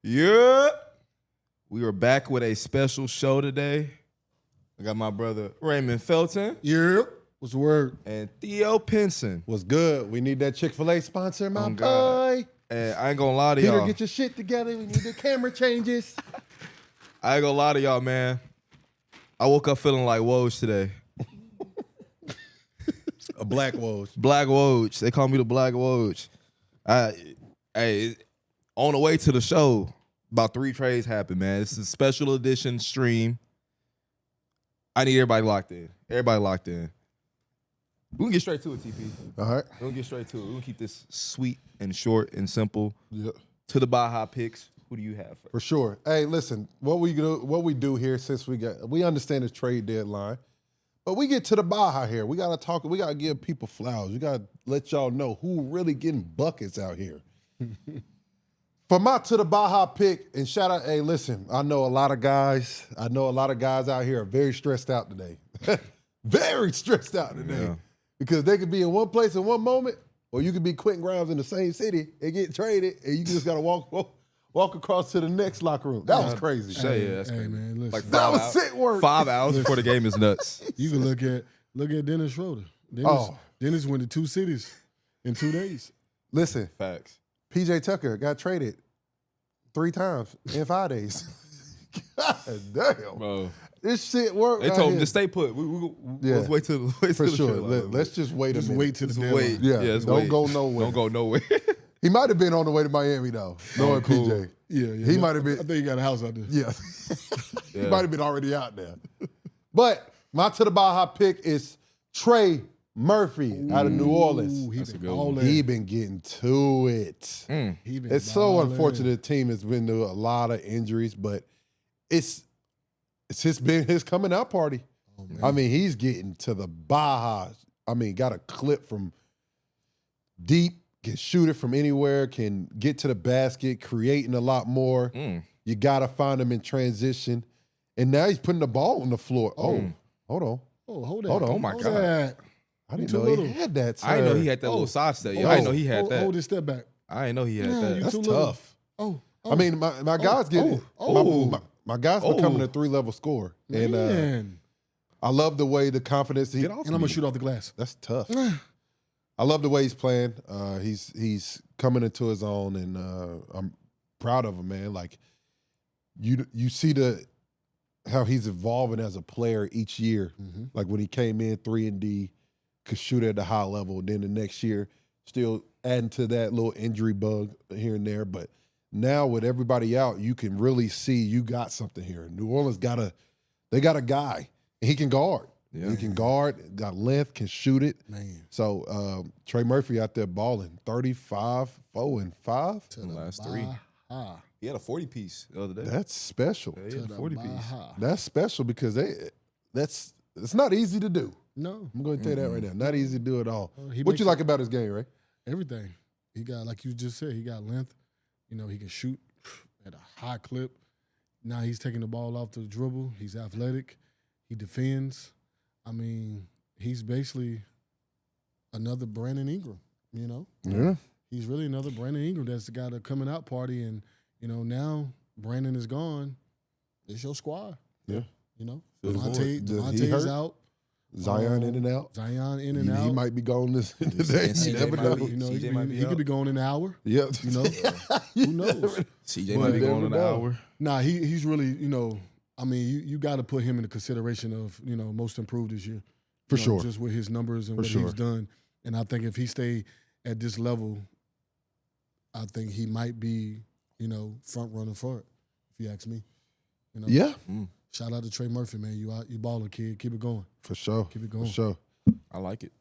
Yeah. We are back with a special show today. I got my brother Raymond Felton. Yeah. What's the word? And Theo Pinson. What's good? We need that Chick-fil-A sponsor, my boy. And I ain't gonna lie to Peter, y'all. get your shit together. We need the camera changes. I ain't gonna lie to y'all, man. I woke up feeling like Woj today. A black Woj. Black Woj. They call me the Black Woj. Hey, on the way to the show, about 3 trades happened, man. It's a special edition stream. I need everybody locked in. Everybody locked in. We can get straight to it, TP. All right. We'll get straight to it. We'll keep this sweet and short and simple. Yep. To the Baja picks. Who do you have first? For sure. Hey, listen, what we do here, since we understand the trade deadline, but we get to the Baja here. We gotta talk. We gotta give people flowers. We gotta let y'all know who really getting buckets out here. For my to the Baja pick, and shout out, hey, listen, I know a lot of guys out here are very stressed out today. Very stressed out today. Yeah. Because they could be in one place in one moment, or you could be Quentin Grimes in the same city and get traded, and you just gotta walk across to the next locker room. That was crazy. That's crazy. Man, listen. Like That was sick work. 5 hours before the game is nuts. You can look at Dennis Schroeder. Dennis went to 2 cities in 2 days. Listen, Facts. PJ Tucker got traded 3 times in 5 days. God damn. Bro. This shit worked. They told him to stay put. Let's wait till the For sure. show. Let's just wait a minute. Wait till the Just deadline. wait. Yeah, don't go nowhere. Don't go nowhere. He might have been on the way to Miami, though, knowing cool. PJ. Yeah. He might have been. I think he got a house out there. Yeah. He Yeah. might have been already out there. But my to the Baja pick is Trey Murphy out of New Orleans. He That's a been good one. balling. He been getting to it. He been It's so balling. unfortunate. The team has been through a lot of injuries, but it's just been his coming out party. I mean, he's getting to the Baja. I mean, got a clip from deep, can shoot it from anywhere, can get to the basket, creating a lot more. You got to find him in transition. And now he's putting the ball on the floor. Oh, hold on. Oh, hold that. Hold on. Oh, my Hold God. that. I didn't too know little. he had that. I didn't know sir. he had that little side step. Oh. I didn't know he had that. Hold his step back. I didn't know he had Yeah, that. you That's too little. tough. Oh. I mean, my guy's getting my guy's becoming a 3-level scorer. And man. I love the way the confidence he Get off And I'm going to shoot off the glass. That's tough. I love the way he's playing. He's coming into his own, and I'm proud of him, man. Like you see how he's evolving as a player each year. Like when he came in 3-and-D, could shoot at a high level. Then the next year, still adding to that little injury bug here and there. But now with everybody out, you can really see you got something here. New Orleans got a guy, and he can guard. Yeah. He can guard, got length, can shoot it. Man. So Trey Murphy out there balling, 35, 4, and 5. The last 3. Baja. He had a 40-piece the other day. That's special. Yeah, he To had a the 40-piece. Baja. That's special because it's not easy to do. No. I'm going to tell you that right now. Not easy to do at all. He What makes you like about his game, Ray? everything. He got, like you just said, he got length. You know, he can shoot at a high clip. Now he's taking the ball off the dribble. He's athletic. He defends. I mean, he's basically another Brandon Ingram, you know? Yeah. He's really another Brandon Ingram that's got a coming out party. And, you know, now Brandon is gone. It's your squad. Yeah. You know? Feel the void. Devontae's out. Zion in and out. Zion in and out. He might be gone this today. CJ You never might know. be- You know, CJ might be he out. could be going in an hour. Yep. You know? You Who knows? never- CJ But might be never going in an know. hour. Nah, he's really, you know, I mean, you got to put him in the consideration of, you know, most improved this year. For You know, sure. Just with his numbers and For what sure. he's done. And I think if he stay at this level, I think he might be, you know, front runner for it, if you ask me. You know? Yeah. Shout out to Trey Murphy, man. You baller, kid. Keep it going. For sure. Keep it going. For sure. I like it.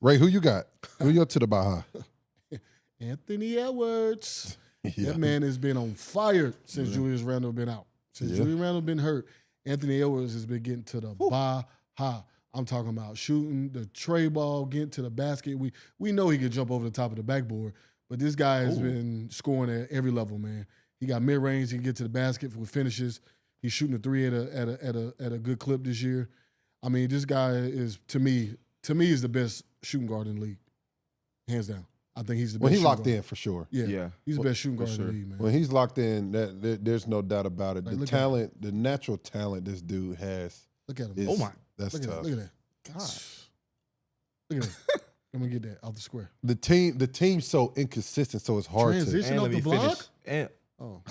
Ray, who you got? Who you to the Baja? Anthony Edwards. Yeah. That man has been on fire since Julius Randle been out. Since Julius Randle been hurt, Anthony Edwards has been getting to the Baja. I'm talking about shooting the tray ball, getting to the basket. We know he can jump over the top of the backboard, but this guy has been scoring at every level, man. He got mid range. He can get to the basket with finishes. He's shooting a 3 at a good clip this year. I mean, this guy is to me is the best shooting guard in the league, hands down. I think he's the best. When he shooting locked guard. in for sure. Yeah. He's the best shooting guard sure. in the league, man. When he's locked in, there's no doubt about it. Like, The look talent, the natural talent this dude has. Look at him. Is, Oh my! that's Look at tough. that. Look at that. God. Look at that. I'm gonna get that off the square. The team's so inconsistent, so it's hard Transition And off let the me finish. block. And Oh.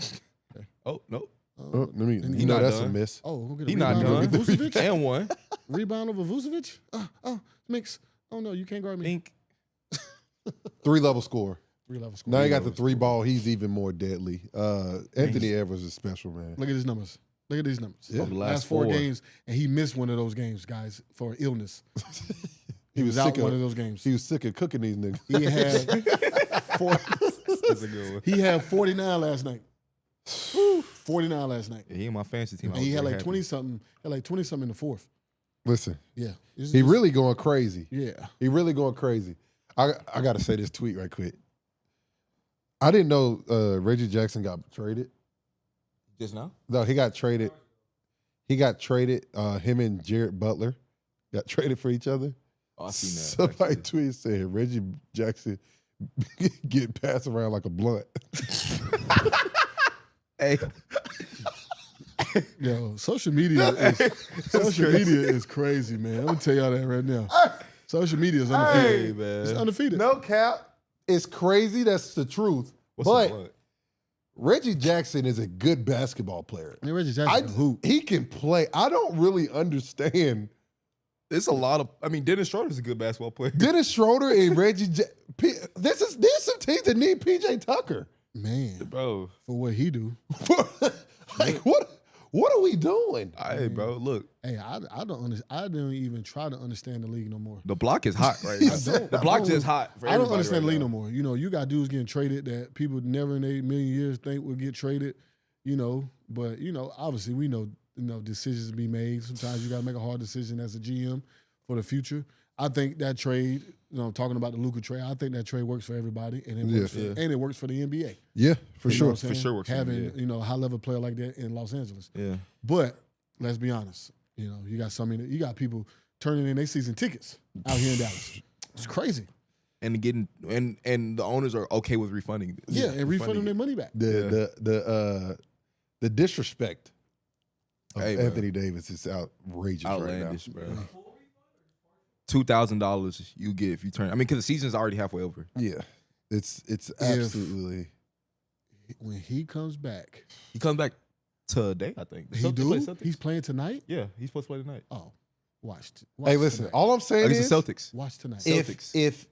no, to. Let me. And You he know not that's done. a miss. Oh, we'll get a he not rebound done. over Vucevic. And one. Rebound over Vucevic. Mix. Oh no, you can't guard me. Pink. 3-level score. 3-level score. Now he got the 3-ball. He's even more deadly. Anthony Edwards is special, man. Look at his numbers. Look at these numbers. Yeah. The Last four games, and he missed one of those games, guys, for illness. He was out sick one of of those games. He was sick of cooking these niggas. He had That's a good one. he had 49 last night. 49 last night. Yeah, he in my fantasy team. And he had like 20 something. Had like 20 something in the fourth. Listen, Yeah. he really going crazy. Yeah. He really going crazy. I got to say this tweet right quick. I didn't know Reggie Jackson got traded. Just now. No, he got traded. He got traded. Him and Jared Butler got traded for each other. Oh, I seen that. Somebody actually. tweeted saying Reggie Jackson get passed around like a blunt. Hey, Yo, social media is crazy, man. I'm gonna tell y'all that right now. Social media is undefeated. hey, man. It's undefeated. No cap. It's crazy. That's the truth. What's but the blunt? Reggie Jackson is a good basketball player. And Reggie Jackson can hoop. He can play. I don't really understand. It's a lot of. I mean, Dennis Schroeder's a good basketball player. Dennis Schroeder and Reggie. There's some teams that need PJ Tucker. Man, Bro, for what he do. Like what are we doing? hey, bro, look, Hey, I don't even try to understand the league no more. the block is hot right now. don't. The I block don't. just hot. For I don't everybody understand the right league now. no more. You know, you got dudes getting traded that people never in 8 million years think would get traded. You know, but obviously we know decisions to be made. Sometimes you got to make a hard decision as a GM for the future. I think that trade, talking about the Luka trade, I think that trade works for everybody, and it works for the NBA. Yeah, for You know sure. what I'm saying? For sure works for the Having NBA. a high level player like that in Los Angeles. Yeah. But let's be honest, you got people turning in their season tickets out here in Dallas. It's crazy. And getting and the owners are okay with refunding. Yeah, and refunding their money back. The disrespect of Hey, bro. Anthony Davis is outrageous Outlandish, right bro. $2,000 you get if you turn. I mean, because the season's already halfway over. now. Yeah, it's absolutely. When he comes back, He comes back today, I think. he do. He's playing tonight. Yeah, he's supposed to play tonight. Oh, watch Hey, listen. tonight. All I'm saying Against is, the Celtics. Watch tonight. Celtics. if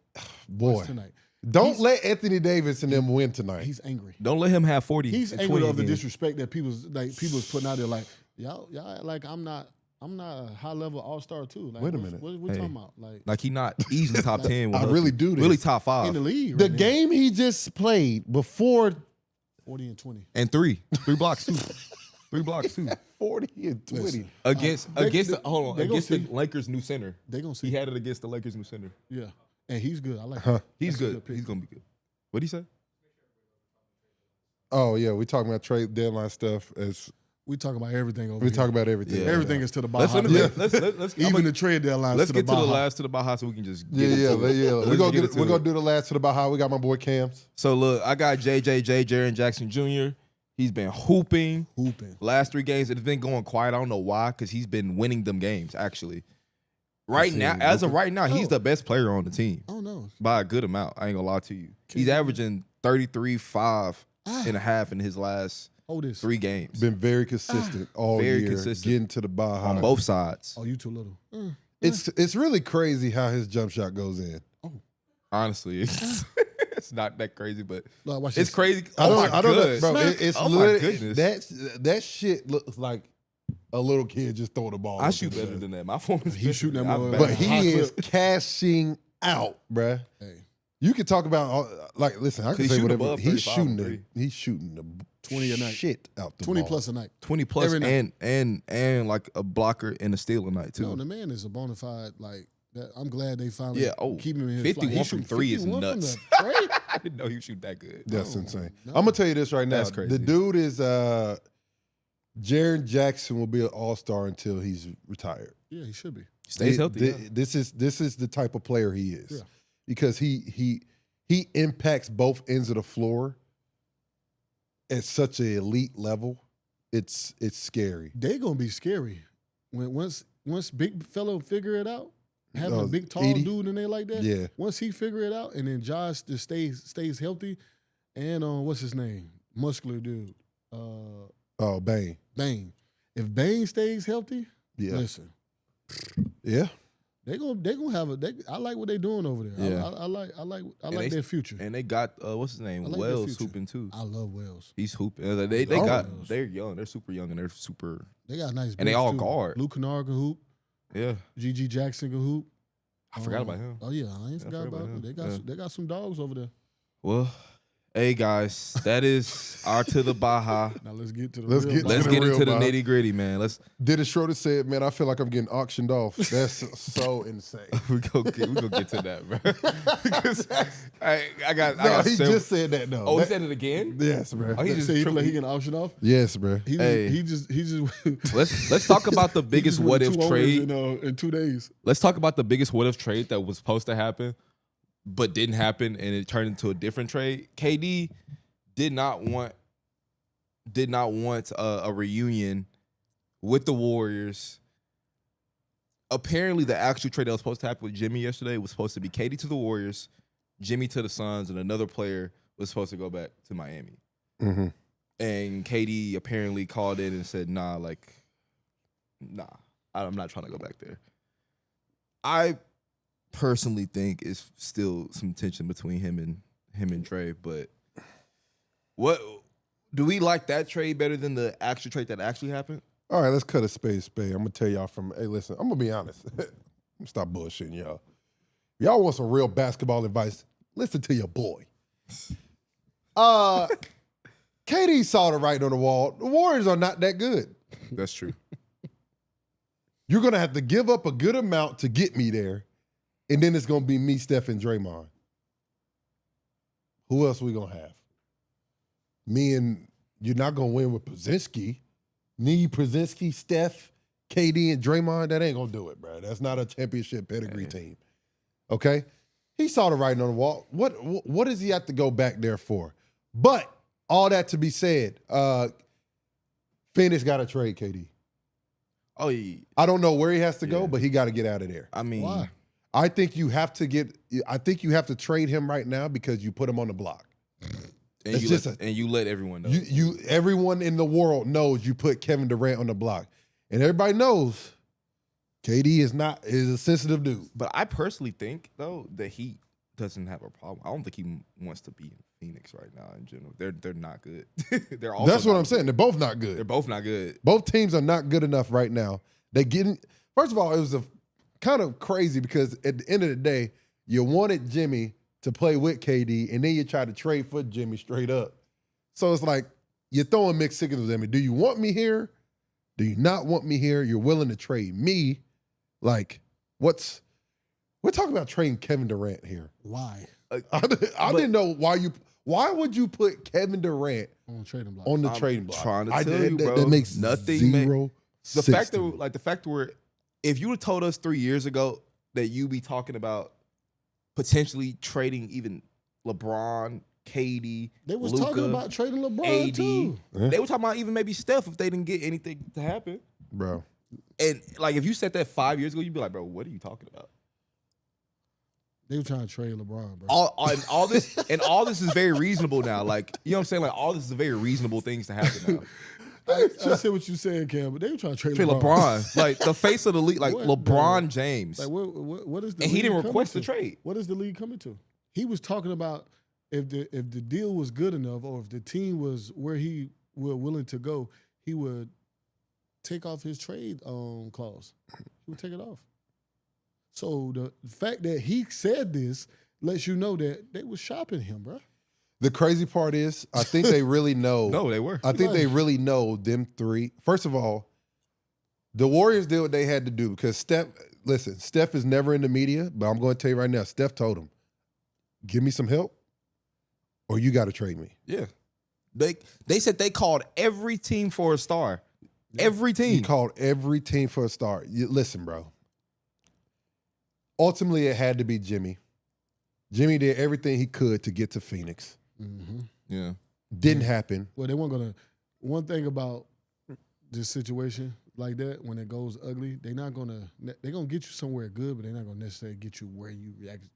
boy, Watch tonight. don't let Anthony Davis and them win tonight. He's angry. Don't let him have 40. He's and angry 20 of the again. disrespect that people's putting out there. Like y'all like I'm not a high level all-star too. Like, Wait a minute. What Hey. talking about? Like Like he not easily top 10. with I us. really do this. Really top 5. in the league. The right now. game he just played before 40 and 20. And 3 blocks too. 3 blocks too. 40 and 20. Listen. Against They the gonna Lakers' new center. They gonna see. He had it against the Lakers' new center. Yeah, and he's good. I like him. He's That's a good. good pick. He's gonna be good. What'd he say? Oh yeah, we talking about trade deadline stuff. As We talk about everything over we here. talk about everything. Yeah. Everything is to the Let's Baja. let's Even the trade deadline. let's to get the to the Baja. last to the Baja so we can just Yeah, get yeah, into it. yeah. Let's We're get into gonna it. do the last to the Baja. We got my boy Cams. So look, I got Jaren Jackson Jr. He's been hooping. Last 3 games, it's been going quiet. I don't know why, because he's been winning them games, actually. Right see now, Luka. as of right now, he's Oh. the best player on the team Oh no. by a good amount. I ain't gonna lie to you. He's averaging 33, 5 Ah. and a half in his last Hold this. 3 games Been very consistent all Very year, consistent. getting to the Baja. on both sides. Oh, you too little. It's really crazy how his jump shot goes in. Honestly, it's not that crazy, but Look, watch it's this. crazy. I don't know, good. bro. Smack. It's Oh my literally goodness. that shit looks like a little kid just throwing the ball. I up shoot to the better net. than that. My phone is He's shooting that I'm more- bad. But High he is clip. cashing out, bruh. Hey, You can talk about listen. I can He's say shooting whatever. above He's 35 shooting and the 20 a night. Shit out the 20 ball. plus a night. 20 plus Every night. and like a blocker and a steal a night too. No, the man is a bona fide like that. I'm glad they finally keep him in his 51 flight. He's from shooting 3 is 51 from nuts. the tray? I didn't know he shoot that good. That's No, insane. no. I'm gonna tell you this right now. That's crazy. The dude is Jaren Jackson will be an all-star until he's retired. Yeah, he should be. Stays healthy. This is the type of player he is. Yeah. Because he he impacts both ends of the floor at such an elite level. It's scary. They gonna be scary once big fellow figure it out. Having a big tall 80? dude in there like that. Yeah. Once he figure it out, and then Josh just stays healthy, and what's his name, muscular dude, Bane. Bane. If Bane stays healthy, Yeah. listen, Yeah. they gonna have a. I like what they doing over there. Yeah. I like their future. And they got what's his name? I like their Wells future. hooping too. I love Wells. He's hooping. They're young. They're super young and they're super. They got nice. And they bigs, all too. guard. Luke Kennard can hoop. Yeah. Jaren Jackson can hoop. I forgot about him. Oh yeah, I ain't forgot about him. him. They got some dogs over there. Well, hey guys, that is our to the Baja. Now let's get to the Let's real get Let's to get the into real the Baja. nitty gritty, man. Let's Dennis Schroeder said, "Man, I feel like I'm getting auctioned off." That's so insane. we go get to that, bro. Because I got He several- just said that though. Oh, he That- said it again. yes, bro. Oh, he He just say he feel tripped- like he can auction off. Yes, bro. He just Let's talk about the biggest what if trade. in 2 days. Let's talk about the biggest what if trade that was supposed to happen, but didn't happen, and it turned into a different trade. KD did not want a reunion with the Warriors. Apparently, the actual trade that was supposed to happen with Jimmy yesterday was supposed to be KD to the Warriors, Jimmy to the Suns, and another player was supposed to go back to Miami. Mm-hmm. And KD apparently called in and said, nah, I'm not trying to go back there. I personally think it's still some tension between him and Trey, but what do we like that trade better than the actual trade that actually happened? All right, let's cut a spade. I'm gonna tell y'all hey, listen, I'm gonna be honest. Stop bullshitting, y'all. Y'all want some real basketball advice? Listen to your boy. KD saw the writing on the wall. The Warriors are not that good. That's true. You're gonna have to give up a good amount to get me there, and then it's gonna be me, Steph, and Draymond. Who else we gonna have? Me and you're not gonna win with Pozinski. Need Pozinski, Steph, KD, and Draymond. That ain't gonna do it, bro. That's not a championship pedigree team. Okay, he saw the writing on the wall. What does he have to go back there for? But all that to be said, Phoenix got to trade KD. Oh, yeah. I don't know where he has to go, Yeah. but he got to get out of there. I mean, Why? I think you have to trade him right now because you put him on the block. and you let everyone know. Everyone in the world knows you put Kevin Durant on the block, and everybody knows KD is a sensitive dude. But I personally think though that he doesn't have a problem. I don't think he wants to be in Phoenix right now. In general, they're not good. They're also That's what not I'm saying. good. They're both not They're good. both not good. Both teams are not good enough right now. First of all, it was a kind of crazy because at the end of the day, you wanted Jimmy to play with KD, and then you try to trade for Jimmy straight up. So it's like you're throwing mixed signals at me. Do you want me here? Do you not want me here? You're willing to trade me? Like, we're talking about trading Kevin Durant here. Why? I didn't know why would you put Kevin Durant On the trading block. on the I'm trading block? trying to tell you, bro. That makes Nothing zero The sense fact to that me. the fact where if you would have told us 3 years ago that you'd be talking about potentially trading even LeBron, KD, They was Luka, talking about trading LeBron AD, too. they were talking about even maybe Steph if they didn't get anything to happen. Bro. And like if you said that 5 years ago, you'd be like, bro, what are you talking about? They were trying to trade LeBron, bro. All this is very reasonable now. Like, you know what I'm saying? Like all this is very reasonable things to happen now. I see what you saying, Cam, but they were trying to trade Trey LeBron, like the face of the league, like What, LeBron James. Like what is the And he league didn't coming request to? the trade. What is the league coming to? He was talking about if the deal was good enough, or if the team was where he were willing to go, he would take off his trade clause. He would take it off. So the fact that he said this lets you know that they was shopping him, bro. The crazy part is, I think they really know. No, they were. I think they really know them three. First of all, the Warriors did what they had to do because Steph is never in the media, but I'm going to tell you right now, Steph told him, give me some help or you got to trade me. Yeah. They said they called every team for a star. Every He team. called every team for a start. Listen, bro. Ultimately, it had to be Jimmy. Jimmy did everything he could to get to Phoenix. Mm-hmm. Yeah. Didn't happen. Well, they weren't gonna. One thing about this situation like that, when it goes ugly, they're gonna get you somewhere good, but they're not gonna necessarily get you where you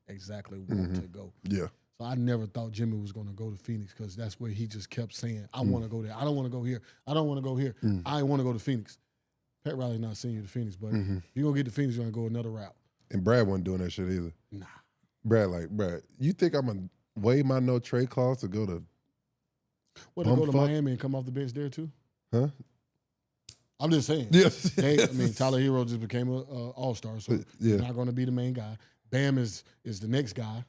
exactly want to go. Yeah. So I never thought Jimmy was gonna go to Phoenix because that's where he just kept saying, "I want to go there. I don't want to go here. I don't want to go here. I want to go to Phoenix." Pat Riley's not sending you to Phoenix, but if you're gonna get to Phoenix, you're gonna go another route. And Brad wasn't doing that shit either. Nah. Brad, you think I'm gonna waive my no trade clause to go to? What, to go to Miami and come off the bench there too? Huh? I'm just saying. Yes. Tyler Hero just became an all-star, so he's not going to be the main guy. Bam is the next guy.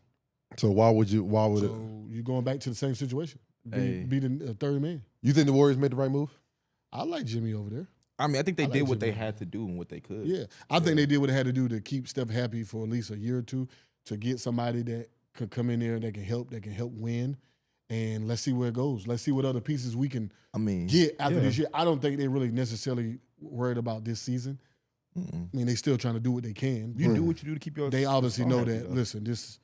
So why would you're going back to the same situation. Be the third man. You think the Warriors made the right move? I like Jimmy over there. I mean, I think they did what they had to do and what they could. Yeah. I think they did what they had to do to keep Steph happy for at least a year or two, to get somebody that could come in there that can help win. And let's see where it goes. Let's see what other pieces we can get after this year. I don't think they're really necessarily worried about this season. I mean, they still trying to do what they can. You do what you do to keep your. They obviously know that. Listen, this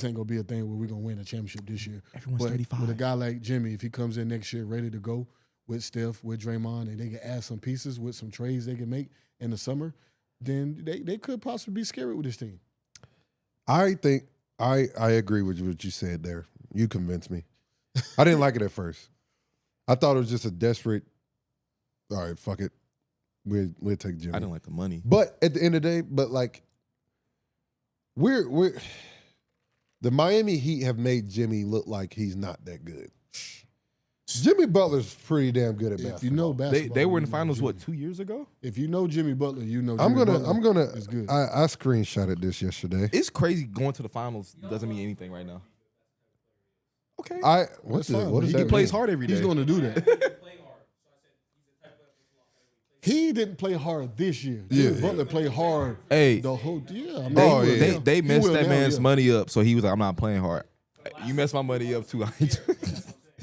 ain't gonna be a thing where we're gonna win a championship this year. Everyone's 35. With a guy like Jimmy, if he comes in next year ready to go with Steph, with Draymond, and they can add some pieces with some trades they can make in the summer, then they could possibly be scary with this team. I think I agree with what you said there. You convinced me. I didn't like it at first. I thought it was just a desperate. All right, fuck it. We'll take Jimmy. I didn't like the money, but at the end of the day, we're the Miami Heat have made Jimmy look like he's not that good. Jimmy Butler's pretty damn good at basketball. If you know basketball, they were in the finals 2 years ago. If you know Jimmy Butler, you know. I'm gonna. is good. I screenshotted this yesterday. It's crazy going to the finals doesn't mean anything right now. Okay. What does He plays hard every day. He's going to do that. He didn't play hard this year. Butler played hard. The whole they messed that man's money up, so he was like, "I'm not playing hard." You messed my money up too.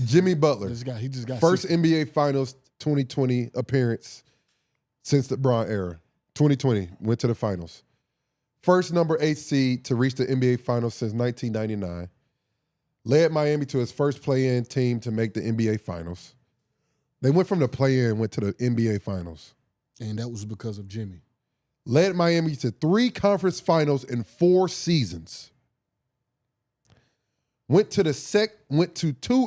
Jimmy Butler, he just got first NBA Finals 2020 appearance since the Bron era. 2020 went to the finals. First number 8 seed to reach the NBA Finals since 1999. Led Miami to his first play-in team to make the NBA Finals. They went from the play-in and went to the NBA Finals. And that was because of Jimmy. Led Miami to 3 conference finals in 4 seasons. Went to 2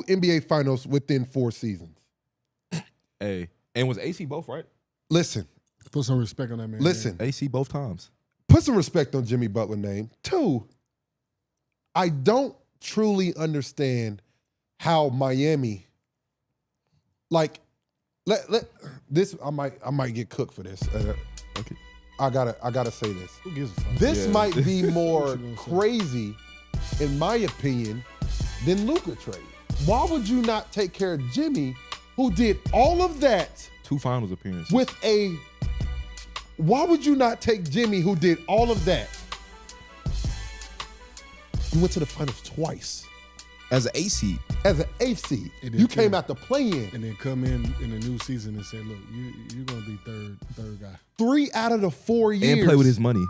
NBA Finals within 4 seasons. And was AC both, right? Listen. Put some respect on that man. Listen. AC both times. Put some respect on Jimmy Butler's name. 2, I don't truly understand how Miami, this. I might get cooked for this. Okay. I gotta say this. Who gives a fuck? This might be more crazy, in my opinion, than Luka trade. Why would you not take care of Jimmy, who did all of that 2 finals appearances Why would you not take Jimmy, who did all of that? You went to the finals twice. as an 8 seed? As an 8th seed. You came out to play in. And then come in the new season and say, look, you're going to be third guy. 3 out of the 4 years. And play with his money.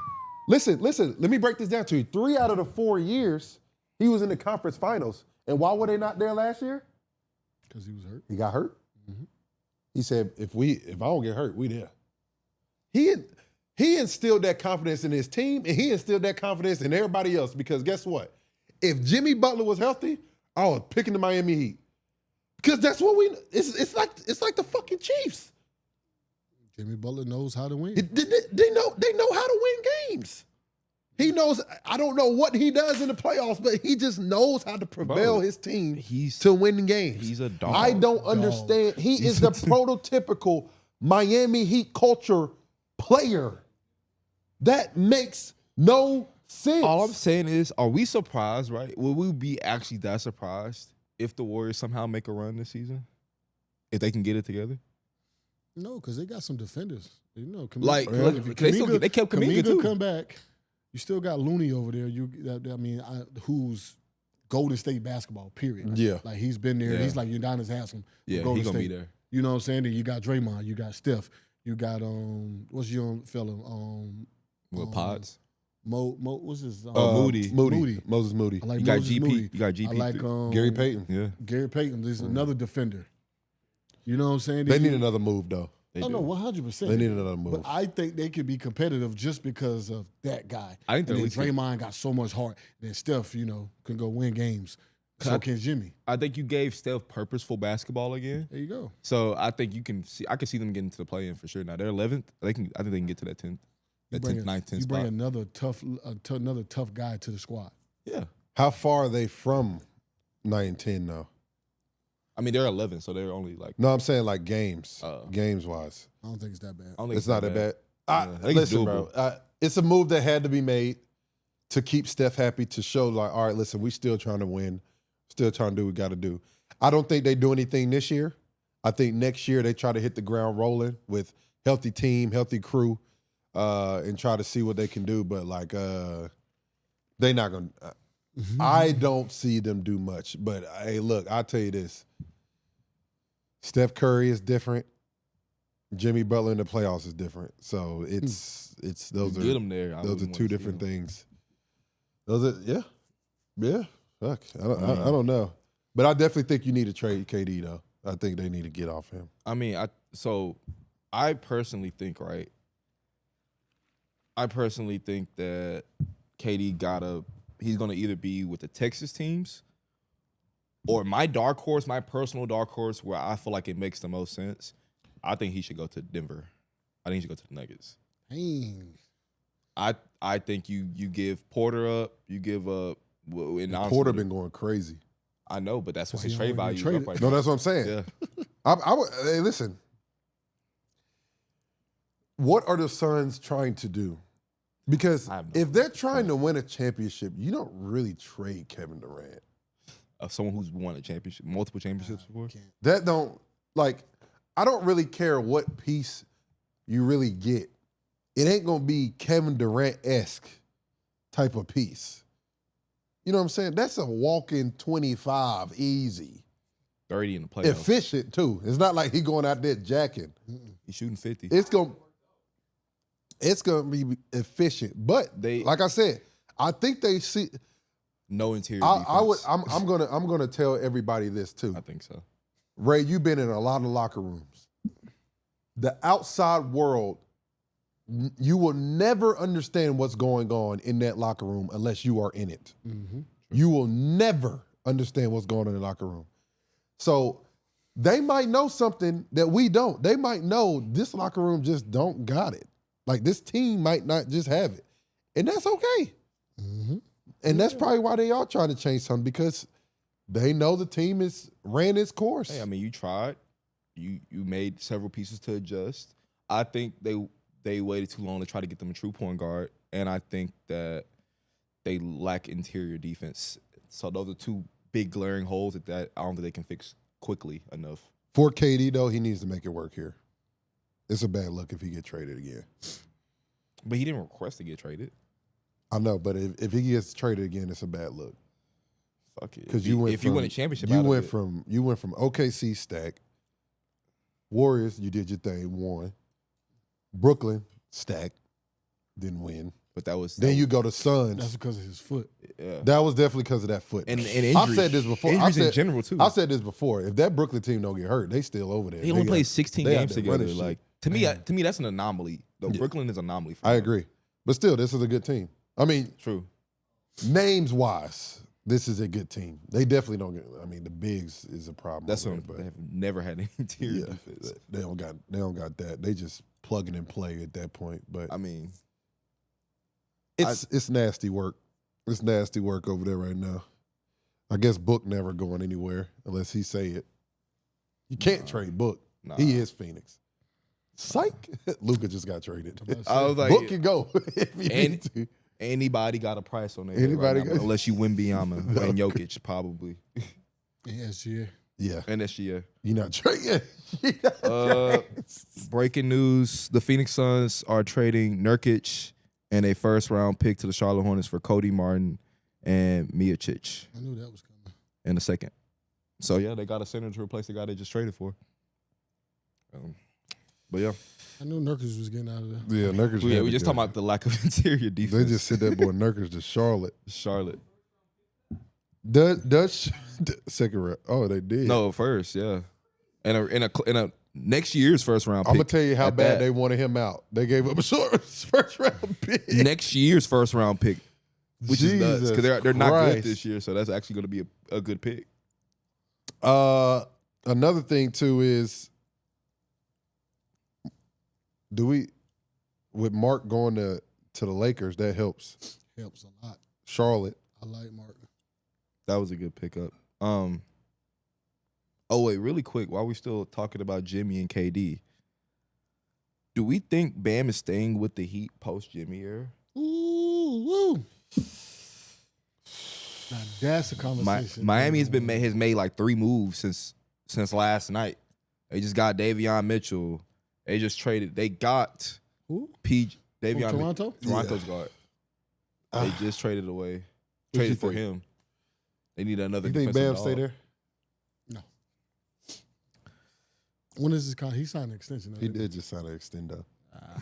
Listen. Let me break this down to you. 3 out of the 4 years, he was in the conference finals. And why were they not there last year? Because he was hurt. He got hurt. Mm-hmm. He said, if I don't get hurt, we there. He instilled that confidence in his team, and he instilled that confidence in everybody else. Because guess what? If Jimmy Butler was healthy, I was picking the Miami Heat. Because that's what it's like the fucking Chiefs. Jimmy Butler knows how to win. They know how to win games. He knows, I don't know what he does in the playoffs, but he just knows how to propel his team to win games. He's a dog. I don't understand. He is the prototypical Miami Heat culture player. That makes no sense. All I'm saying is, are we surprised, right? Will we be actually that surprised if the Warriors somehow make a run this season? If they can get it together? No, because they got some defenders. You know, they kept Kuminga too. Come back. You still got Looney over there. Who's Golden State basketball, period. Yeah. Like he's been there. Yeah. He's like Udonis Haslem. Yeah, Golden he's going to State. be there. You know what I'm saying? Then you got Draymond. You got Steph. You got, what's your young fella? What, Pods? What's his? Moody. Moses Moody. I like You got Moses GP. Moody. You got GP. I like Gary Payton. Yeah. Gary Payton. There's another defender. You know what I'm saying? They need another move though. No, 100%. They need another move. But I think they could be competitive just because of that guy. I think and then they're Draymond got so much heart. Then Steph, can go win games. So can Jimmy. I think you gave Steph purposeful basketball again. There you go. So I think you can see. I can see them getting to the play-in for sure. Now they're 11th. I think they can get to that 10th, that 10th, 9th, 10th You spot. bring another tough guy to the squad. Yeah. How far are they from 9-10 though? I mean, they're 11, so they're only like. No, I'm saying like games Oh. wise. I don't think it's that bad. I don't think It's not that bad. Yeah, I think it's Listen, doable. bro. It's a move that had to be made to keep Steph happy, to show like, all right, listen, we still trying to win, still trying to do what we got to do. I don't think they do anything this year. I think next year they try to hit the ground rolling with healthy team, healthy crew, and try to see what they can do. But like, they not gonna. I don't see them do much. But hey, look, I'll tell you this: Steph Curry is different. Jimmy Butler in the playoffs is different. So it's those Get them there. are two different things. Those are yeah. Fuck, I don't know, but I definitely think you need to trade KD though. I think they need to get off him. I mean, I personally think that KD he's gonna either be with the Texas teams or my personal dark horse, where I feel like it makes the most sense. I think he should go to Denver. I think he should go to the Nuggets. Dang. I think you give Porter up, you give up. Porter been going crazy. I know, but that's why Because his he trade already value is traded. up right No, now. that's what I'm saying. Yeah. I would, hey, listen. What are the Suns trying to do? Because I have no if they're trying to win a championship, you don't really trade Kevin Durant. Someone who's won a championship, multiple championships before. That don't, like, I don't really care what piece you really get. It ain't going to be Kevin Durant-esque type of piece. You know what I'm saying? That's a walk-in 25, easy. 30 in the playoffs. Efficient, too. It's not like he going out there jacking. He's shooting 50. It's going to be efficient. But, like I said, I think they see... No interior defense. I'm gonna tell everybody this, too. I think so. Ray, you've been in a lot of locker rooms. The outside world, you will never understand what's going on in that locker room unless you are in it. Mm-hmm. You will never understand what's going on in the locker room. So they might know something that we don't. They might know this locker room just don't got it. Like this team might not just have it. And that's okay. Mm-hmm. And that's probably why they are trying to change something, because they know the team ran its course. Hey, I mean, you tried. You made several pieces to adjust. I think they waited too long to try to get them a true point guard, and I think that they lack interior defense. So those are two big glaring holes that I don't think they can fix quickly enough. For KD, though, he needs to make it work here. It's a bad look if he get traded again. But he didn't request to get traded. I know, but if he gets traded again, it's a bad look. Fuck it. Because if you win a championship, you went from OKC stack, Warriors, you did your thing, won. Brooklyn stack, didn't win. But that was Then you go to Suns. That's because of his foot. Yeah. That was definitely because of that foot. And injuries. I've said this before. Injuries in general too. I said this before. If that Brooklyn team don't get hurt, they still over there. They only played 16 they out games there together. running shit. Like to me, that's an anomaly. Though Brooklyn is an anomaly. For I them. agree. But still, this is a good team. I mean, True. names wise, this is a good team. They definitely don't get. I mean, the bigs is a problem. That's over what there, they have never had any interior defense. They don't got that. They just plugging and play at that point. But I mean, it's nasty work. It's nasty work over there right now. I guess Book never going anywhere unless he say it. You can't trade Book. nah. He is Phoenix. Psych. Luka just got traded. I was like, Book can go if you need to. anybody got a price on it. Anybody right now, got- unless you win Biyama and Jokic, probably. Yes, yeah. Yeah. And this year. You're not trading. Breaking news: the Phoenix Suns are trading Nurkic and a first-round pick to the Charlotte Hornets for Cody Martin and Miocic I knew that was coming. in a second. So yeah, they got a center to replace the guy they just traded for. But yeah. I knew Nurkic was getting out of there. Yeah, Nurkic. We just talking about the lack of interior defense. They just sent that boy Nurkic to Charlotte. Charlotte. Dutch second round. Oh, they did. No, first, yeah. In a next year's first round pick. I'm gonna tell you how at bad that. they wanted him out. They gave up a short first round pick. Next year's first round pick, which is nuts because they're not good Christ. this year, so that's actually going to be a good pick. Another thing too is, with Mark going to the Lakers, that helps. Helps a lot. Charlotte. I like Mark. That was a good pickup. Oh wait, really quick, while we're still talking about Jimmy and KD, do we think Bam is staying with the Heat post Jimmy era? Ooh, woo. Now that's a conversation. Miami has made like 3 moves since last night. They just got Davion Mitchell. They just traded. They got Who? Davion Toronto? Toronto's guard. They just traded away. Traded for him. They need another. You think Bam stay there? No. When is his contract? He signed an extension. He did just sign an extendo.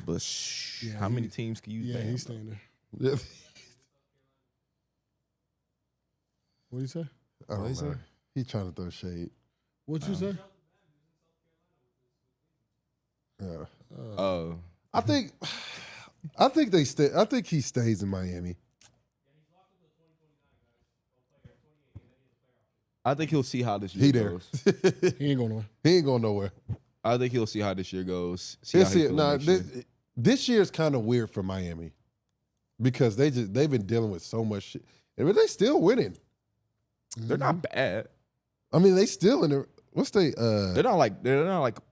But how many teams can you? Yeah, Bam, he's bro? staying there. Yeah. What do you say? I don't know. He's trying to throw shade. What you say? Yeah. Oh, I think they stay. I think he stays in Miami. I think he'll see how this year goes. He ain't going nowhere. He ain't going nowhere. I think he'll see how this year goes. This year's kind of weird for Miami because they've been dealing with so much shit. But they still winning. They're not bad. I mean, they still in the what's they They're not like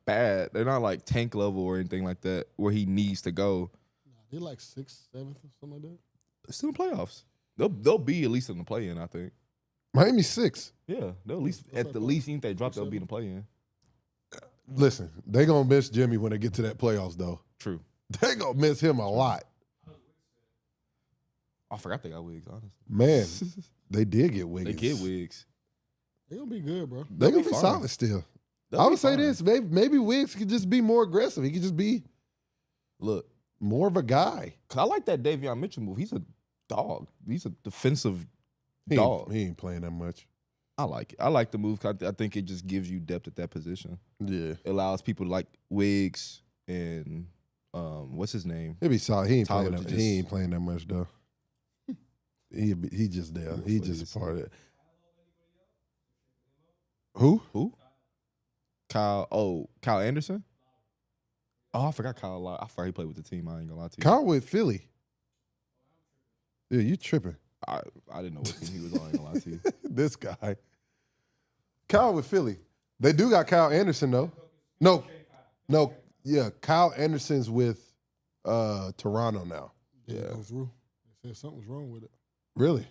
bad. They're not like tank level or anything like that where he needs to go. They're like 6th, 7th, or something like that. They're still in the playoffs. They'll be at least in the play-in, I think. Miami 6. Yeah, they'll at least even if they drop, they'll be in the play-in. Listen, they gonna miss Jimmy when they get to that playoffs, though. True. They gonna miss him a lot. I forgot they got Wiggs, honestly. Man, they did get Wiggins. They get Wiggs. They gonna be good, bro. They gonna be fine. solid still. They'll I be would say fine. this: maybe Wiggs could just be more aggressive. He could just be Look, more of a guy. because I like that Davion Mitchell move. He's a dog. He's a defensive He dog. ain't playing that much. I like it. I like the move. 'Cause I think it just gives you depth at that position. Yeah, It allows people like Wiggs and what's his name? he'll be solid. He ain't Tyler playing. to He just- ain't playing that much though. He just there. He just a part of it. Who? Kyle Anderson? Oh, I forgot Kyle. I forgot he played with the team. I ain't gonna lie to you. Kyle with Philly. Yeah, you tripping. I didn't know what team he was on. I ain't gonna lie to you. This guy. Kyle with Philly. They do got Kyle Anderson though. No. Yeah, Kyle Anderson's with Toronto now. Didn't go through. They said something was wrong with it. Really?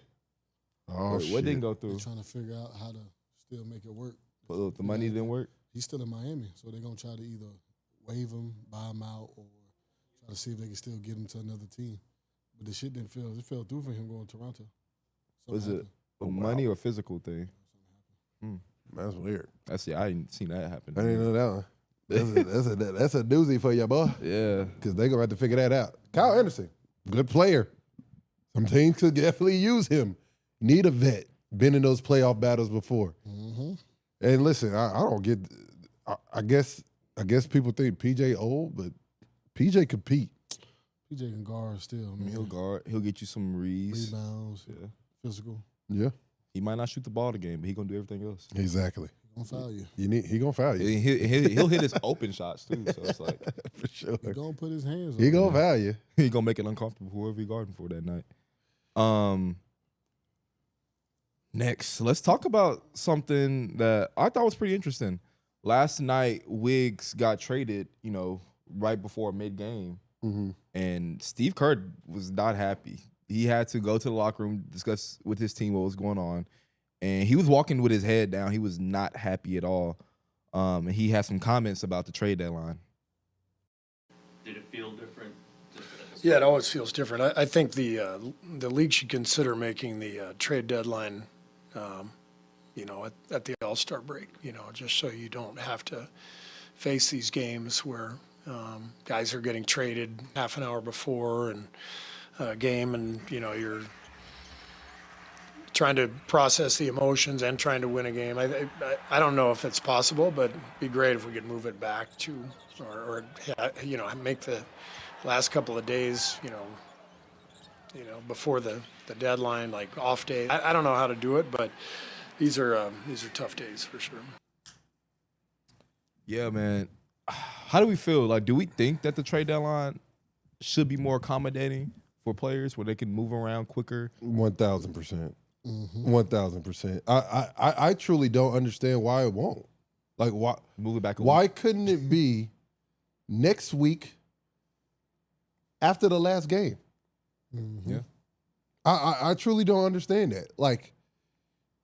Oh, Wait, what didn't go They're through? trying to figure out how to still make it work. The money didn't work. He's still in Miami, so they're gonna try to either waive him, buy him out, or try to see if they can still get him to another team. But the shit didn't fell. It fell through for him going to Toronto. Was Something it a money or physical thing? That's weird. I didn't seen that happen. I didn't know that one. That's a doozy for you, boy. Yeah. Because they're going to have to figure that out. Kyle Anderson, good player. Some teams could definitely use him. Need a vet. Been in those playoff battles before. Mm-hmm. And listen, I don't get. I guess people think PJ old, but PJ compete. PJ can guard still. Man. He'll guard. He'll get you some reads. Rebounds, Yeah. physical. Yeah, He might not shoot the ball the game, but he gonna do everything else. exactly. He gonna foul you. He gonna foul you He'll hit his open shots too. So it's like for sure. He gonna put his hands on He you. gonna foul you. he gonna make it uncomfortable for whoever he guarding for that night. Next, let's talk about something that I thought was pretty interesting. Last night, Wiggs got traded, right before mid-game, and Steve Kerr was not happy. He had to go to the locker room, discuss with his team what was going on, and he was walking with his head down. He was not happy at all, and he had some comments about the trade deadline. Did it feel different? Yeah, it always feels different. I think the league should consider making the trade deadline, at the All-Star break. Just so you don't have to face these games where Guys are getting traded half an hour before and game, and you're trying to process the emotions and trying to win a game. I don't know if it's possible, but it'd be great if we could move it back to, or make the last couple of days, before the deadline, like off day. I don't know how to do it, but these are tough days for sure. Yeah, man. How do we feel? Like, do we think that the trade deadline should be more accommodating for players where they can move around quicker? 1,000%. 1,000%. I truly don't understand why it won't. Like, why Move it back a why week? couldn't it be next week after the last game? Yeah. I truly don't understand that. Like,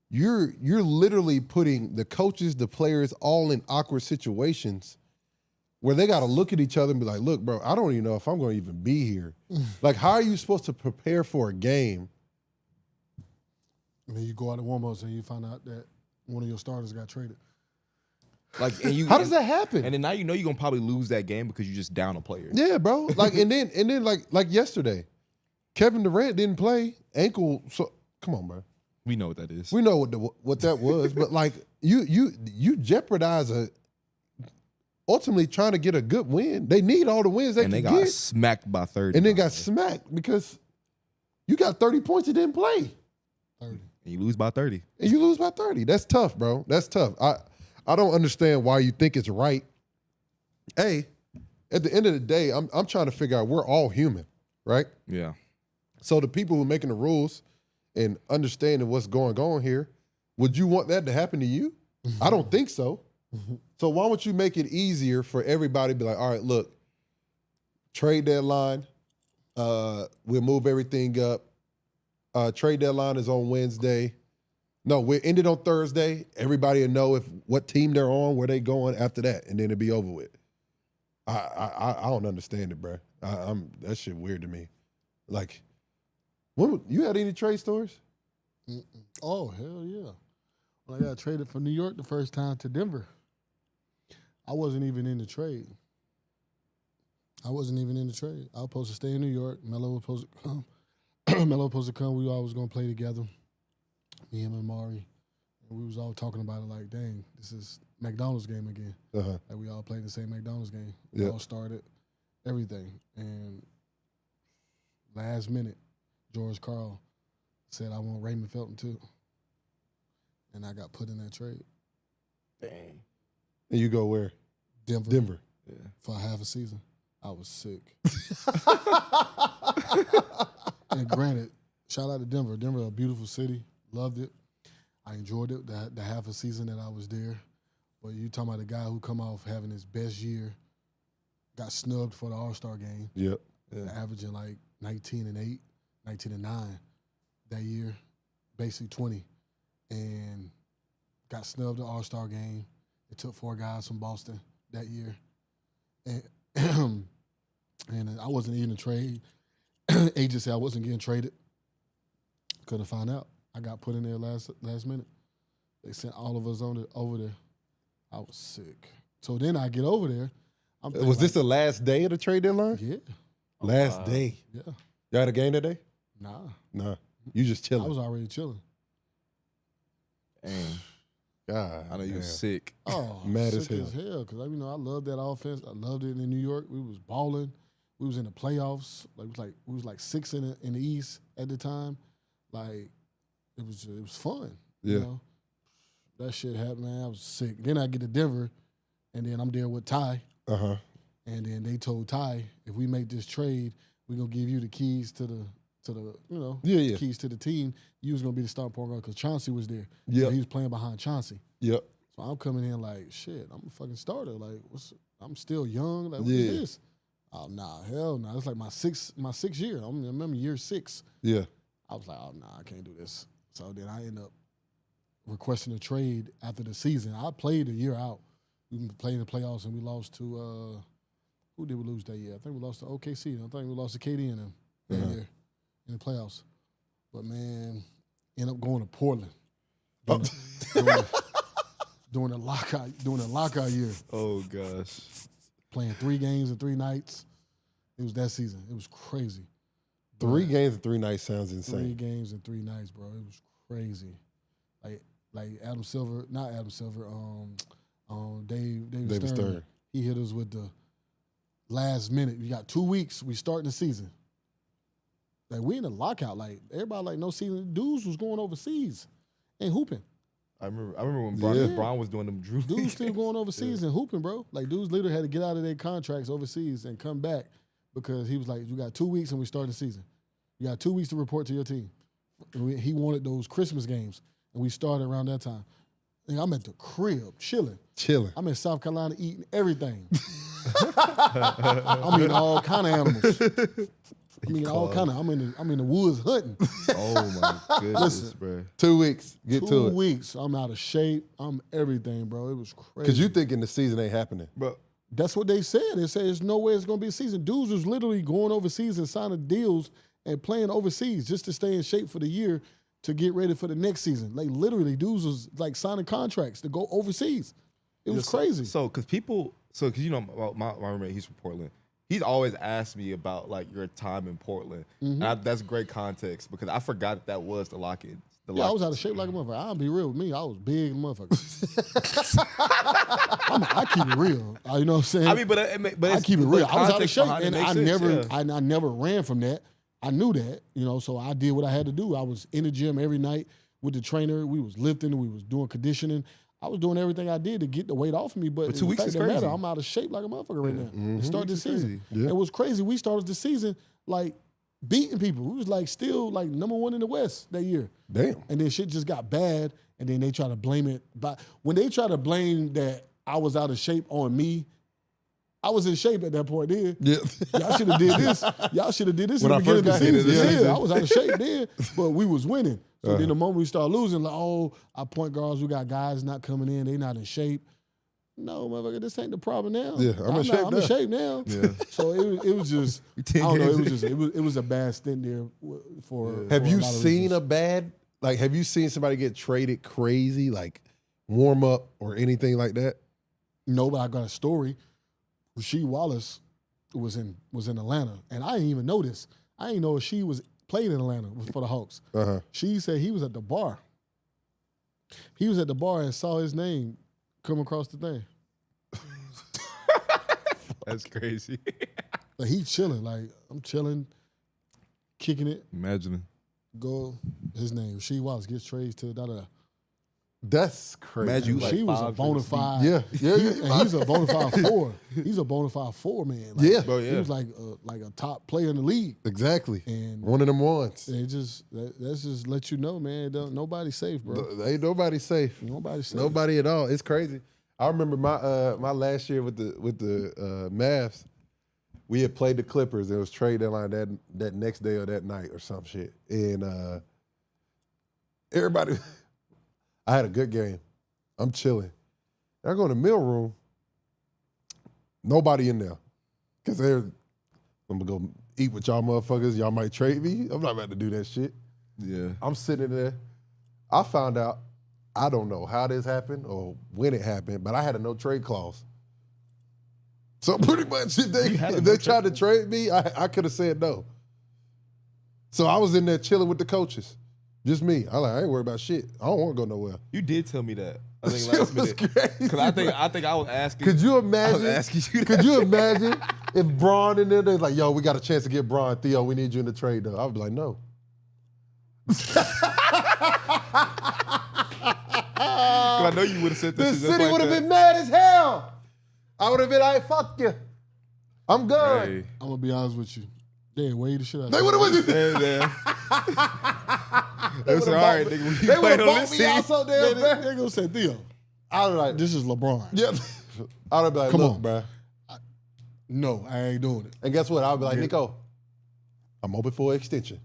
you're literally putting the coaches, the players, all in awkward situations where they got to look at each other and be like, "Look, bro, I don't even know if I'm going to even be here." Like, how are you supposed to prepare for a game? And then you go out to warm-ups and you find out that one of your starters got traded. Like, and you, How does that happen? And then now you're going to probably lose that game because you just down a player. Yeah, bro. Like, and then like yesterday, Kevin Durant didn't play, ankle. So come on, bro. We know what that is. We know what that was, but like you jeopardize ultimately trying to get a good win. They need all the wins they and can they got get, smacked by 30. and then got smacked because you got 30 points and didn't play, 30. And you lose by 30. and you lose by 30. That's tough, bro. That's tough. I don't understand why you think it's right. Hey, at the end of the day, I'm trying to figure out we're all human, right? Yeah. So the people who are making the rules and understanding what's going on here, would you want that to happen to you? I don't think so. So why don't you make it easier for everybody to be like, all right, look, trade deadline, we'll move everything up. Trade deadline is on Wednesday. No, we're ended on Thursday. Everybody will know what team they're on, where they going after that, and then it'll be over with. I don't understand it, bro. That shit weird to me. Like, you had any trade stories? Oh, hell yeah. When I got traded from New York the first time to Denver, I wasn't even in the trade. I was supposed to stay in New York. Melo was supposed to come. Melo was supposed to come. We all was going to play together, me, him, and Mari. And we was all talking about it like, dang, this is McDonald's game again. Uh-huh. Like, we all played the same McDonald's game. We Yeah. all started everything. And last minute, George Karl said, I want Raymond Felton too. And I got put in that trade. Dang. And you go where? Denver. Yeah. For half a season. I was sick. And granted, shout out to Denver. Denver, a beautiful city. Loved it. I enjoyed it, the half a season that I was there. But you talking about a guy who come off having his best year, got snubbed for the All-Star game, Yep. averaging like 19-8, 19-9 that year, basically 20, and got snubbed the All-Star game. It took 4 guys from Boston that year. And and I wasn't even in trade. Agent said I wasn't getting traded. Couldn't find out. I got put in there last minute. They sent all of us over there. I was sick. So then I get over there. Was this the last day of the trade deadline? Yeah. Last day. Yeah. You had a game today? Nah. You just I chilling. was already chilling. Dang. God, I know you damn. was sick. Oh, Mad as sick hell. as hell. Because I loved that offense. I loved it in New York. We was balling. We was in the playoffs. We was like 6 in the East at the time. Like it was fun. Yeah. You know? That shit happened, man. I was sick. Then I get to Denver, and then I'm there with Ty. Uh-huh. And then they told Ty, if we make this trade, we're gonna give you the keys to the Yeah. keys to the team. You was gonna be the starting point guard because Chauncey was there. Yep. So he was playing behind Chauncey. Yep. So I'm coming in like, shit, I'm a fucking starter. Like, I'm still young. Like, what Yeah. is this? Oh, nah, hell no. Nah. It's like my sixth year. I remember year 6. Yeah. I was like, oh, nah, I can't do this. So then I end up requesting a trade after the season. I played a year out. We played in the playoffs, and we lost to, who did we lose that year? I think we lost to OKC. I think we lost to KD and them that year in the playoffs. But, man, end up going to Portland. During the lockout year. Oh, gosh. playing 3 games in 3 nights. It was that season. It was crazy. 3 games in 3 nights sounds 3 insane. games in 3 nights, bro. It was crazy. Like Adam Silver, not Adam Silver. David Stern. He hit us with the last minute. We got 2 weeks. We starting the season. Like we in a lockout. Like everybody like no season. Dudes was going overseas and hooping. I remember when Bron was doing them Drew. Dudes still going overseas and hooping, bro. Like dudes literally had to get out of their contracts overseas and come back because he was like, "You got 2 weeks and we start the season. You got 2 weeks to report to your team." And he wanted those Christmas games, and we started around that time. And I'm at the crib chilling. I'm in South Carolina eating everything. I'm eating all kind of animals. I'm in the woods hunting. Oh my goodness, bro. 2 weeks. Get to it. 2 weeks. I'm out of shape. I'm everything, bro. It was crazy. Because you thinking the season ain't happening. Bro. That's what they said. They said there's no way it's going to be a season. Dudes was literally going overseas and signing deals and playing overseas just to stay in shape for the year to get ready for the next season. Like literally, dudes was like signing contracts to go overseas. It was crazy. Because you know, my roommate, he's from Portland. He's always asked me about like your time in Portland. And that's great context because I forgot that was the lock-in. I was out of shape like a motherfucker. I'll be real with me. I was big motherfucker. I keep it real. You know what I'm saying? I mean, but I keep it real. I was out of shape, behind it and makes I sense, never, yeah. I never ran from that. I knew that, you know, so I did what I had to do. I was in the gym every night with the trainer. We was lifting. We was doing conditioning. I was doing everything I did to get the weight off of me. But 2 weeks is crazy. matter. I'm out of shape like a motherfucker right now. And start this season. Yeah. It was crazy. We started the season like beating people. We was like still like #1 in the West that year. Damn. And then shit just got bad. And then they try to blame it. But when they try to blame that I was out of shape on me, I was in shape at that point then. Yeah. Y'all should have did this. Y'all should have did this When in the I beginning of first the got hit, season. yeah. I was out of shape then, but we was winning. So then the moment we start losing, like, oh, our point guards, we got guys not coming in. They not in shape. No, motherfucker, this ain't the problem now. Yeah, I'm in shape I'm now. in shape now. Yeah. So it was just, I don't know, it was a bad stint there for Have for you a lot of seen reasons. have you seen somebody get traded crazy, like warm up or anything like that? No, but I got a story. Rasheed Wallace was in Atlanta, and I didn't even know this. I didn't know she was played in Atlanta for the Hawks. She said he was at the bar. He was at the bar and saw his name come across the thing. That's crazy. Like he chilling, like I'm chilling, kicking it. Imagining. Go, his name Rasheed Wallace gets trades to da da da. That's crazy. Imagine you She like was a 5 bona drinks deep. fide. Yeah. And he's a bona fide 4. He's a bona fide 4 man. Like, Yeah. Bro, He yeah. was like a top player in the league. Exactly. And One of them ones. they that's just let you know, man. Nobody's safe, bro. Ain't nobody safe. Nobody's safe. Nobody at all. It's crazy. I remember my last year with the Mavs. We had played the Clippers. It was trade deadline that next day or that night or some shit. And everybody, I had a good game. I'm chilling. I go in the mill room. Nobody in there. Because I'm going to go eat with y'all motherfuckers. Y'all might trade me. I'm not about to do that shit. Yeah. I'm sitting there. I found out, I don't know how this happened or when it happened, but I had a no trade clause. So pretty much if they tried to trade me, I could have said no. So I was in there chilling with the coaches. Just me. I ain't worried about shit. I don't want to go nowhere. You did tell me that. I think Shit last was minute. crazy, Because I think I was asking. Could you I was imagine? asking you that. Could you imagine if Braun in there, they're like, yo, we got a chance to get Braun. Theo, we need you in the trade though. I would be like, no. I know you would have said The this. city would have been mad as hell. I would have been like, fuck you. I'm good. Hey. I'm gonna be honest with you. They weighed the shit out. They would have went Yeah. They was all right, nigga. When you They would played have on bought this me team. out so damn bad. They're gonna say, Theo, I was like, this is LeBron. yeah. I would be like, Come look, on. bro. No, I ain't doing it. And guess what? I would be like, Nico, I'm open for an extension.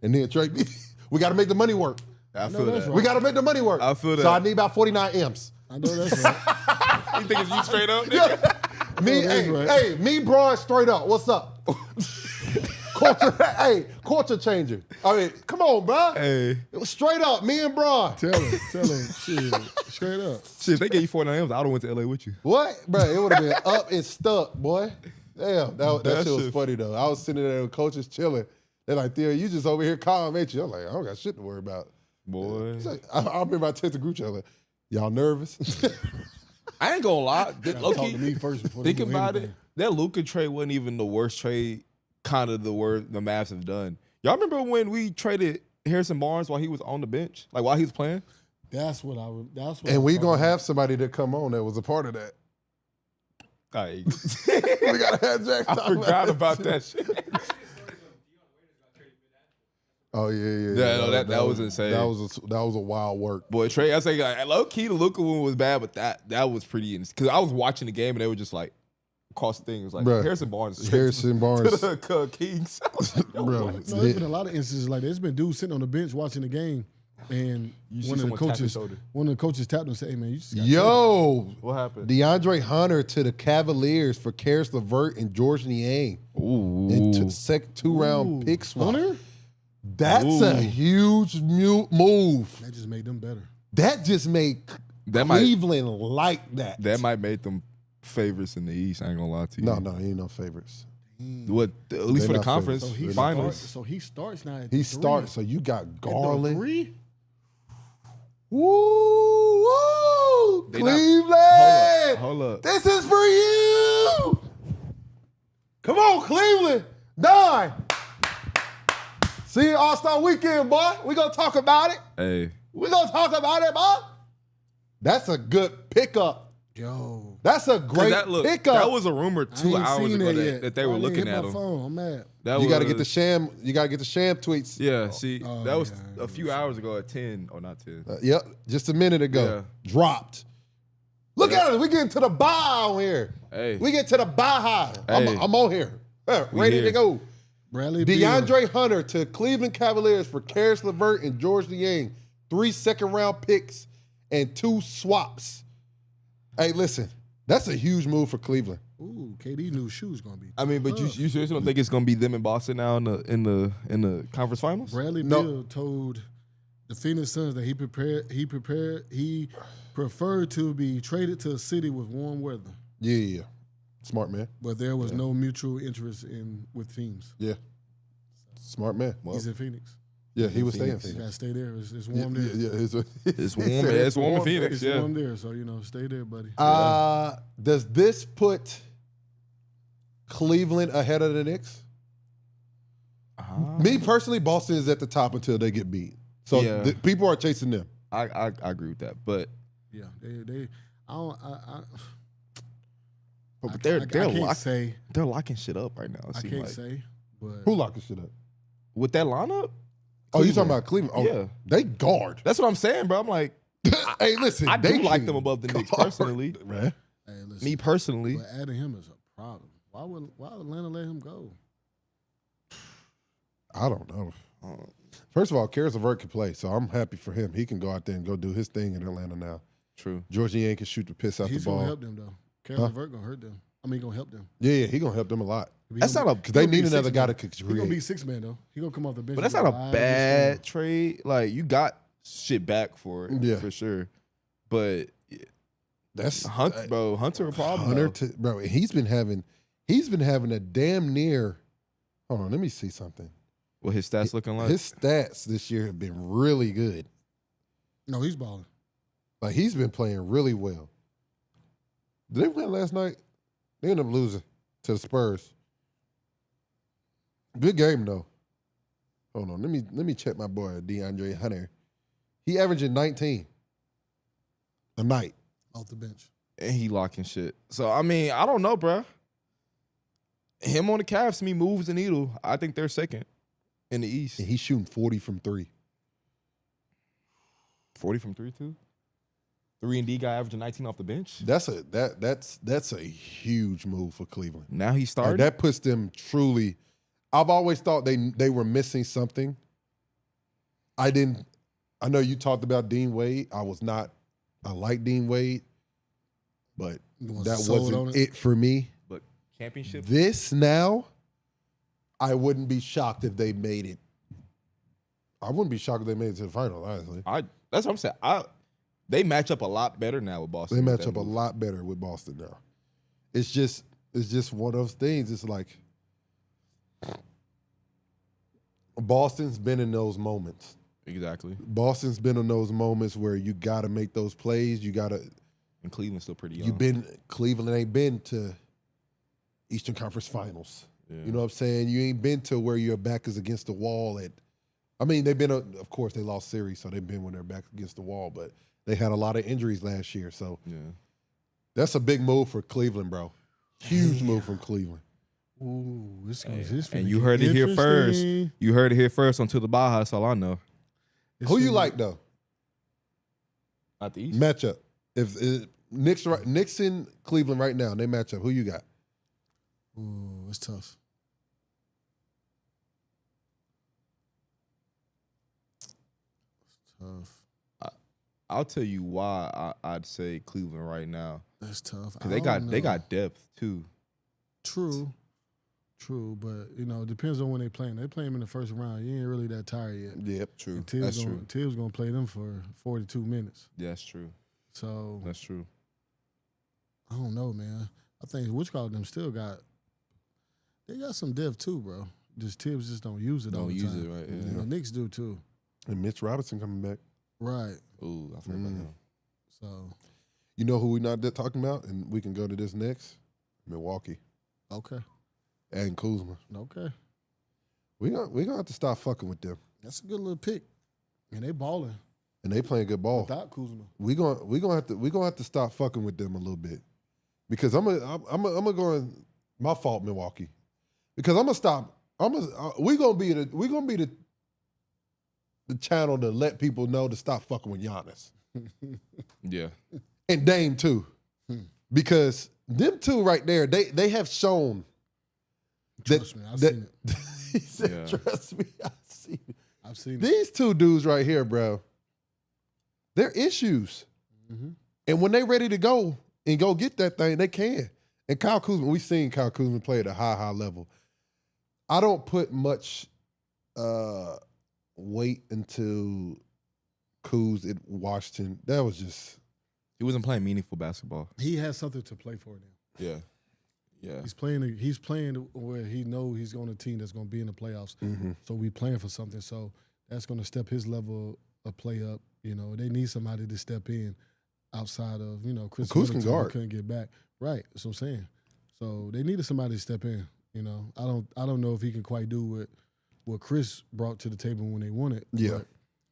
And then trade me. We got to make the money work. I No, feel that's that. right. We got to make the money work. I feel So that. I need about 49 M's. I know that's right. You think it's you straight up, nigga? Me, that's hey, right. hey, me, Braun, straight up. What's up? Culture changer. I mean, come on, bro. Hey. It was straight up, me and Braun. Tell him, shit. Straight up. Shit, if they gave you 49 M's, I would have went to LA with you. What? Bro, it would have been up and stuck, boy. Damn, that shit was funny, though. I was sitting there with coaches chilling. They're like, Theo, you just over here calm, ain't you? I'm like, I don't got shit to worry about. Boy. Like, I remember I texted the group chat, like, y'all nervous? I ain't gonna lie. Talk to me first before Think they do about anything. it. That Luka trade wasn't even the worst trade, kind of the worst the Mavs have done. Y'all remember when we traded Harrison Barnes while he was on the bench? Like, while he was playing? That's what I would. That's what. And we going to have somebody that come on that was a part of that. Right. We got to have Jack. I forgot about that shit. Oh, yeah. Yeah, no, that was insane. That was a wild work. Boy, Trey, I say, like, low key, the Luka one was bad, but that was pretty insane. Because I was watching the game and they were just like, across the thing, it was like, Bruh, Harrison Barnes. Harrison Barnes. To the Kings. I was like, no Bro, way. No, there's been a lot of instances like there's been dudes sitting on the bench watching the game, and You see one of someone the tap his coaches, shoulder. tapped him and said, "Hey man, you just got Yo, What happened? DeAndre Hunter to the Cavaliers for Karis LeVert and George Niang. Ooh. And two-round Ooh, pick swap. Hunter? That's a huge move. That just made them better. That just made Cleveland like that. That might make them favorites in the East. I ain't gonna lie to you. No, he ain't no favorites. What? At least for the not conference favorites. finals. So he starts now. At He the starts, so three. you got At the Garland. three? Woo! They not- Cleveland! Hold up. This is for you! Come on, Cleveland! Done! See you All-Star Weekend, boy. We gonna talk about it. Hey, We gonna talk about it, boy. That's a good pickup. Yo. That's a great pickup. that was a rumor I 2 ain't hours seen ago that yet. that they were I didn't looking hit at my him. phone. I'm mad. That You got to was- get the sham. You got to get the sham tweets. Yeah, see, Oh, that was yeah, a few hours ago at 10. Or not 10. Yep, just a minute ago. Yeah. Dropped. Look at it. We getting to the buy on here. Hey. We get to the buy high. Hey. I'm on here. We Ready to here. go. Bradley Beal. DeAndre Hunter to Cleveland Cavaliers for Karis LeVert and George Niang. 3 second-round picks and 2 swaps. Hey, listen, that's a huge move for Cleveland. Ooh, KD new shoes gonna be. I mean, but you seriously don't think it's gonna be them in Boston now in the conference finals? Bradley No. Beal told the Phoenix Suns that he preferred to be traded to a city with warm weather, Yeah. Smart man. but there was no mutual interest with teams. Yeah. Smart man. He's in Phoenix. Yeah, he was staying. Phoenix. You gotta stay there. It's Yeah, warm there. It's warm. It's warm in Phoenix. It's Yeah. warm there, so stay there, buddy. Does this put Cleveland ahead of the Knicks? Me personally, Boston is at the top until they get beat. So Yeah. people are chasing them. I agree with that, but Yeah, they. I don't. but they're I can't lock, say. they're locking shit up right now. It I seems can't like. say, but Who locking shit up? With that lineup. Oh, you talking Cleveland. about Cleveland? Oh, Yeah. They guard. That's what I'm saying, bro. I'm like, Hey, listen. I they do like can them above the Knicks guard, personally. man. hey, listen, Me personally, but adding him is a problem. Why would Atlanta let him go? I don't know. First of all, Karis LeVert can play, so I'm happy for him. He can go out there and go do his thing in Atlanta now. true. George Niang can shoot the piss out He's the ball. gonna help them though. Kevin Durant gonna hurt them. I mean, gonna help them. Yeah, he gonna help them a lot. That's not a, Because they He'll be need another six guy man. to He's gonna be create. 6 man though. He gonna come off the bench. but that's and not be a live bad and trade. Like you got shit back for it, Yeah. for sure. But That's Hunter a problem. Hunter, though. bro. He's been having a damn near. Hold on, let me see something. What his stats looking like? His stats this year have been really good. No, he's balling. Like he's been playing really well. Did they win last night? They ended up losing to the Spurs. Good game though. Hold on, let me check my boy DeAndre Hunter. He averaging 19 a night. Off the bench. and he locking shit. So I mean, I don't know, bro. Him on the Cavs to me moves the needle. I think they're second in the East. And he's shooting 40 from 3. 40 from 3 too. 3-and-D guy averaging 19 off the bench. That's a huge move for Cleveland. Now he started. That puts them truly. I've always thought they were missing something. I know you talked about Dean Wade. I like Dean Wade, but that wasn't it for me. But championship. This now, I wouldn't be shocked if they made it. I wouldn't be shocked if they made it to the final, honestly. That's what I'm saying. They match up a lot better now with Boston. They with match that up a move. lot better with Boston now. It's just one of those things. It's like Boston's been in those moments. Exactly. Boston's been in those moments where you got to make those plays. You got to. And Cleveland's still pretty young. Cleveland ain't been to Eastern Conference Finals. Yeah. You know what I'm saying? You ain't been to where your back is against the wall. I mean, they've been. Of course, they lost series, so they've been when they're back against the wall. But they had a lot of injuries last year, so Yeah. that's a big move for Cleveland, bro. Huge move from Cleveland. Ooh, this And you heard it here first. You heard it here first on To the Baja. That's all I know. Who you like though? Not the East. Matchup. If Knicks in Cleveland right now, they match up. Who you got? Ooh, it's tough. It's tough. I'll tell you why I'd say Cleveland right now. That's tough. Because they got depth too. True, but it depends on when they play. They play them in the first round. You ain't really that tired yet. Yep, true. And That's true. Tibbs gonna play them for 42 minutes. Yeah, that's true. So That's true. I don't know, man. I think them still got. They got some depth too, bro. Just Tibbs just don't use it all the time. Don't use it, right? Yeah. The Knicks do too. And Mitch Robinson coming back. Right. Ooh, I forgot about him. So You know who we not talking about, and we can go to this next. Milwaukee okay, and Kuzma. okay. We gonna have to stop fucking with them, That's a good little pick. And they balling and they playing good ball. without Kuzma. We gonna have to stop fucking with them a little bit, because I'm gonna go in, my fault, Milwaukee, because I'm gonna stop. We gonna be the channel to let people know to stop fucking with Giannis Yeah. and Dame too, because them two right there, they have shown. Trust me, I've seen it. He said, Yeah. "Trust me, I've seen it." I've seen it. These two dudes right here, bro, they're issues. Mm-hmm. And when they ready to go and go get that thing, they can. And Kyle Kuzma, we've seen Kyle Kuzma play at a high level. I don't put much weight into Kuz at Washington. That was just... He wasn't playing meaningful basketball. He has something to play for now. Yeah. Yeah. He's playing where he know he's on a team that's going to be in the playoffs. Mm-hmm. So we playing for something. So that's going to step his level of play up. They need somebody to step in outside of Chris Kuz can Middleton, who guard. couldn't get back. Right. That's what I'm saying. So they needed somebody to step in. I don't know if he can quite do what Chris brought to the table when they won it. Yeah.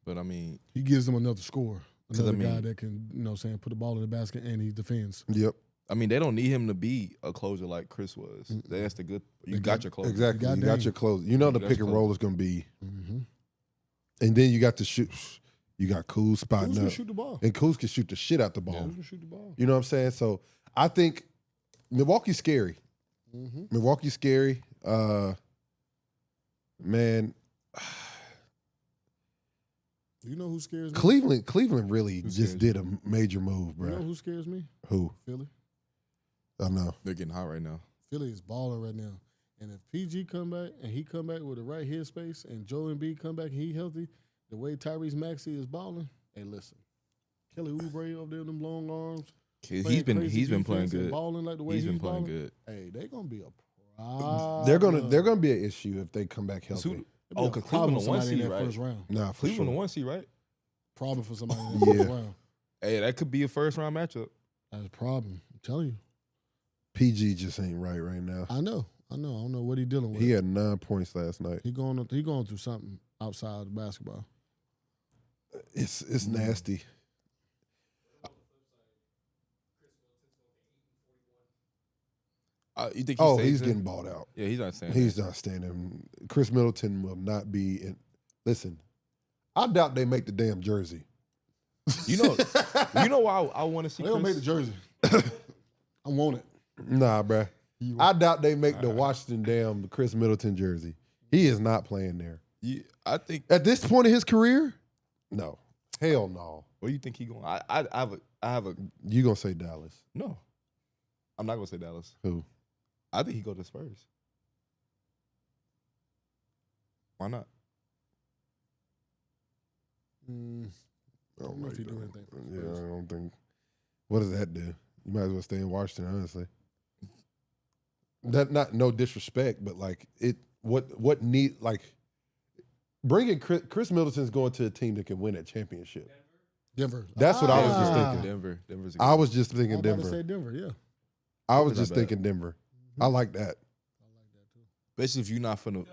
But I mean, He gives them another score, 'Cause, another I mean- guy that can put the ball in the basket and he defends. Yep. I mean, they don't need him to be a closer like Chris was. That's the good. You got your closer. Exactly. You got Goddamn. your close. You know the That's pick and close. roll is going to be. Mm-hmm. And then you got the shoot. You got Kuz Who's spotting gonna up. shoot the ball? And Kuz can shoot the shit out the Yeah, ball. who's gonna shoot the ball? You know what I'm saying? So I think Milwaukee's scary. Mm-hmm. Milwaukee's scary. Man, You know who scares me? Cleveland really Who just scares did a major move, You bro. know who scares me? Who? Philly. I know. They're getting hot right now. Philly is balling right now. And if PG come back and he come back with the right headspace and Joe Embiid come back and he healthy, the way Tyrese Maxey is balling, hey, listen. Kelly Oubre over there with them long arms. He's playing been crazy playing defense and good. balling like the way He's been playing balling. good. Hey, they gonna be a problem. They're gonna be an issue if they come back healthy. Who- It'll be a because problem Cleveland for the one somebody in seed, that right? first round. Nah, for Cleveland the sure. one seed, right? Problem for somebody in that first Yeah. round. Hey, that could be a first round matchup. That's a problem. I'm telling you. PG just ain't right now. I know. I don't know what he dealing with. He had 9 points last night. He going through something outside of basketball. It's nasty. You think? Oh, stays he's in? getting balled out. Yeah, he's not saying. He's not standing. Chris Middleton will not be in. Listen, I doubt they make the damn jersey. You know why I want to see. They don't make Chris? the jersey. I want it. Nah, bruh. I doubt they make the Washington damn Chris Middleton jersey. He is not playing there. I think. At this point in his career, no. Hell no. What do you think he going? I have a You gonna say Dallas? no. I'm not gonna say Dallas. Who? I think he go to Spurs. Why not? I don't know if he do anything. Yeah, I don't think. What does that do? You might as well stay in Washington, honestly. That not no disrespect, but like it. What need like bringing Chris Middleton's going to a team that can win a championship. Denver. That's what I was just thinking. Denver's. I was just I thinking was about to Denver. say Denver, yeah. I was Denver's just not bad. thinking Denver. I like that. Especially if you're not finna.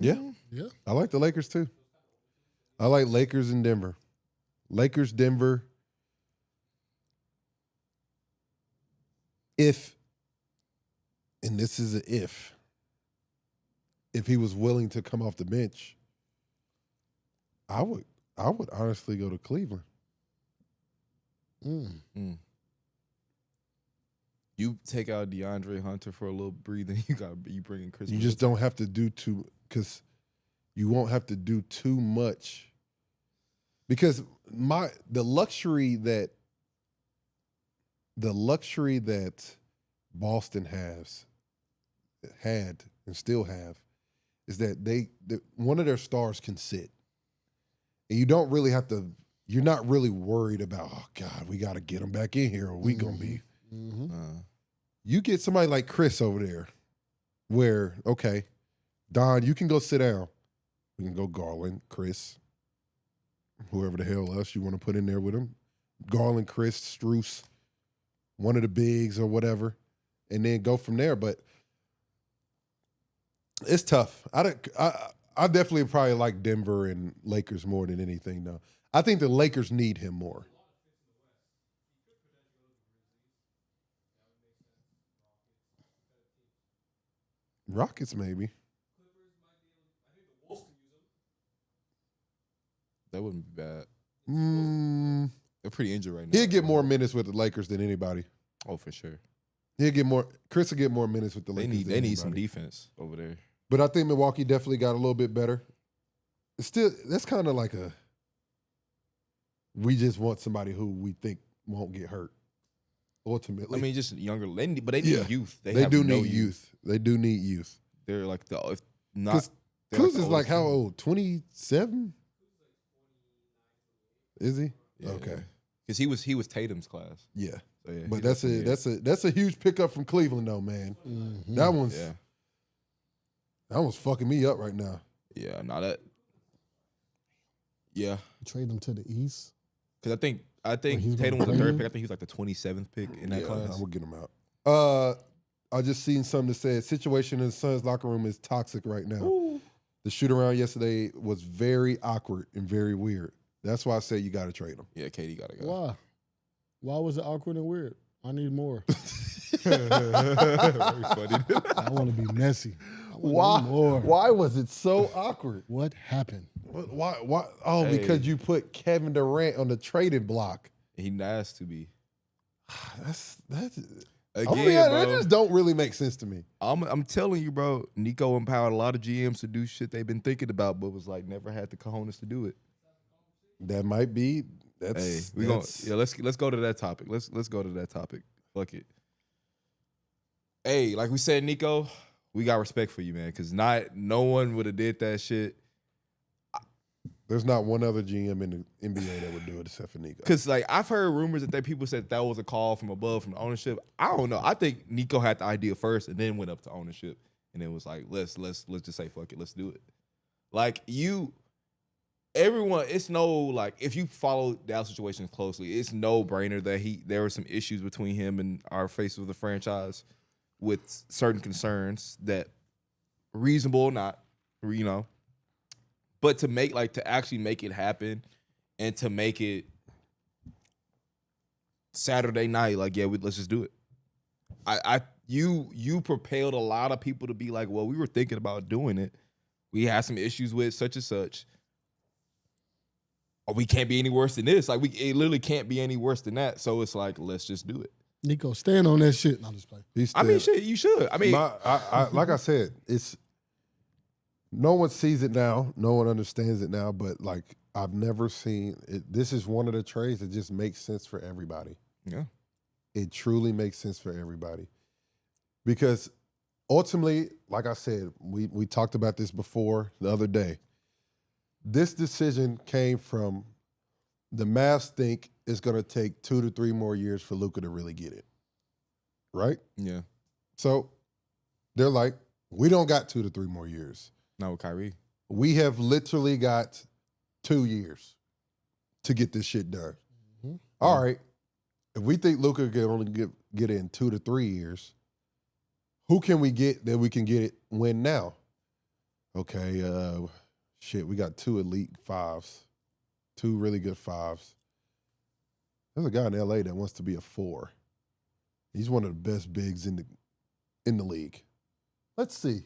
Yeah, Yeah. I like the Lakers too. I like Lakers and Denver. Lakers, Denver. If, and this is an if he was willing to come off the bench, I would honestly go to Cleveland. Mm. You take out DeAndre Hunter for a little breathing. You bring in Chris. You just don't have to do too, because you won't have to do too much. Because the luxury that Boston had and still have is that one of their stars can sit. And you don't really have to, you're not really worried about, oh God, we got to get him back in here or we going to be. You get somebody like Chris over there where, okay, Don, you can go sit down. We can go Garland, Chris, whoever the hell else you want to put in there with him. Garland, Chris, Strus, one of the bigs or whatever, and then go from there. But it's tough. I definitely probably like Denver and Lakers more than anything, though. I think the Lakers need him more. Rockets, maybe. That wouldn't be bad. They're pretty injured right now. He'll get more minutes with the Lakers than anybody. Oh, for sure. He'll get more. Chris will get more minutes with the Lakers. They need some defense over there. But I think Milwaukee definitely got a little bit better. It's still, that's kind of like we just want somebody who we think won't get hurt. Ultimately, I mean, just younger. But they need youth. They have do no need youth. They do need youth. They're like if not. Kuz is like how old? 27? Is he? Yeah, okay. Because he was Tatum's class. Yeah. So yeah, But that's a huge pickup from Cleveland though, man. Mm-hmm. That one's fucking me up right now. Yeah, not that. Yeah, Trade him to the East. because I think he's Tatum was gonna the play third him? pick. I think he was like the 27th pick in that class. I'm gonna get him out. I just seen something that said situation in the Suns locker room is toxic right now. Ooh. The shoot around yesterday was very awkward and very weird. That's why I say you got to trade him. Yeah, Katie got to go. Why? Why was it awkward and weird? I need more. Very funny. I want to be messy. I wanna Why? need more. Why was it so awkward? What happened? Why? Oh, Hey. because you put Kevin Durant on the trading block. He has to be. That's Again, that bro. just don't really make sense to me. I'm telling you, bro. Nico empowered a lot of GMs to do shit they've been thinking about, but was like never had the cojones to do it. That might be. Hey, That's let's go to that topic. Let's go to that topic. Fuck it. Hey, like we said, Nico, we got respect for you, man, because no one would have did that shit. There's not one other GM in the NBA that would do it except for Nico. Because like I've heard rumors that people said that was a call from above from the ownership. I don't know. I think Nico had the idea first and then went up to ownership and then was like, let's just say fuck it, let's do it. Like everyone, it's no like if you follow Dallas situations closely, it's no brainer that there were some issues between him and our face of the franchise with certain concerns that reasonable or not, but to actually make it happen and to make it Saturday night, like let's just do it. You propelled a lot of people to be like, well, we were thinking about doing it. We had some issues with such and such. We can't be any worse than this. Like it literally can't be any worse than that. So it's like, let's just do it. Nico, stand on that shit. No, I'm just playing. I mean, shit, you should. I mean, like I said, it's no one sees it now, no one understands it now. But like I've never seen it. This is one of the trades that just makes sense for everybody. yeah. It truly makes sense for everybody because ultimately, like I said, we talked about this before the other day. this decision came from the Mavs think it's going to take 2 to 3 more years for Luka to really get it. Right? Yeah. So they're like, we don't got 2 to 3 more years. Not with Kyrie. We have literally got 2 years to get this shit done. Mm-hmm. All right. If we think Luka can only get it in 2 to 3 years, who can we get that we can get it win now? Okay, we got 2 elite 5s, 2 really good 5s. There's a guy in LA that wants to be a 4. He's one of the best bigs in the league. Let's see.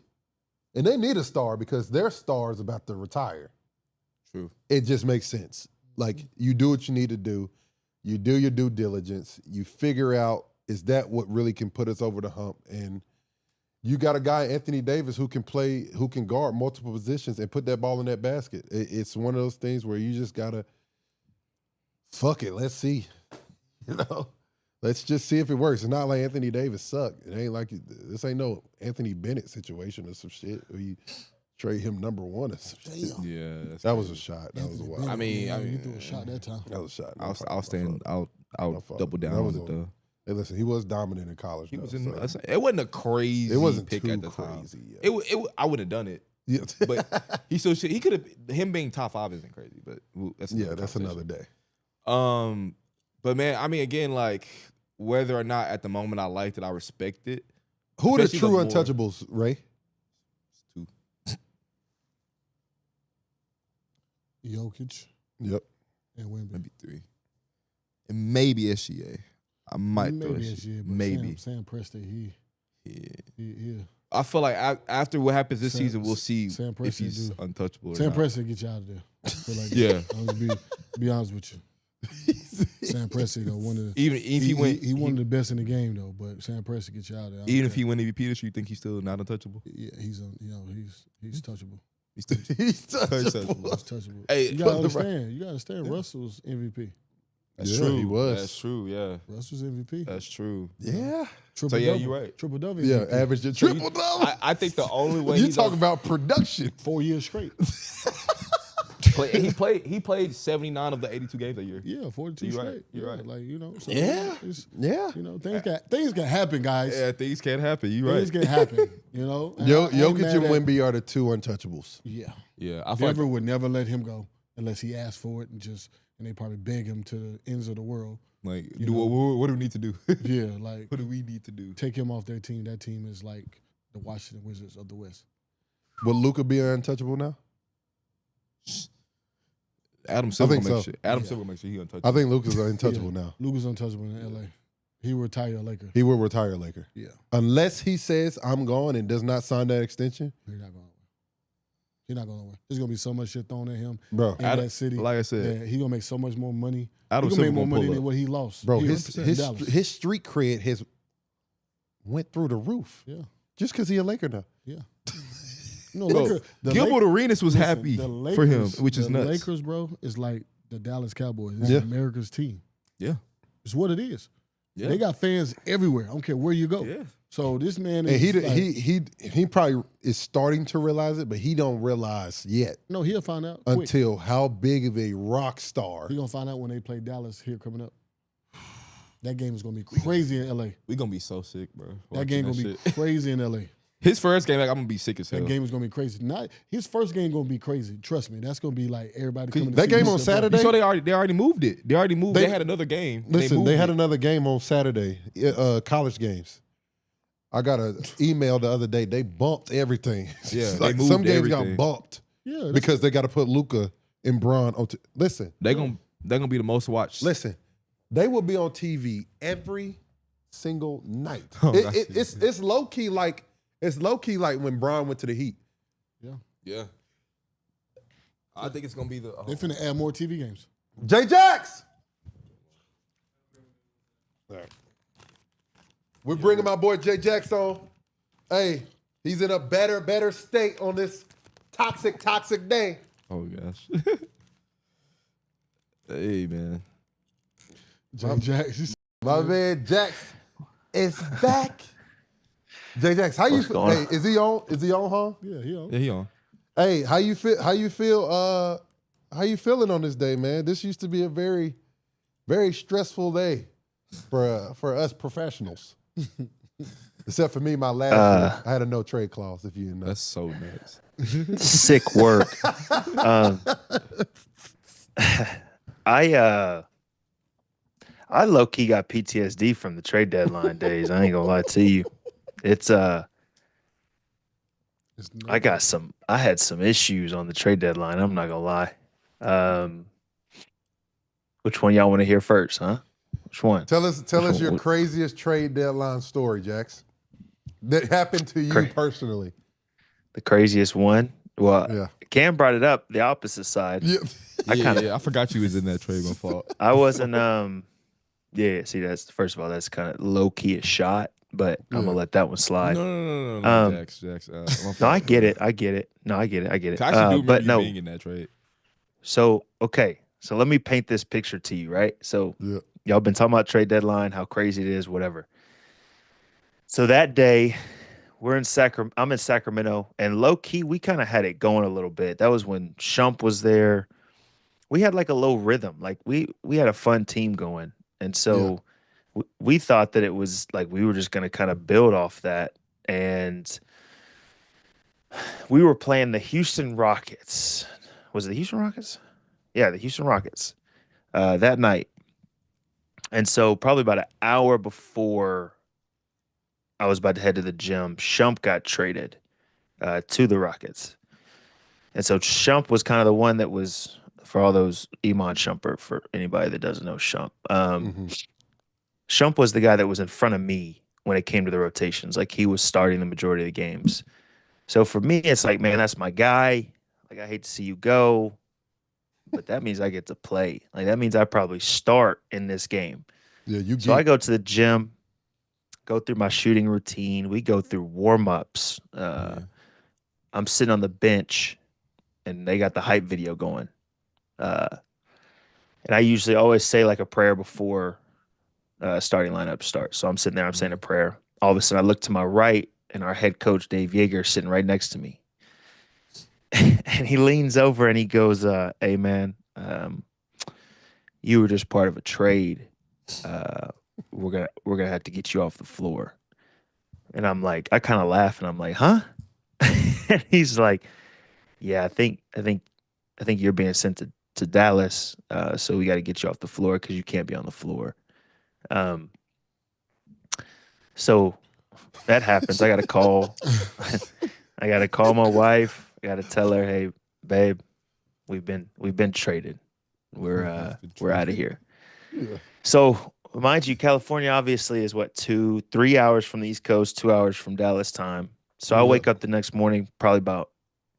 And they need a star because their star is about to retire. True. It just makes sense. Like, you do what you need to do. You do your due diligence. You figure out, is that what really can put us over the hump? And you got a guy, Anthony Davis, who can guard multiple positions and put that ball in that basket. It's one of those things where you just got to, fuck it, let's see. Let's just see if it works. It's not like Anthony Davis sucked. It ain't like, this ain't no Anthony Bennett situation or some shit where you trade him number 1 or some shit. Yeah. That was a shot. That was a wild. I mean, you threw a shot that time. That was a shot. I'll double down on it though. Hey, listen, he was dominant in college. He though, was in. so. It wasn't a crazy. It wasn't pick too at the time. crazy. Yeah. I would have done it, Yeah. but he still should. He could have. Him being top 5 isn't crazy, but that's that's another day. But man, I mean, again, like whether or not at the moment I liked it, I respect it. Who are the Especially true more- untouchables, Ray? 2. Jokic Yep. and Wemby. Maybe 3, and maybe SGA. I might throw Maybe SGA. this year, but Maybe. Sam Presti, Yeah. he I feel like after what happens this Sam- season, we'll see Sam if Presti he's do. untouchable. Or Sam not. Presti get you out of there. I feel like Yeah. I'm gonna be honest with you. Sam Presti though, one of the Even if he went, he one of the best in the game though. But Sam Presti get you out of there. even if he win MVP this year, you think he's still not untouchable? yeah, he's touchable. He's still He's touchable. He's touchable. Hey, You gotta but- understand. You gotta understand. Russell's MVP. That's Yeah, true. he was. That's true. Yeah, Russell's MVP. that's true. Yeah. Triple yeah, double. you're right. Triple double. Yeah, MVP. average a So you- triple double. I think the only way You he's talk about production. 4 years straight. he played 79 of the 82 games that year. Yeah, 42 You're right. straight. You're Yeah, right. Like so Yeah. it's, Yeah. things can happen, guys. Yeah, things can't happen. You're Things right. can happen. And I ain't Jokic mad and at- Wemby are the 2 untouchables. Yeah. Yeah, I feel Denver like, would never let him go unless he asked for it and they probably beg him to the ends of the world. what do we need to do? Yeah, like What do we need to do? take him off their team. That team is like the Washington Wizards of the West. Will Luka be untouchable now? Adam Silver think make so. sure. Adam Yeah. Silver make sure he untouchable. I think Luka's untouchable now. Luka's untouchable in LA. He will retire a Laker. He will retire a Laker. Yeah, Unless he says, I'm gone and does not sign that extension. he's not going. He's not going nowhere. There's gonna be so much shit thrown at him Bro, in Adam- that city. like I said, that he gonna make so much more money. Adam He gonna Silver make more gonna money pull than up. what he lost. bro, He his 100% Dallas. his street cred has went through the roof. Yeah, Just because he a Laker now. yeah. No, Bro, Laker, the Gilbert Lak- Arenas was listen, happy the for him, Lakers- which is the nuts. Lakers, bro, is like the Dallas Cowboys. It's Yeah. America's team. Yeah. It's what it is. Yeah. They got fans everywhere. I don't care where you go. Yeah. So this man And is he probably is starting to realize it, but he don't realize yet no, he'll find out quick. until how big of a rock star. He gonna find out when they play Dallas here coming up. That game is gonna be crazy in LA. We gonna be so sick, bro. That watching game gonna be shit. crazy in LA. His first game. Like, I'm gonna be sick as hell. That game is gonna be crazy. Not his first game gonna be crazy. Trust me, that's gonna be like everybody coming. to That see game this on stuff. Saturday? You saw they already moved it. They already moved. They, They- had another game. Listen, moved they had it. another game on Saturday, college games. I got an email the other day. They bumped everything. Yeah, they like moved some games everything. got bumped Yeah, that's- because they got to put Luka and Bron on. Listen, They're gonna be the most watched. listen. They will be on TV every single night. Oh, that's It's low key like when Bron went to the Heat. Yeah. I think it's gonna be the. they finna add more TV games. J Jax. We're bringing my boy J Jax on. Hey, he's in a better state on this toxic day. Oh gosh. Hey man. Jay Jackson. My man Jax is back. J Jax, how you feel? Hey, is he on? Is he on, huh? Yeah, he on. Yeah, he on. Hey, how you feel? How you feel? how you feeling on this day, man? This used to be a very, very stressful day for us professionals. Except for me, my last year, I had a no trade clause. If you know, That's so nice. Sick work. I low key got PTSD from the trade deadline days. I ain't gonna lie to you. It's I had some issues on the trade deadline. I'm not gonna lie. Which one y'all want to hear first, huh? Which one? tell us your craziest trade deadline story, Jax. That happened to you personally. The craziest one. Well, Yeah. Cam brought it up. The opposite side. Yeah. I forgot you was in that trade. My fault. I wasn't. Yeah. See, that's first of all, that's kind of low key a shot, but I'm gonna let that one slide. No, Jax. No, I get it. I get it. I get it. I actually do but remember no. you being in that trade. So okay. So let me paint this picture to you, right? So y'all been talking about trade deadline, how crazy it is, whatever. So that day, I'm in Sacramento, and low key, we kind of had it going a little bit. That was when Shump was there. We had like a low rhythm. Like we had a fun team going, and so we thought that it was like we were just going to kind of build off that. And we were playing the Houston Rockets. Was it the Houston Rockets? Yeah, the Houston Rockets that night. And so probably about an hour before I was about to head to the gym, Shump got traded to the Rockets. And so Shump was kind of the one that was, for all those Iman Shumpert, for anybody that doesn't know Shump. Shump was the guy that was in front of me when it came to the rotations. Like, he was starting the majority of the games. So for me, it's like, man, that's my guy. Like, I hate to see you go, but that means I get to play. Like, that means I probably start in this game. Yeah, So I go to the gym, go through my shooting routine. We go through warm-ups. I'm sitting on the bench, and they got the hype video going. And I usually always say like a prayer before starting lineup starts. So I'm sitting there, I'm saying a prayer. All of a sudden, I look to my right, and our head coach, Dave Yeager, is sitting right next to me. And he leans over and he goes, hey, man, you were just part of a trade. We're gonna have to get you off the floor. And I'm like, I kind of laugh, and I'm like, huh? And he's like, yeah, I think you're being sent to Dallas, so we got to get you off the floor because you can't be on the floor. So that happens. I got to call. I got to call my wife. I got to tell her, hey, babe, we've been traded. We're out of here. Yeah. So mind you, California obviously is 3 hours from the East Coast, 2 hours from Dallas time. So I wake up the next morning, probably about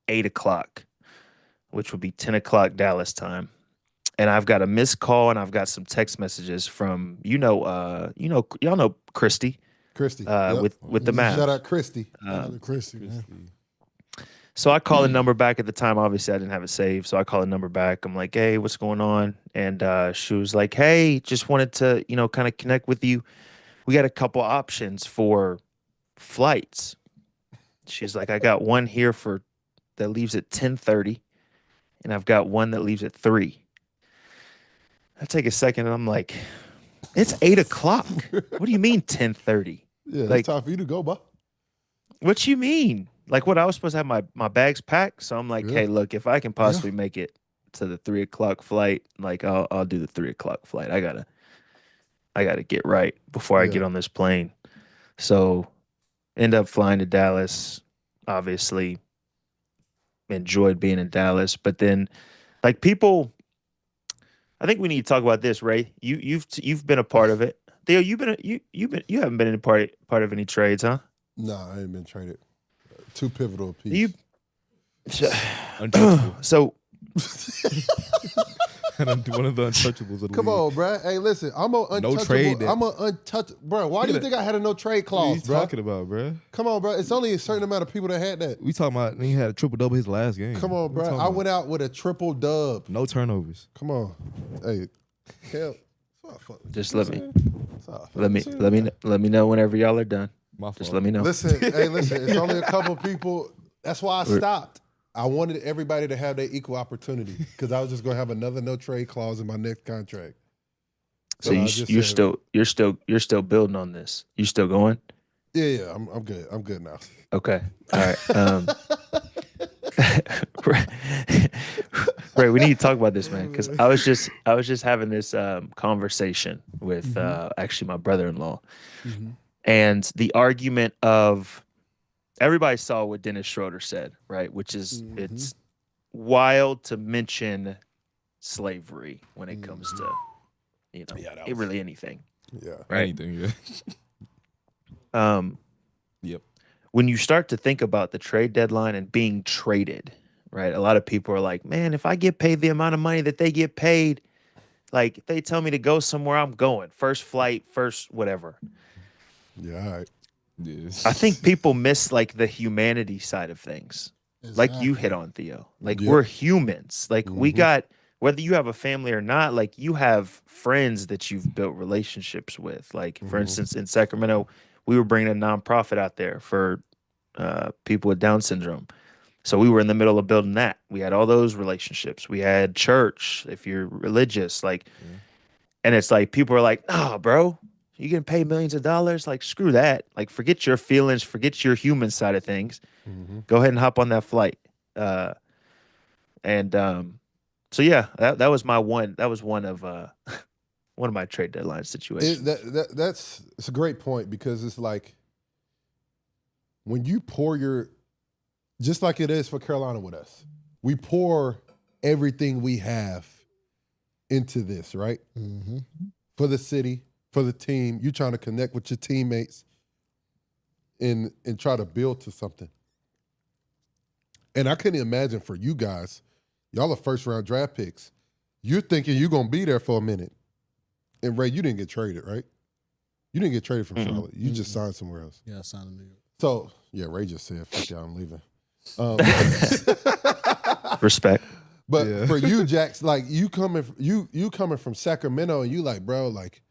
8 o'clock, which would be 10 o'clock Dallas time. And I've got a missed call, and I've got some text messages from, y'all know Christy. Christy. With the Mavs. Shout out Christy. Christy, man. So I call the number back at the time. Obviously, I didn't have it saved. So I call the number back. I'm like, hey, what's going on? And she was like, hey, just wanted to, kind of connect with you. We got a couple options for flights. She's like, I got one here that leaves at 10:30, and I've got one that leaves at 3. I take a second, and I'm like, it's 8 o'clock. What do you mean 10:30? Yeah, like, it's time for you to go, bud. What you mean? Like, what, I was supposed to have my bags packed? So I'm like, hey, look, if I can possibly make it to the 3 o'clock flight, like, I'll do the 3 o'clock flight. I gotta get right before I get on this plane. So end up flying to Dallas. Obviously enjoyed being in Dallas, but then, like, people, I think we need to talk about this, Ray. You've been a part of it. Theo, you haven't been in part of any trades, huh? No, I ain't been traded. Too pivotal a piece. So One of the untouchables of the Come league. on, bro. Hey, listen, I'm an untouchable. No trade. I'm an untouchable. Bro, why do you think I had a no trade What are clause, you bro? talking about, bro? Come on, bro. It's only a certain amount of people that had that. We talking about he had a triple double his last game. Come on, What we bro. talking I about? went out with a triple dub. No turnovers. Come on. Hey, Kel. just let me know whenever y'all are done. My fault. Just let me know. Listen, hey, listen. It's only a couple people. That's why I stopped. I wanted everybody to have their equal opportunity because I was just gonna have another no trade clause in my next contract. So I just you're said- still building on this. You still going? Yeah, I'm good. I'm good now. Okay. All right. Ray, we need to talk about this, man, because I was just having this conversation with actually my brother-in-law, and the argument of everybody saw what Dennis Schroeder said, right? Which is it's wild to mention slavery when it comes to really anything. Yeah. Right. Anything, yeah. Yep. When you start to think about the trade deadline and being traded, right? A lot of people are like, man, if I get paid the amount of money that they get paid, like if they tell me to go somewhere, I'm going. First flight, first whatever. Yeah, all right. Yes. I think people miss like the humanity side of things. Like you hit on, Theo. Like we're humans. Like we got, whether you have a family or not, like you have friends that you've built relationships with. Like for instance, in Sacramento, we were bringing a nonprofit out there for people with Down syndrome. So we were in the middle of building that. We had all those relationships. We had church, if you're religious, like, and it's like people are like, "Nah, bro, you getting paid millions of dollars? Like, screw that. Like, forget your feelings, forget your human side of things. Go ahead and hop on that flight." So yeah, that was my one. That was one of one of my trade deadline situations. It's a great point because it's like when you pour just like it is for Carolina with us, we pour everything we have into this, right? For the city, for the team. You're trying to connect with your teammates and try to build to something. And I couldn't imagine for you guys, y'all are first-round draft picks. You're thinking you're going to be there for a minute. And, Ray, you didn't get traded, right? You didn't get traded from Charlotte. You just signed somewhere else. Yeah, I signed in New York. So, yeah, Ray just said, fuck y'all, I'm leaving. Respect. But for you, Jax, like you coming from Sacramento and you like, bro, like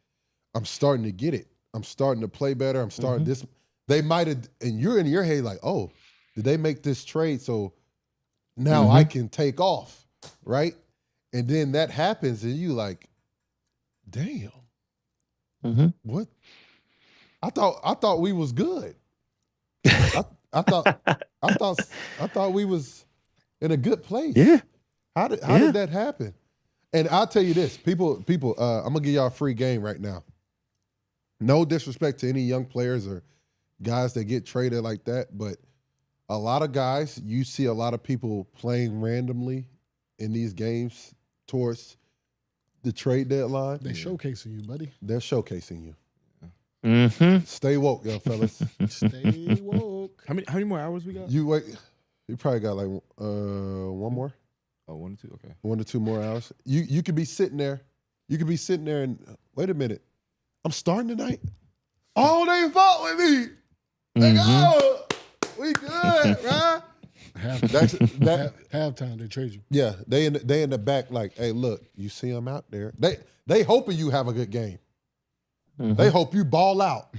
I'm starting to get it. I'm starting to play better. I'm starting this. They might have, and you're in your head like, oh, did they make this trade so now I can take off, right? And then that happens and you like, damn, what? I thought we was good. I thought we was in a good place. Yeah. How did that happen? And I'll tell you this, people, I'm gonna give y'all a free game right now. No disrespect to any young players or guys that get traded like that, but a lot of guys, you see a lot of people playing randomly in these games towards the trade deadline. They showcasing you, buddy. They're showcasing you. Stay woke, young fellas. Stay woke. How many more hours we got? You probably got like one more. Oh, 1 or 2, okay. 1 to 2 more hours. You could be sitting there. You could be sitting there and wait a minute. I'm starting tonight. Oh, they fought with me. Like, oh, we good, right? Halftime, they trade you. Yeah, they in the back like, hey, look, you see them out there. They hoping you have a good game. They hope you ball out.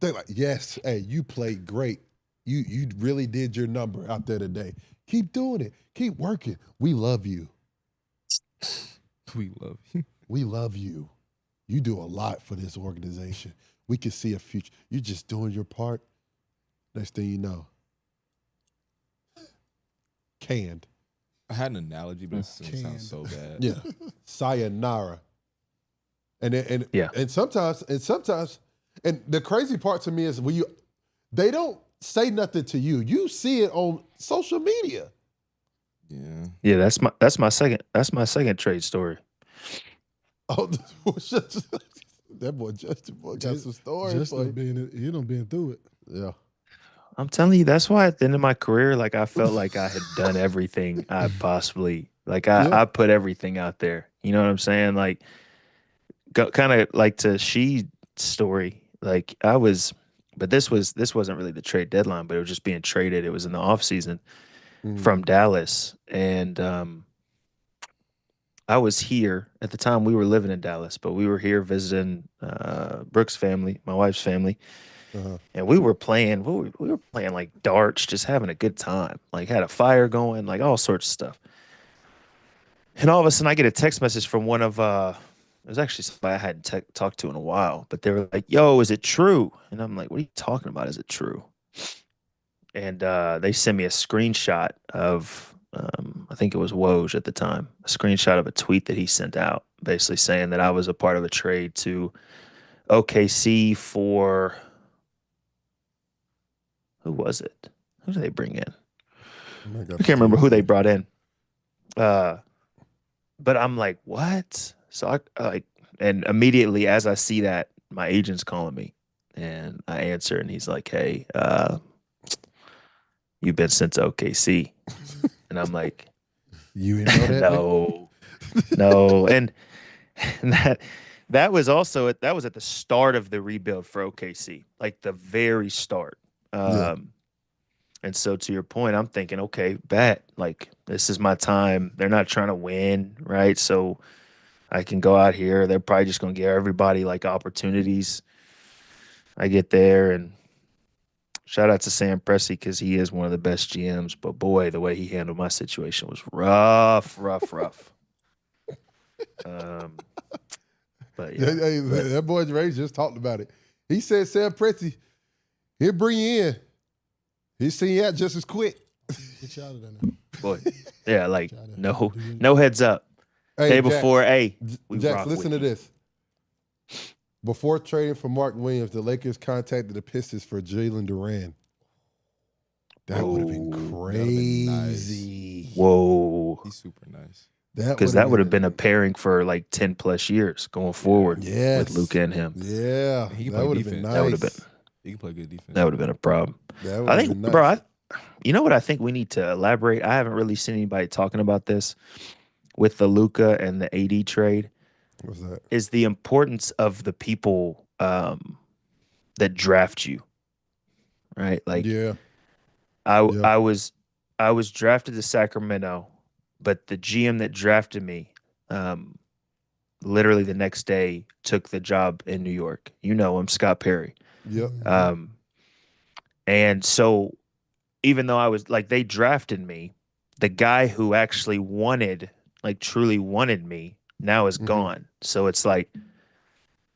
They like, yes, hey, you played great. You really did your number out there today. Keep doing it. Keep working. We love you. We love you. We love you. You do a lot for this organization. We can see a future. You're just doing your part. Next thing you know, canned. I had an analogy, but it sounds so bad. Yeah, sayonara. And sometimes, and the crazy part to me is when they don't say nothing to you. You see it on social media. Yeah, that's my second trade story. Oh, that boy Justin got some stories. Justin been through it. Yeah. I'm telling you, that's why at the end of my career, like I felt like I had done everything I possibly I put everything out there. You know what I'm saying? Like kind of like to She's story. Like but this wasn't really the trade deadline, but it was just being traded. It was in the off season from Dallas. And I was here at the time. We were living in Dallas, but we were here visiting Brooks' family, my wife's family. and we were playing like darts, just having a good time. Like had a fire going, like all sorts of stuff. And all of a sudden, I get a text message from one of it was actually somebody I hadn't talked to in a while, but they were like, "Yo, is it true?" And I'm like, "What are you talking about? Is it true?" And they sent me a screenshot of I think it was Woj at the time, a screenshot of a tweet that he sent out, basically saying that I was a part of a trade to OKC for who was it? Who did they bring in? I can't remember who they brought in. But I'm like, what? So I like, and immediately as I see that, my agent's calling me, and I answer, and he's like, "Hey, you've been sent to OKC," and I'm like, You didn't know that? no, and that was also that was at the start of the rebuild for OKC, like the very start. And so to your point, I'm thinking, okay, bet, like this is my time. They're not trying to win, right? So I can go out here. They're probably just going to give everybody like opportunities. I get there, and shout out to Sam Presti because he is one of the best GMs. But boy, the way he handled my situation was rough. But yeah, that boy Ray just talked about it. He said Sam Presti, he'll bring you in. He'll send you out just as quick. Get you out of there now. boy, yeah, like no heads up. Hey, Day Jax, before, we Jax, rock listen to with you. this. Before trading for Mark Williams, the Lakers contacted the Pistons for Jalen Durant. That would have been crazy. Whoa. He's super nice. Because that would have been a pairing for like 10 plus years going forward with Luka and him. Yeah. He can that play would have been defense. nice. That would have been He can play good defense. that would have been a problem. That would I have think, been nice. bro, you know what I think we need to elaborate? I haven't really seen anybody talking about this with the Luka and the AD trade. What's that? Is the importance of the people that draft you, right? Like, Yeah. I was drafted to Sacramento, but the GM that drafted me, literally the next day took the job in New York. You know him, Scott Perry. Yep. And so even though I was like, they drafted me, the guy who actually truly wanted me now is gone. So it's like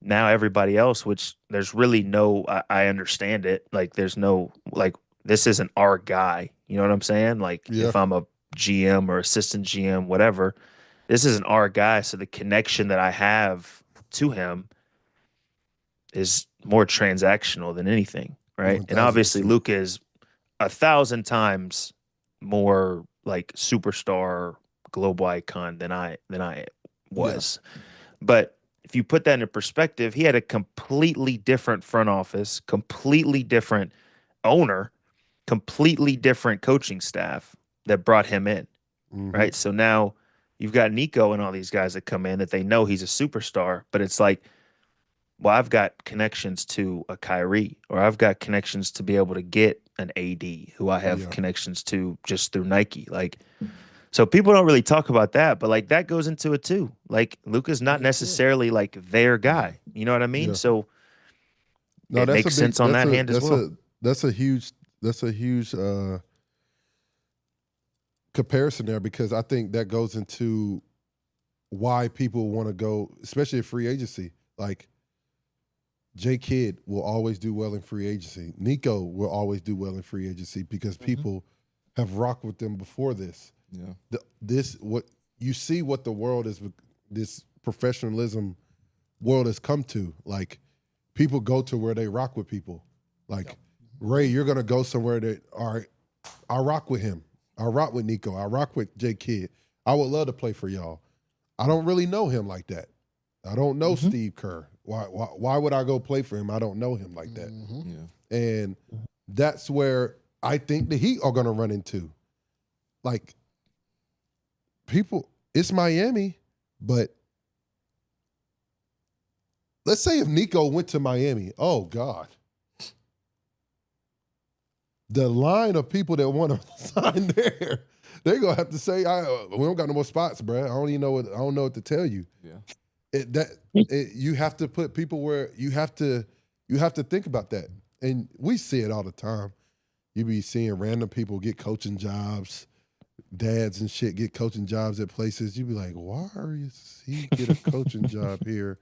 now everybody else, which there's really no, I understand it. Like there's no, like, this isn't our guy. You know what I'm saying? Like if I'm a GM or assistant GM, whatever, this isn't our guy. So the connection that I have to him is more transactional than anything. Right. 1,000%. And obviously Luka is 1,000 times more like superstar global icon than I was. But if you put that into perspective, he had a completely different front office, completely different owner, completely different coaching staff that brought him in. Right. So now you've got Nico and all these guys that come in that they know he's a superstar, but it's like, well, I've got connections to a Kyrie, or I've got connections to be able to get an AD who I have connections to just through Nike. Like, so people don't really talk about that, but like that goes into it too. Like Luka's not necessarily like their guy. You know what I mean? So it makes sense on that hand as well. That's a huge comparison there, because I think that goes into why people want to go, especially at free agency. Like J Kidd will always do well in free agency. Nico will always do well in free agency because people have rocked with them before this. Yeah. What you see, what the world is, this professionalism world has come to. Like people go to where they rock with people. Like Ray, you're gonna go somewhere that, all right, I rock with him. I rock with Nico. I rock with J Kidd. I would love to play for y'all. I don't really know him like that. I don't know Steve Kerr. Why would I go play for him? I don't know him like that. Yeah. And that's where I think the Heat are going to run into. Like, people, it's Miami, but let's say if Nico went to Miami, oh, God. The line of people that want to sign there, they're going to have to say, we don't got no more spots, bro. I don't know what to tell you. Yeah. You have to put people where you have to think about that. and we see it all the time. You be seeing random people get coaching jobs, dads and shit get coaching jobs at places. You be like, why is he get a coaching job here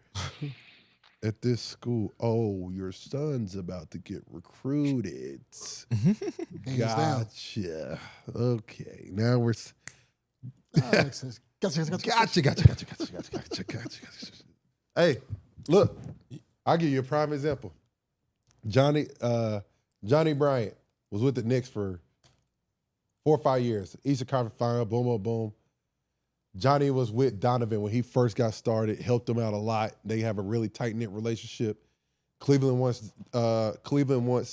at this school? Oh, your son's about to get recruited. Gotcha. Okay, now we're. That makes sense. Gotcha. Hey, look, I'll give you a prime example. Johnny Bryant was with the Knicks for 4 or 5 years. Eastern Conference Final, boom, boom, boom. Johnny was with Donovan when he first got started, helped him out a lot. They have a really tight-knit relationship. Cleveland wants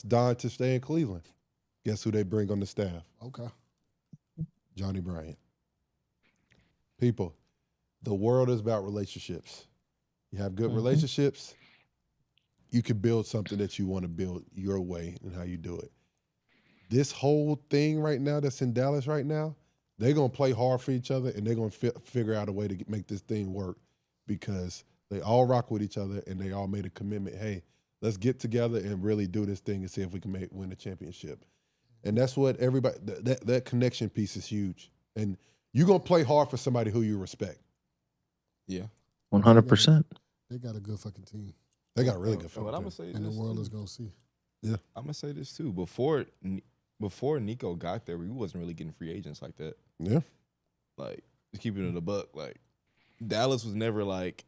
Don to stay in Cleveland. Guess who they bring on the staff? Okay. Johnny Bryant. People, the world is about relationships. You have good relationships, you can build something that you want to build your way and how you do it. This whole thing right now that's in Dallas right now, they're going to play hard for each other, and they're going to figure out a way to make this thing work because they all rock with each other, and they all made a commitment, hey, let's get together and really do this thing and see if we can win a championship. And that's what everybody, that connection piece is huge. And you're going to play hard for somebody who you respect. Yeah. 100%. They got a good fucking team. They got a really good But I'm team. gonna say And the this world too. is going to see. Yeah. I'm gonna say this too. Before Nico got there, we wasn't really getting free agents like that. Yeah. Like, just keeping it a buck. Like, Dallas was never like.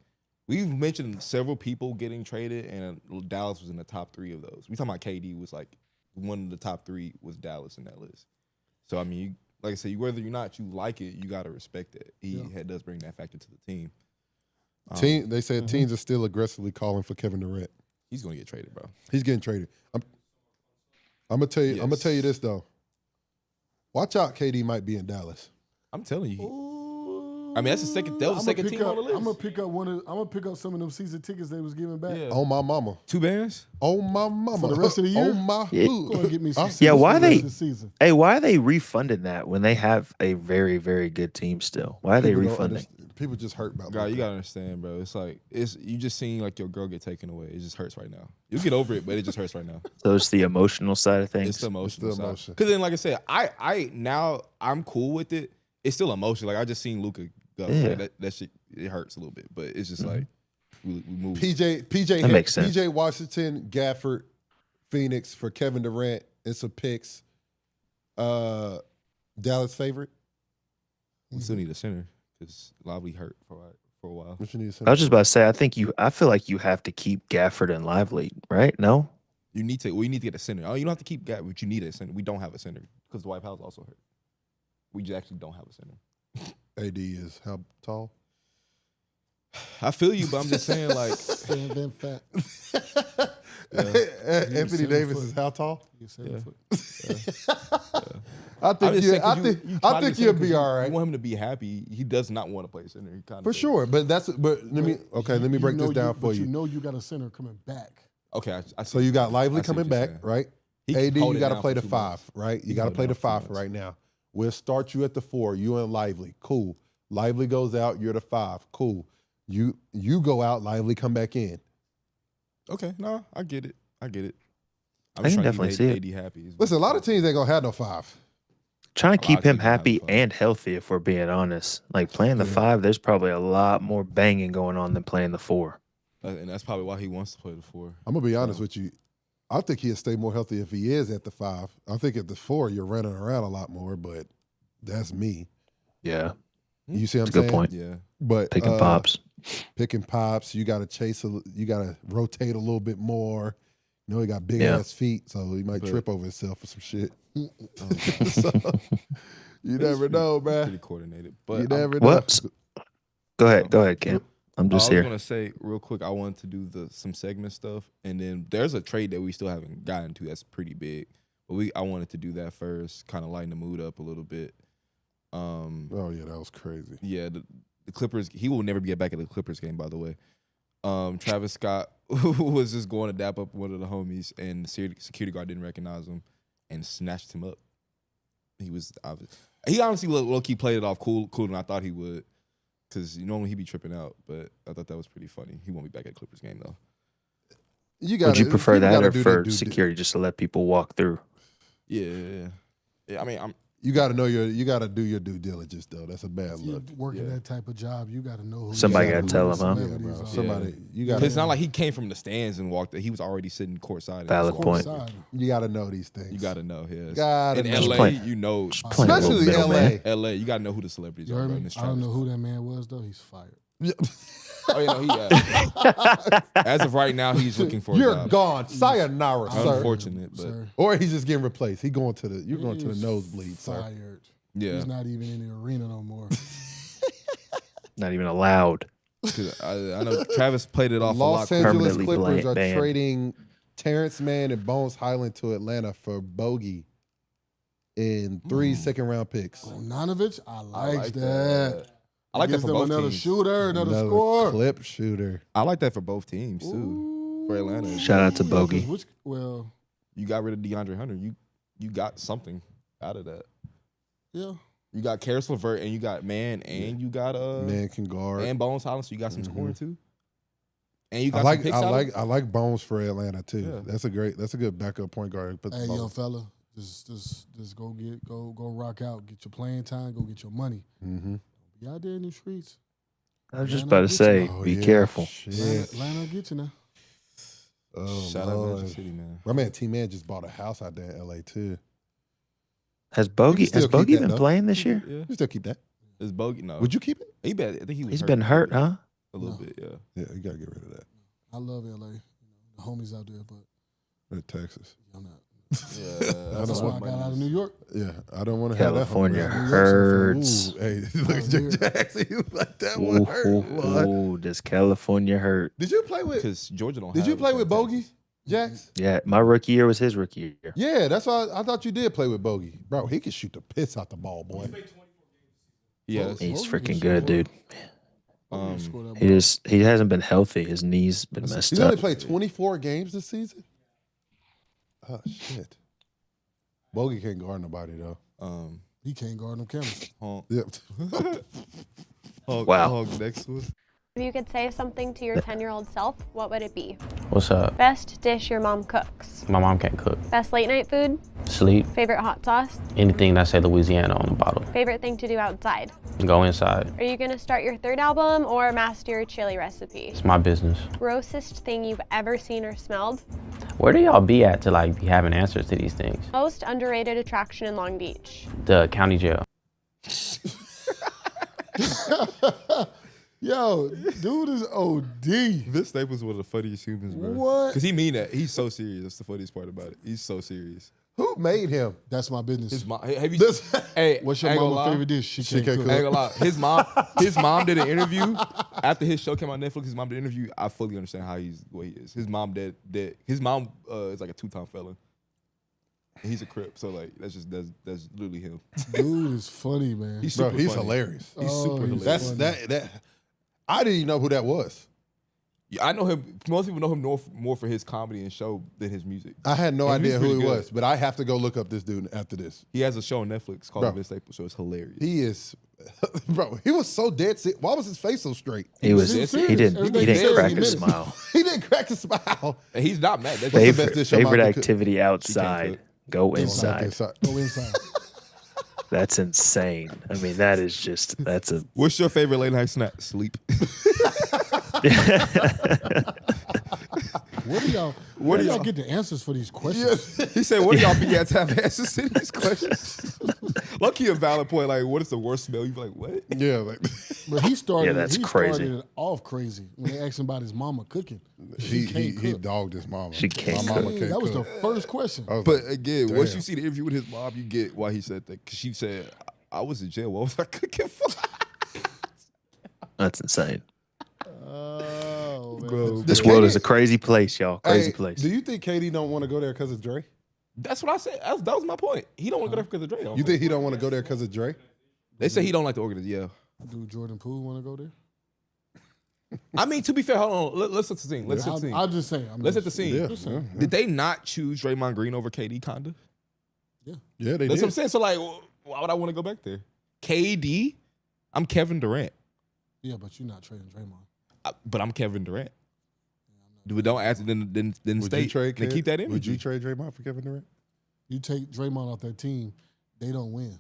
We've mentioned several people getting traded, and Dallas was in the top 3 of those. We talking about KD was like one of the top 3 was Dallas in that list. So I mean, like I said, whether or not you like it, you got to respect it. He does bring that factor to the team. They said teams are still aggressively calling for Kevin Durant. He's gonna get traded, bro. He's getting traded. I'm gonna tell you. I'm gonna tell you this though. Watch out, KD might be in Dallas. I'm telling you. I mean, that's the second. That was the second team on the list. I'm gonna pick up some of them season tickets they was giving back. Yeah. Oh my mama. 2 bands. Oh my mama. For the rest of the year? Oh my Yeah. hood. Go and get me some. Yeah, why for the rest they- of the season? Hey, why are they refunding that when they have a very, very good team still? Why are they People don't refunding? understand. People just hurt about God, you Luka. gotta understand, bro. It's like you just seeing like your girl get taken away. It just hurts right now. You'll get over it, but it just hurts right now. So it's the emotional side of things. It's the emotional It's the side. emotion. Because then, like I said, I'm cool with it. It's still emotional. Like I just seen Luka go. Yeah. Like, that shit it hurts a little bit, but it's just like we move. PJ That makes sense. PJ Washington, Gafford, Phoenix for Kevin Durant and some picks. Dallas favorite. We still need a center because Lively hurt for a while. What you need to I was just about to say, I feel like you have to keep Gafford and Lively, right? No? You need to get a center. Oh, you don't have to keep Gap, but you need a center. We don't have a center because Dwight Powell's also hurt. We just actually don't have a center. AD is how tall? I feel you, but I'm just saying, like, Fan Van Fat. Anthony 7 Davis foot. is how tall? You 7 Yeah. foot. I I'm think just you. saying, 'cause I think you'll be all right You want him to be happy. He does not want to play center. He kind of for sure. But let me break this down for But you. you know you got a center coming back. Okay, I So you got Lively I see coming what you're back, saying. right? He can AD, hold you it got to down play for the 2 5, months. right? He You got to hold it play the down for 2 5 months. right now. We'll start you at the 4. You and Lively, cool. Lively goes out, you're the 5, cool. You go out, Lively come back in. Okay, no, I get it. I'm I can just trying definitely to see keep AD happy. Listen, a lot of teams ain't gonna have no 5. Trying to A lot keep of him teams don't have happy fun. and healthy, if we're being honest. Like playing the 5, there's probably a lot more banging going on than playing the 4. And that's probably why he wants to play the 4. I'm gonna be honest with you. I think he'll stay more healthy if he is at the 5. I think at the 4 you're running around a lot more, but that's me. Yeah, You see what I'm that's a good saying? point. Yeah. But Picking pops. picking pops, you got to chase. You got to rotate a little bit more. You know, he got big Yeah. ass feet, so he might But- trip over himself or some shit. Oh, So, you never know, He's man. pretty coordinated. But You never know. What? Go ahead, Cam. I'm I just was here. gonna say real quick. I wanted to do some segment stuff, and then there's a trade that we still haven't gotten to that's pretty big. But I wanted to do that first, kind of lighten the mood up a little bit. Oh yeah, that was crazy. Yeah, the Clippers. He will never get back at the Clippers game, by the way. Travis Scott was just going to dap up one of the homies, and the security guard didn't recognize him and snatched him up. He honestly low-key played it off cooler than I thought he would, because normally he'd be tripping out. But I thought that was pretty funny. He won't be back at Clippers game though. Would you prefer people that gotta or do for their security just to let people walk through? Yeah. I mean, You got to know you got to do your due diligence though. That's a bad You look. working that type of job, you got to know who Somebody who gotta the tell 'em, huh? celebrities are. Somebody you got. Cause it's not like he came from the stands and walked. He was already sitting courtside. Valid point. Courtside. You got to know these things. You got to know. Yes. Gotta In know. LA, playing- you know, Just playing a little Especially middleman. LA. LA, you got to know who the celebrities You are. heard Bro, me? in this I don't know Travis. who that man was though. He's fired. Oh, yeah, no, as of right now, he's looking for a You're job. gone. Sayonara, sir. Unfortunate, but Sir. Or he's just getting replaced. He going to the. You're going to the He's nosebleed, sir. Fired. yeah. He's not even in the arena no more. Not even allowed. 'Cause I know Travis played it off Los a lot. Angeles Permanently Clippers are banned. trading Terrence Mann and Bones Highland to Atlanta for Bogey in 3 second-round picks. Bonanovich, I I like like that. I like that Gives for them both another teams. shooter, another scorer. clip shooter. I like that for both teams too. For Atlanta, Shout out to Ooh, Bogey. 'cause well, you got rid of DeAndre Hunter. You got something out of that. yeah. You got Karis LeVert and you got Man and you got Man can guard. and Bones Highland, so you got some scoring too. And you I got like some picks I out like of it? I like Bones for Atlanta too. Yeah. That's a good backup point guard. Put the Hey, ball- young fella, just go rock out, get your playing time, go get your money. Mhm. Be out there in the streets. I was just Man, about I'll to get say, Oh, be yeah. careful. Shit. Line will get you now. Oh, Shout out Lord. Magic City, man. My man T-Man just bought a house out there in LA too. Has Bogey still keep been that, though. playing this year? Yeah. You still keep that? Is Bogey? No. Would you keep it? He been, I think he was He's been hurt, a little huh? bit. A little No. bit, yeah. Yeah, you gotta get rid of that. I love LA. The homies out there, but In Texas. I'm not. Yeah. I That's don't why I got out of New York. Yeah, I don't want to have that. California home run. hurts. Ooh, hey, look at weird. Jake Jackson. You like that Ooh, one hurt? Lord. ooh, does California hurt? Did you play with? Because Georgia don't Did have you it play in with Texas. Bogey, Jax? Yeah, my rookie year was his rookie year. Yeah, that's why I thought you did play with Bogey, bro. He can shoot the piss out the ball, boy. Yes. He's Bogey freaking can good, score. dude. Bogey can score that He hasn't been healthy. His knees been messed He's only up. played 24 games this season. Oh shit. Bogey can't guard nobody though. He can't guard them cameras. Honk, Yep. honk, Wow. honk next to us. If you could say something to your 10-year-old self, what would it be? What's up? Best dish your mom cooks. My mom can't cook. Best late night food. Sleep. Favorite hot sauce. Anything that say Louisiana on the bottle. Favorite thing to do outside. Go inside. Are you gonna start your third album or master your chili recipe? It's my business. Grossest thing you've ever seen or smelled. Where do y'all be at to like be having answers to these things? Most underrated attraction in Long Beach. The county jail. Yo, dude is OD. Vince Staples was one of the funniest humans, bro. What? Because he mean that. He's so serious. That's the funniest part about it. He's so serious. Who made him? That's my business. His mom. Have you? This- Hey, What's your ain't gonna mama's lie. favorite dish? She can't can't cook. cook. I ain't gonna lie. His mom did an interview after his show came on Netflix. His mom did an interview. I fully understand how he's the way he is. His mom dead. His mom is like a 2-time felon. And he's a Crip, so like that's literally him. Dude is funny, man. He's Bro, super he's funny. hilarious. He's Oh, super he's hilarious. That's funny. that. I didn't even know who that was. Yeah, I know him. Most people know him more for his comedy and show than his music. I had no And he's idea who he pretty good. was, but I have to go look up this dude after this. He has a show on Netflix called Bro. The Vince Staples Show. It's hilarious. He is, bro. He was so dead. Why was his face so straight? He was. serious. He didn't. Everything He he didn't said, crack he a meant it. smile. He didn't crack a smile. and he's not mad. That's the best Favorite dish your mom favorite could cook? activity outside. Go inside. Go inside. That's insane. I mean, that's a. What's your favorite late night snack? Sleep. Where do y'all get the answers for these questions? He said, "What do y'all be at to have answers to these questions?" Lucky a valid point. Like, what is the worst smell? You be like, what? Yeah, like But he started. Yeah, that's he crazy. started it off crazy when they asked him about his mama cooking. he can't he cook. dogged his mama. She can't My mama cook. can't That was the cook. first question. I was But like, again, once damn. you see the interview with his mom, you get why he said that. Because she said, "I was in jail. What was I cooking for?" That's insane. Oh man. Bro, This Katie- world is a crazy place, y'all. Crazy Hey, place. Do you think Katie don't want to go there because of Dre? That's what I said. That was my point. He don't want to go there because of Dre. Though. You think he don't want to go there because of Dre? They say he don't like the organization. Yeah. Do Jordan Poole want to go there? I mean, to be fair, hold on. Let's set the scene. Let's set the scene. I'm just saying. Let's set the scene. Yeah, Just yeah, saying. Did they not choose Draymond Green over KD? Kinda. yeah, they That's what I'm did. saying. So like, why would I want to go back there? KD. I'm Kevin Durant. Yeah, but you're not trading Draymond. But I'm Kevin Durant. Don't ask it, then Would you stay. trade? Then keep that energy. Would you trade Draymond for Kevin Durant? You take Draymond off that team, they don't win.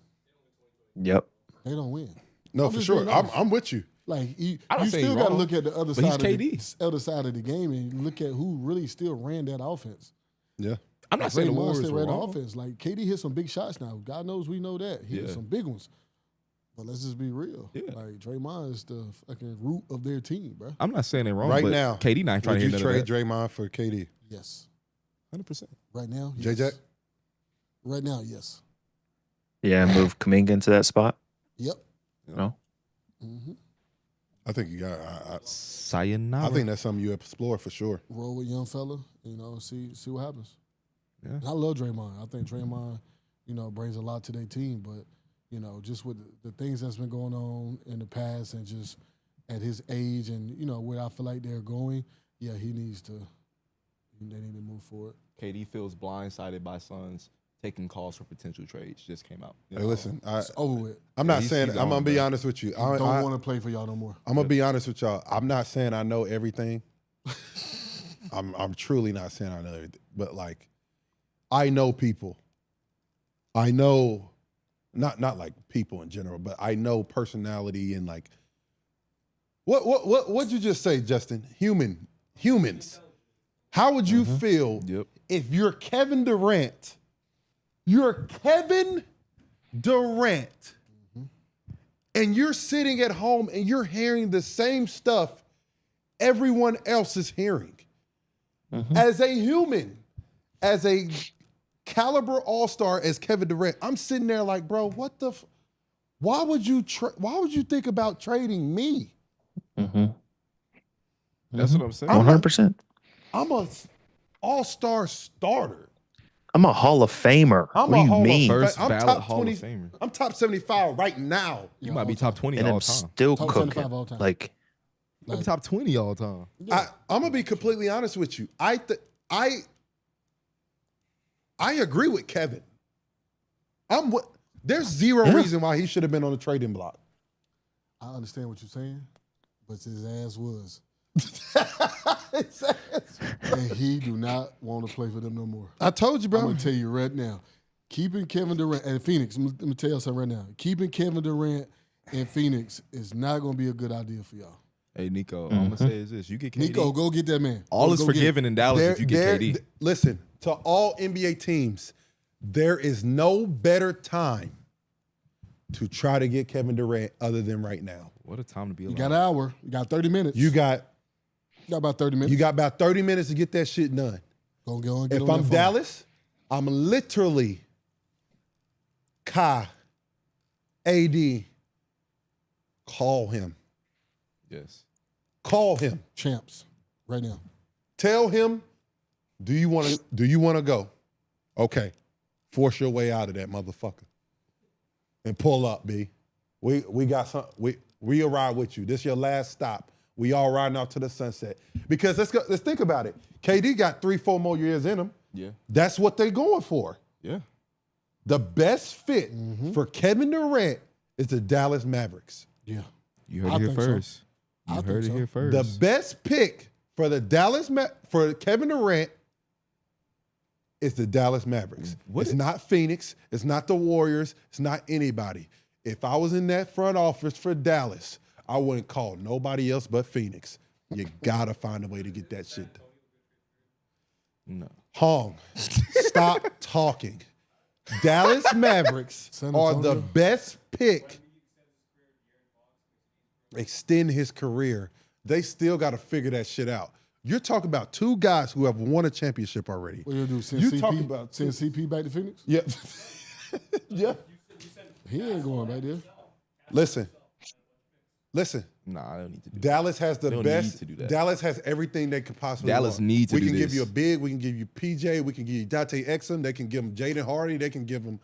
Yep. They don't win. No, I'm for just sure. being honest. I'm with you. Like you I don't say still he's got to wrong, look at the other but he's side of KD. the other side of the game and look at who really still ran that offense. Yeah. I'm not saying the Draymond Warriors still were ran the wrong. offense. Like KD hit some big shots now. God knows we know that. He hit Yeah. some big ones. But let's just be real. Yeah. Like Draymond is the fucking root of their team, bro. I'm not saying they're wrong. Right but now, KD not trying Would to you hit trade trade. Draymond for KD? Yes. 100%. Right now, yes. JJ? Right now, yes. Yeah, move Kuminga into that spot. Yep. No. Mm-hmm. I think you got. Sayonara. I think that's something you explore for sure. Roll with young fella, see what happens. Yeah. And I love Draymond. I think Draymond, brings a lot to their team. But, just with the things that's been going on in the past and just at his age and, where I feel like they're going, yeah, they need to move forward. KD feels blindsided by Suns taking calls for potential trades. Just came out. Hey, listen, It's over with. I'm not He's saying. I'm on, gonna be bro. honest with you. Don't want to play for y'all no more. I'm gonna be honest with y'all. I'm not saying I know everything. I'm truly not saying I know everything. But like, I know people. I know, not like people in general, but I know personality and like. What'd you just say, Justin? Humans. How would you feel Yep. if you're Kevin Durant? You're Kevin Durant. And you're sitting at home and you're hearing the same stuff everyone else is hearing. As a human, as a caliber all-star as Kevin Durant, I'm sitting there like, bro, what the why would you think about trading me? That's what I'm saying. 100%. I'm a all-star starter. I'm a Hall of Famer. I'm What a do you Hall mean? of First I'm ballot top Hall 20. of Famer. I'm top 75 right now. You might be top 20 And all I'm the time. still Top cooking. 75 all time. Like, You might be top 20 all the time. I'm gonna be completely honest with you. I agree with Kevin. There's zero reason why he should have been on the trading block. I understand what you're saying, but his ass was. And he do not want to play for them no more. I told you, I'm bro. going to tell you right now, keeping Kevin Durant and Phoenix, let me tell you something right now. Keeping Kevin Durant in Phoenix is not going to be a good idea for y'all. Hey, Nico, all I'm going to say is this. You get KD. Nico, go get that man. all Go is get forgiven in Dallas if you get KD. Listen, to all NBA teams, there is no better time to try to get Kevin Durant other than right now. What a time to be You alive. got an hour. You got 30 minutes. You got about 30 minutes. you got about 30 minutes to get that shit done. Go on, get If on that I'm phone. Dallas, I'm literally Kai, AD, call him. Yes. Call him. Champs, right now. Tell him, do you want to go? Okay. Force your way out of that motherfucker. And pull up, B. We got some we'll ride with you. This your last stop. We all riding off to the sunset. Because let's think about it. KD got 3-4 more years in him. Yeah. That's what they going for. Yeah. The best fit for Kevin Durant is the Dallas Mavericks. Yeah. You heard I it here think so. first. I You think heard it so. here first. The best pick for the for Kevin Durant is the Dallas Mavericks. It's not Phoenix. It's not the Warriors. It's not anybody. If I was in that front office for Dallas, I wouldn't call nobody else but Phoenix. You gotta find a way to get that shit done. No. Hong, stop talking. Dallas Mavericks San are the Antonio? best pick. Extend his career. They still got to figure that shit out. You're talking about two guys who have won a championship already. What you do? Send You CP, talking about- send CP back to Phoenix? Yeah. Yeah. He ain't going back there. Listen. Nah, I don't need to do that. Dallas has the They don't best. need to do that. Dallas has everything they could possibly Dallas want. need to We do can give this. you a big. We can give you PJ. We can give you Dante Exum. They can give him Jaden Hardy. They can give him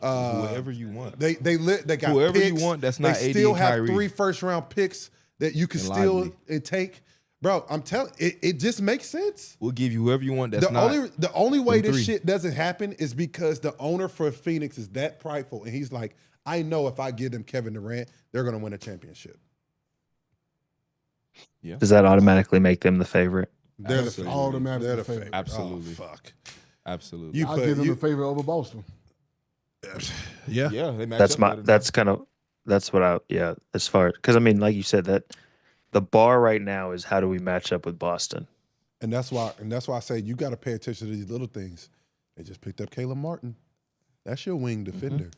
Whoever you want. They got Whoever you picks. want that's not They AD still and have Kyrie. 3 first-round picks that you can And still Lively. take. Bro, I'm telling it just makes sense. We'll give you whoever you want that's not. The only way them this three. shit doesn't happen is because the owner for Phoenix is that prideful, and he's like, I know if I give them Kevin Durant, they're gonna win a championship. does that automatically make them the favorite? They're the Absolutely. favorite. Automatically They're the favorite. favorite. Absolutely. Oh, fuck. Absolutely. I give them the favorite over Boston. Yeah. Yeah, they match That's up my. better That's kind of. That's what I. Yeah. As far because I mean, like you said, that the bar right now is how do we match up with Boston? And that's why I say you got to pay attention to these little things. They just picked up Caleb Martin. That's your wing defender.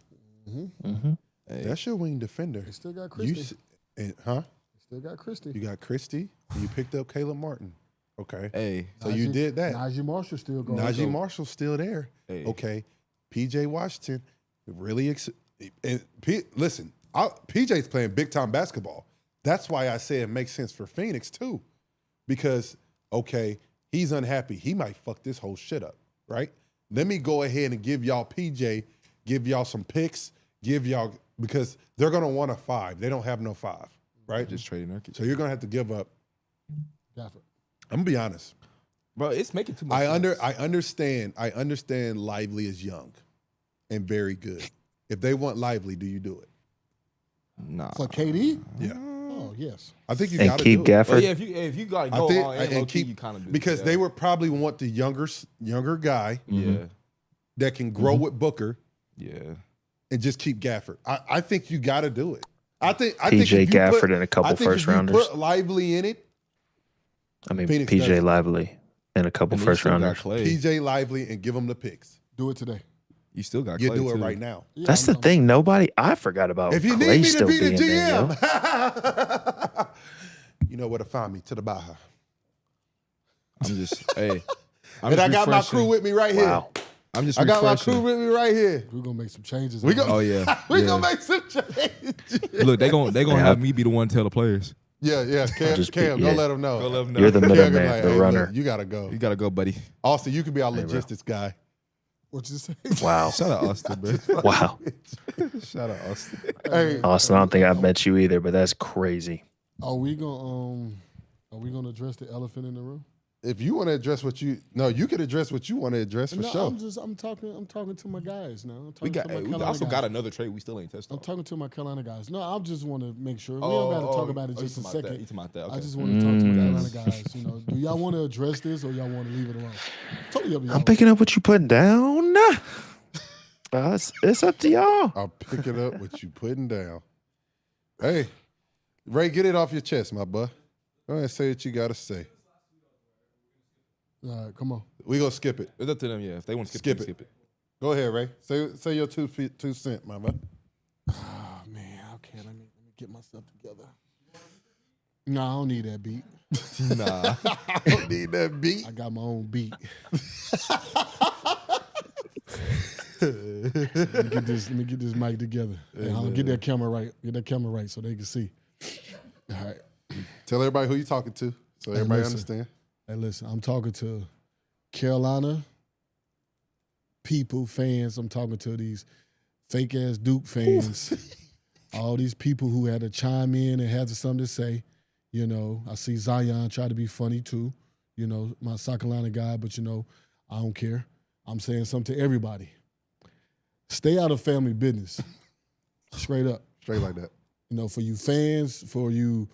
That's your wing defender. They still got Christie. They Still got Christie. You got Christie. And you picked up Caleb Martin. Okay. Hey, So you did that. Najee Marshall still going. Najee Marshall's still there. Hey. Okay. PJ Washington really listen, PJ's playing big time basketball. That's why I say it makes sense for Phoenix too. Because okay, he's unhappy. He might fuck this whole shit up, right? Let me go ahead and give y'all PJ, give y'all some picks, because they're gonna want a 5. They don't have no 5, right? just trading Nurkic. So you're gonna have to give up. Gafford. I'm gonna be honest. Bro, it's making too much I understand Lively is young and very good. If they want Lively, do you do it? Nah. For KD? Yeah. Oh, yes. I think you And got to keep do it. Gafford. But yeah, if you got to go all in, and low-key, keep you kind of do because yeah. they would probably want the younger guy Yeah. that can grow with Booker Yeah. and just keep Gafford. I think you got to do it. I think PJ if you Gafford and a couple I think first if you rounders. put Lively in it, I mean, Phoenix does PJ it. Lively and a couple And you first still got rounders. Clay. PJ Lively, and give them the picks. Do it today. You still got You Clay do it too. right now. Yeah, That's the thing. I forgot about If you Clay need me to still be the being there, yo. GM, you know where to find me, to the Baja. I'm just hey. And I got my crew with me right Wow. here. I'm just I got my refreshing. crew with me right here. We're going to make some changes. We go. Oh yeah. We yeah. gonna make some changes. Look, they gonna Yeah. have me be the one to tell the players. Yeah. Cam, Just be- Cam, yeah. go let them know. Go let them know. You're the Cam middleman, be like, the hey, runner. look, you gotta go. You gotta go, buddy. Austin, you could be our Hey, bro. logistics guy. What you say? Wow. Shout out Austin, bro. Wow. Shout out Austin. Hey, Austin, I don't think I've met you either, but that's crazy. Are we going to address the elephant in the room? if you want to address you can address what you want to address for sure. I'm talking to my guys now. I'm We talking got. to my Hey, we Carolina also guys. got another trade we still ain't touched on. I'm talking to my Carolina guys. No, I just want to make sure. We don't got to talk about it just a second. You talking about that? Okay. I just want to talk to my Carolina guys. You know, do y'all want to address this or y'all want to leave it alone? Totally up to y'all. I'm picking up what you putting down. It's up to y'all. I'll pick it up what you putting down. Hey, Ray, get it off your chest, my boy. Go ahead and say what you got to say. All right, come on. We gonna skip it. It's up to them. Yeah, if they want to Skip skip it. Go ahead, Ray. Say your 2 cents, my boy. Oh man, okay. Let me get myself together. No, I don't need that beat. Nah. I don't need that beat. I got my own beat. Let me get this mic together. Hey, I'll get that camera right. Get that camera right so they can see. All right. Tell everybody who you talking to so everybody listen. understand. Hey, listen, I'm talking to Carolina people, fans. I'm talking to these fake ass Duke fans. All these people who had to chime in and had something to say. You know, I see Zion try to be funny too. You know, my South Carolina guy, but you know, I don't care. I'm saying something to everybody. Stay out of family business. Straight up. Straight like that. You know, for you fans, for you,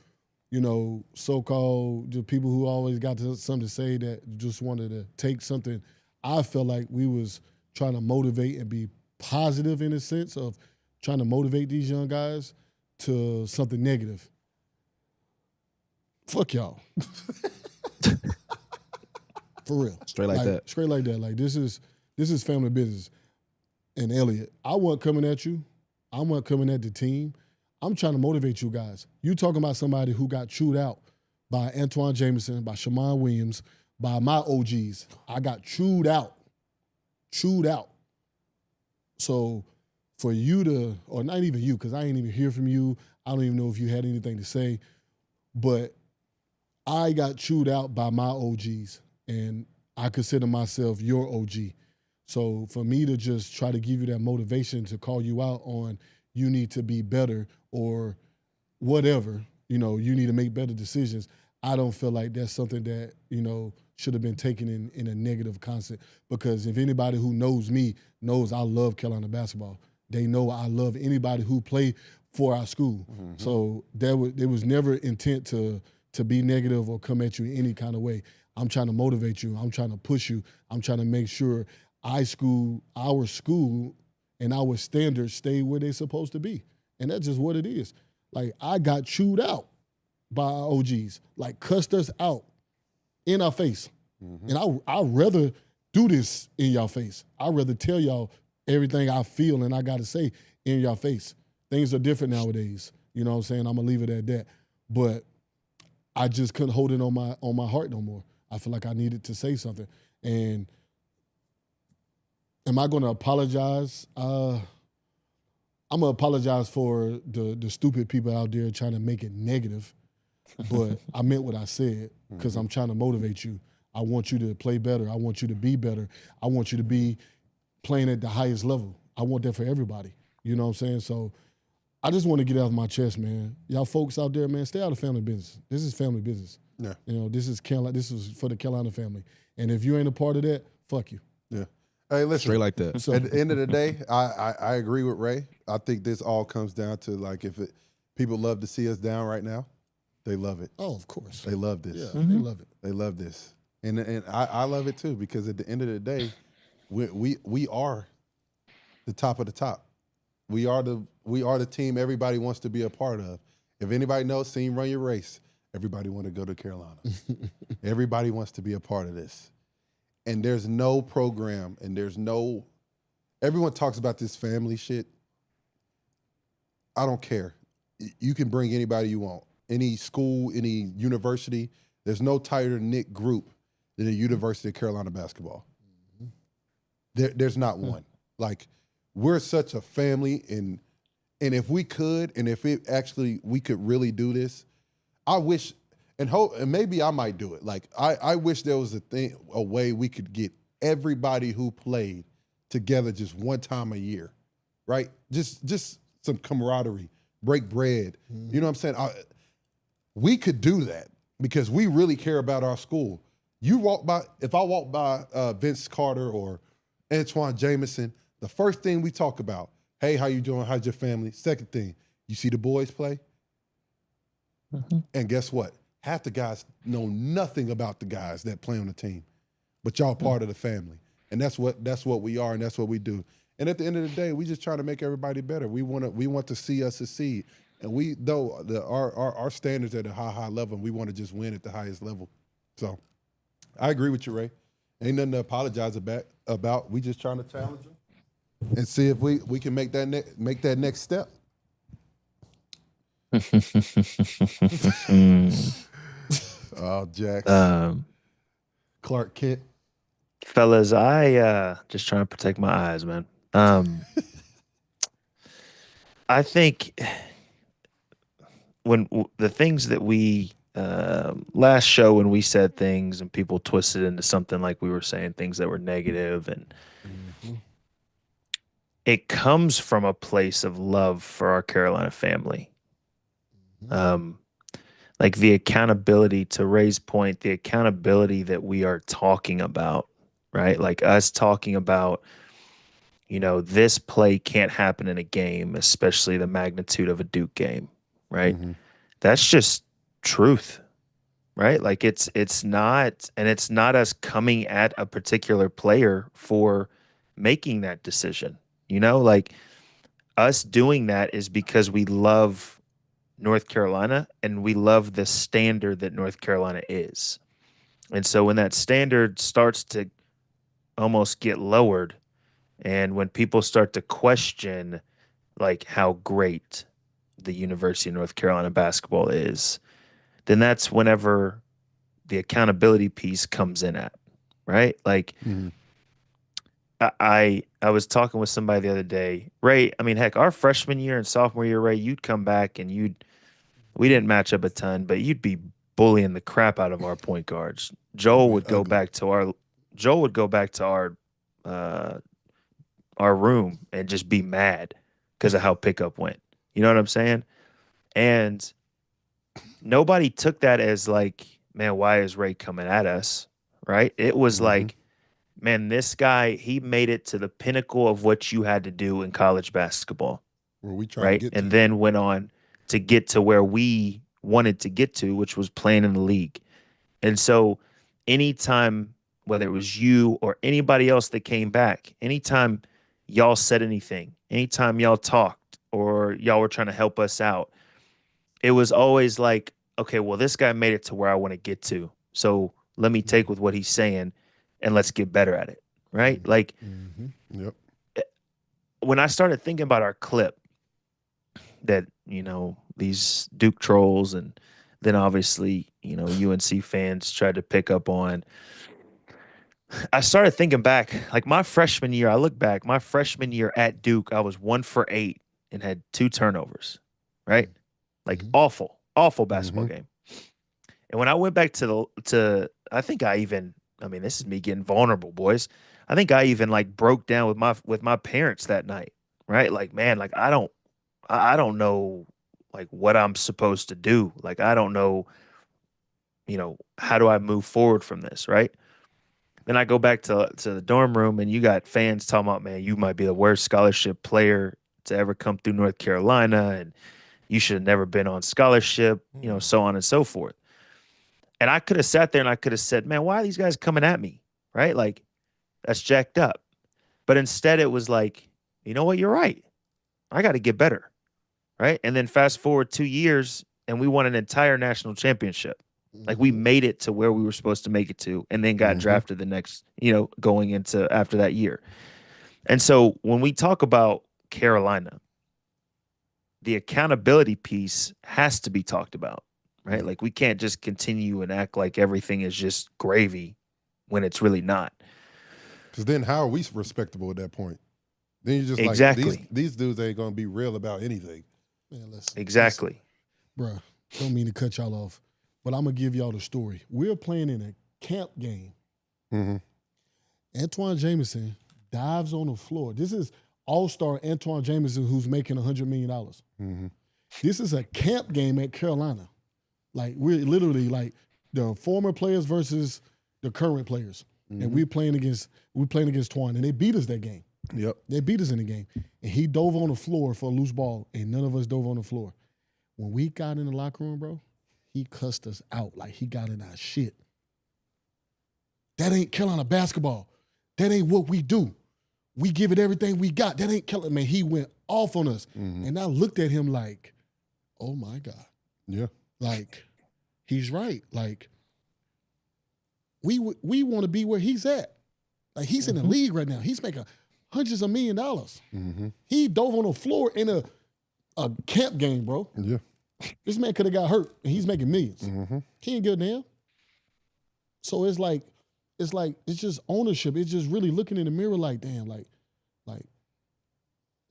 you know, so-called just people who always got something to say that just wanted to take something. I felt like we was trying to motivate and be positive in a sense of trying to motivate these young guys to something negative. Fuck y'all. For real. Straight like that. Straight like that. Like this is family business. And Elliot, I wasn't coming at you. I wasn't coming at the team. I'm trying to motivate you guys. You talking about somebody who got chewed out by Antoine Jameson, by Shammond Williams, by my OGs. I got chewed out. Chewed out. So for you to, or not even you, because I ain't even hear from you. I don't even know if you had anything to say. But I got chewed out by my OGs. And I consider myself your OG. So for me to just try to give you that motivation to call you out on you need to be better or whatever, you know, you need to make better decisions, I don't feel like that's something that, you know, should have been taken in a negative concept. Because if anybody who knows me knows I love Carolina basketball. They know I love anybody who play for our school. Mm-hmm. So there was never intent to be negative or come at you in any kind of way. I'm trying to motivate you. I'm trying to push you. I'm trying to make sure our school, and our standards stay where they're supposed to be. And that's just what it is. Like, I got chewed out by our OGs, like cussed us out in our face. And I'd rather do this in your face. I'd rather tell y'all everything I feel and I got to say in your face. Things are different nowadays. You know what I'm saying? I'm going to leave it at that. But I just couldn't hold it on my heart no more. I feel like I needed to say something. And am I going to apologize? I'm going to apologize for the stupid people out there trying to make it negative. But I meant what I said because I'm trying to motivate you. I want you to play better. I want you to be better. I want you to be playing at the highest level. I want that for everybody. You know what I'm saying? So I just want to get it off my chest, man. Y'all folks out there, man, stay out of family business. This is family business. Yeah. You know, this is for the Carolina family. And if you ain't a part of that, fuck you. Yeah. Hey, listen. Straight like that. So, At the end of the day, I agree with Ray. I think this all comes down to, like, people love to see us down right now. They love it. oh, of course. They love this. Yeah, they love it. They love this. And I love it too, because at the end of the day, we are the top of the top. We are the team everybody wants to be a part of. If anybody knows, seen Run Your Race, everybody want to go to Carolina. Everybody wants to be a part of this. And there's no program, and everyone talks about this family shit. I don't care. You can bring anybody you want. Any school, any university. There's no tighter knit group than the University of Carolina basketball. There's not one. Like, we're such a family, and if we could, and if we could really do this, I wish, and maybe I might do it. Like, I wish there was a way we could get everybody who played together just one time a year, right? Just some camaraderie, break bread. You know what I'm saying? We could do that because we really care about our school. If I walk by Vince Carter or Antoine Jameson, the first thing we talk about, hey, how you doing? How's your family? Second thing, you see the boys play? And guess what? Half the guys know nothing about the guys that play on the team, but y'all part of the family. And that's what we are, and that's what we do. And at the end of the day, we just try to make everybody better. We want to see us succeed. And our standards at a high level, and we want to just win at the highest level. So I agree with you, Ray. Ain't nothing to apologize about. We just trying to challenge them and see if we can make that next step. Oh, Jax. Clark Kent. Fellas, I just trying to protect my eyes, man. I think when the things that we last show, when we said things and people twisted into something like we were saying things that were negative, and it comes from a place of love for our Carolina family. Like the accountability, to Ray's point, the accountability that we are talking about, right? Like us talking about, this play can't happen in a game, especially the magnitude of a Duke game, right? That's just truth, right? Like it's not us coming at a particular player for making that decision, like us doing that is because we love North Carolina and we love the standard that North Carolina is. And so when that standard starts to almost get lowered, and when people start to question like how great the University of North Carolina basketball is, then that's whenever the accountability piece comes in at, right? Like I was talking with somebody the other day, Ray, I mean, heck, our freshman year and sophomore year, Ray, you'd come back and we didn't match up a ton, but you'd be bullying the crap out of our point guards. Joel would go back to our room and just be mad because of how pickup went. You know what I'm saying? And nobody took that as like, man, why is Ray coming at us? Right? It was like, man, this guy, he made it to the pinnacle of what you had to do in college basketball. Where we tried right? to get And to. then went on to get to where we wanted to get to, which was playing in the league. And so anytime, whether it was you or anybody else that came back, anytime y'all said anything, anytime y'all talked or y'all were trying to help us out, it was always like, okay, well, this guy made it to where I want to get to. So let me take with what he's saying and let's get better at it. Right? Like, Yep. when I started thinking about our clip that, these Duke trolls and then obviously, UNC fans tried to pick up on, I started thinking back, like my freshman year, I look back, my freshman year at Duke, I was 1 for 8 and had 2 turnovers, right? Like awful basketball game. And when I went back to I think this is me getting vulnerable, boys. I think I even like broke down with my parents that night, right? Like, man, like I don't know like what I'm supposed to do. Like I don't know, how do I move forward from this, right? Then I go back to the dorm room and you got fans talking about, man, you might be the worst scholarship player to ever come through North Carolina and you should have never been on scholarship, so on and so forth. And I could have sat there and I could have said, man, why are these guys coming at me? Right? Like, that's jacked up. But instead it was like, you know what? You're right. I got to get better. Right? And then fast forward 2 years and we won an entire national championship. Like we made it to where we were supposed to make it to and then got drafted the next, going into after that year. And so when we talk about Carolina, the accountability piece has to be talked about. Right? Like we can't just continue and act like everything is just gravy when it's really not. Because then how are we respectable at that point? Then you're just exactly. like, these dudes ain't going to be real about anything. Man, listen, exactly. Bro, don't mean to cut y'all off, but I'm going to give y'all the story. We're playing in a camp game. Antoine Jameson dives on the floor. This is all-star Antoine Jameson who's making $100 million. This is a camp game at Carolina. Like we're literally like the former players versus the current players, and we're playing against Twan, and they beat us that game. Yep, they beat us in the game, and he dove on the floor for a loose ball, and none of us dove on the floor. When we got in the locker room, bro, he cussed us out like he got in our shit. That ain't Carolina basketball. That ain't what we do. We give it everything we got. That ain't Carolina. Man, he went off on us, and I looked at him like, oh my God. Yeah. Like, he's right. Like, we want to be where he's at. Like, he's in the league right now. He's making hundreds of $1 million. He dove on the floor in a camp game, bro. Yeah. This man could have got hurt, and he's making millions. He ain't good now. So it's just ownership. It's just really looking in the mirror like, damn, like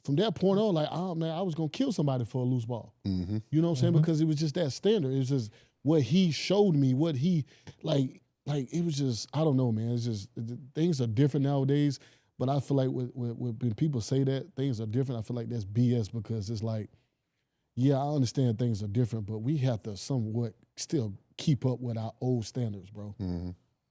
from that point on, like, oh man, I was gonna kill somebody for a loose ball. You know what I'm saying? Because it was just that standard. It was just what he showed me, what he like it was just, I don't know, man. It's just things are different nowadays. But I feel like when people say that things are different, I feel like that's BS because it's like, yeah, I understand things are different, but we have to somewhat still keep up with our old standards, bro.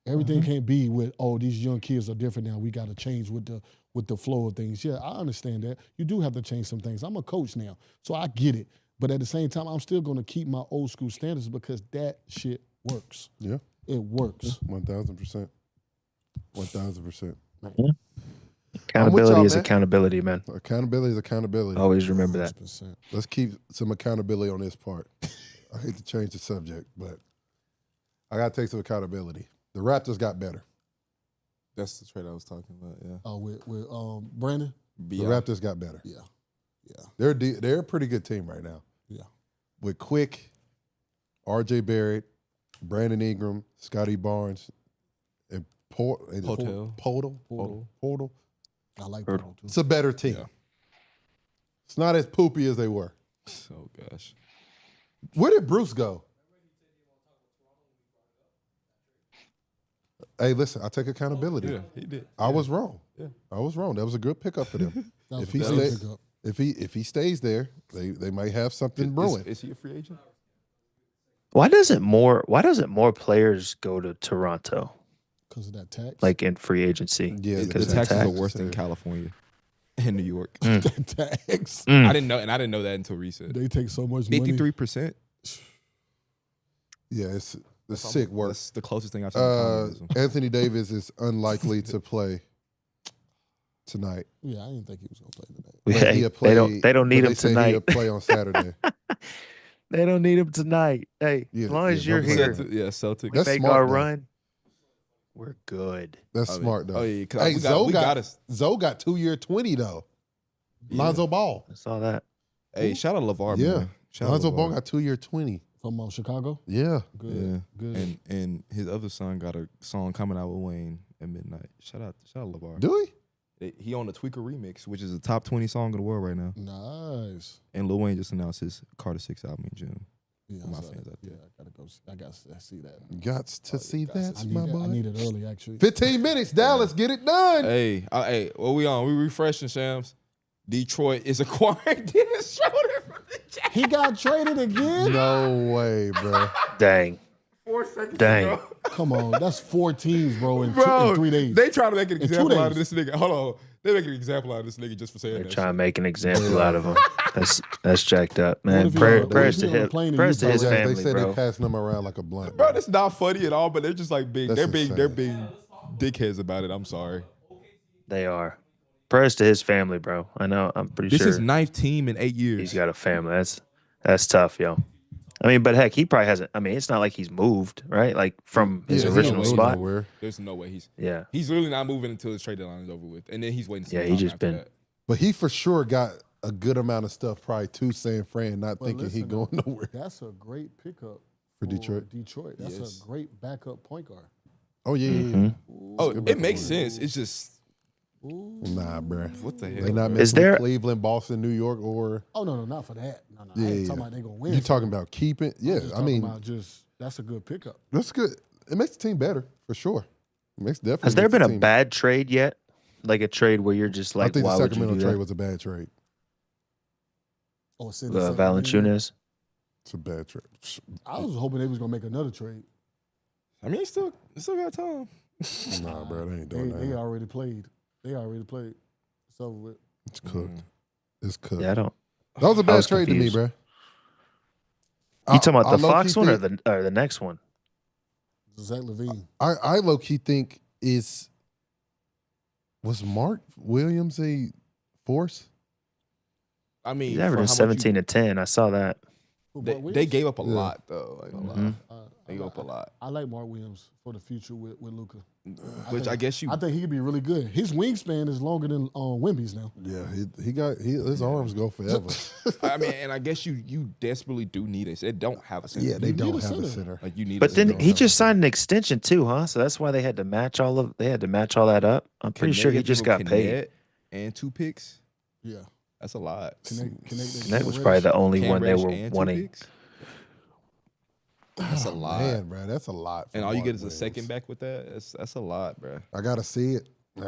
Everything can't be with, oh, these young kids are different now. We got to change with the flow of things. Yeah, I understand that. You do have to change some things. I'm a coach now, so I get it. But at the same time, I'm still going to keep my old school standards because that shit works. Yeah. It works. 1,000%. 1,000%. Accountability is accountability, man. Accountability is accountability. Always remember that. 100%. Let's keep some accountability on this part. I hate to change the subject, but I got to take some accountability. The Raptors got better. That's the trade I was talking about. Yeah. Oh, with Brandon. The Raptors got better. Yeah. They're a pretty good team right now. Yeah. With Quick, R.J. Barrett, Brandon Ingram, Scotty Barnes, and Portal. I like Portal too. It's a better team. Yeah. It's not as poopy as they were. Oh gosh. Where did Bruce go? Hey, listen, I take accountability. Yeah, he did. I was wrong. Yeah. I was wrong. That was a good pickup for them. That if was he a great stays, pickup. if he stays there, they might have something brewing. Is he a free agent? Why doesn't more players go to Toronto? Because of that tax. Like in free agency. Yeah, The because taxes of are tax. worse than California and New York. that tax. I didn't know that until recent. They take so much money. 53%. Yeah, The sick work. That's the closest thing I've seen to communism. Anthony Davis is unlikely to play tonight. Yeah, I didn't think he was gonna play tonight. But Hey, he'll play, they don't need but him they say tonight. He'll play on Saturday. They don't need him tonight. Hey, Yeah, as long as yeah, you're don't here, play Celtic, yeah, Celtics. That's make smart, our though. run. We're good. That's I mean, smart, though. oh, yeah, 'cause Hey, we Zoe got us. got 2-year 20, though. Yeah. Lonzo Ball. I saw that. Hey, shout out LeVar, Yeah. man. Shout out Lonzo LeVar. Ball got 2-year 20. From Chicago. Yeah. Good. Yeah. Good. And his other son got a song coming out with Wayne at midnight. Shout out LeVar. Do he? He on the Tweaker remix, which is a top 20 song of the world right now. Nice. And Lil Wayne just announced his Carter 6 album in June. Yeah, For my I saw fans that. out there. Yeah, I gotta go. I gotta see that. Got to see that, I my need, boy. I need it early, actually. 15 minutes, Dallas. Get it done. Hey, what we on? We refreshing, Shams. Detroit is acquiring Dennis Schroeder from the Jazz. He got traded again. No way, bro. Dang. 4 seconds Dang. ago. Come on, that's 4 teams, bro, in, Bro, in 3 days. They trying to make an In 2 example out of days. this nigga. Hold on. They make an example out of this nigga just for saying They're that trying to shit. make an example out of him. That's jacked up, What man. if he Prayers on- what if he on a to plane him. and Prayers you to his go- They family, said bro. they passing them around like a blunt. Bro, that's not funny at all, but they're just like big. That's They're insane. big dickheads about it. I'm sorry. They are. Prayers to his family, bro. I know. I'm pretty This sure is 9th team in 8 years. he's got a family. That's tough, yo. I mean, but heck, he probably hasn't. I mean, it's not like he's moved, right? Like from his Yeah, he original don't go spot. nowhere. There's no way Yeah. he's really not moving until his trade deadline is over with, and then he's waiting. To see Yeah, what he happens just after been- that. But he for sure got a good amount of stuff probably to San Fran, not But thinking he listen, going nowhere. That's a great pickup For Detroit? Detroit. That's Yes. a great backup point guard. Oh, yeah, yeah, Mhm. yeah. Oh, good it back makes on. sense. It's just Ooh. Nah, bro. what the hell? They not bro? messing Is there- with Cleveland, Boston, New York, or Oh no, not for that. No, I Yeah, ain't yeah. talking about they gonna win. you talking about keeping? I'm Yeah, just I talking mean, about just that's a good pickup. that's good. It makes the team better for sure. It makes definitely. Has there makes the been a team- bad trade yet? Like a trade where you're just I like, think the why would you Sacramento do trade that? was a bad trade. Oh, Valanciunas. It's a bad trade. I was hoping they was gonna make another trade. I mean, still got time. Nah, bro, they ain't They, doing they that. already played. It's over with. It's cooked. It's cooked. Yeah, I don't. That was a bad was trade confused. to me, bro. You talking about the low-key Fox one or think- the next one? Zach LaVine. I low key think was Mark Williams a force? I mean, He's for how averaging much 17 to 10. I saw that. Who, They, Mark they Williams? gave up a Yeah. lot though. Like, Mhm. they gave up a lot, I like Mark Williams for the future with Luka. which I guess you. I think he could be really good. His wingspan is longer than Wemby's now. Yeah, his arms go forever. I mean, and I guess you desperately do need it. They don't have a center. Yeah, they You don't need a have a center. center. Like you need. But a then center. he just signed an extension too, huh? So that's why they had to match all that up. I'm pretty sure he Connect- just give got him paid. Connect and 2 picks. Yeah. That's a lot. That was probably the only Cam one they Reddish were and 2 wanting. picks. That's a lot. Man, bro, that's a lot. And for all you Mark get is a Williams. second back with that. That's a lot, bro. I gotta see it. He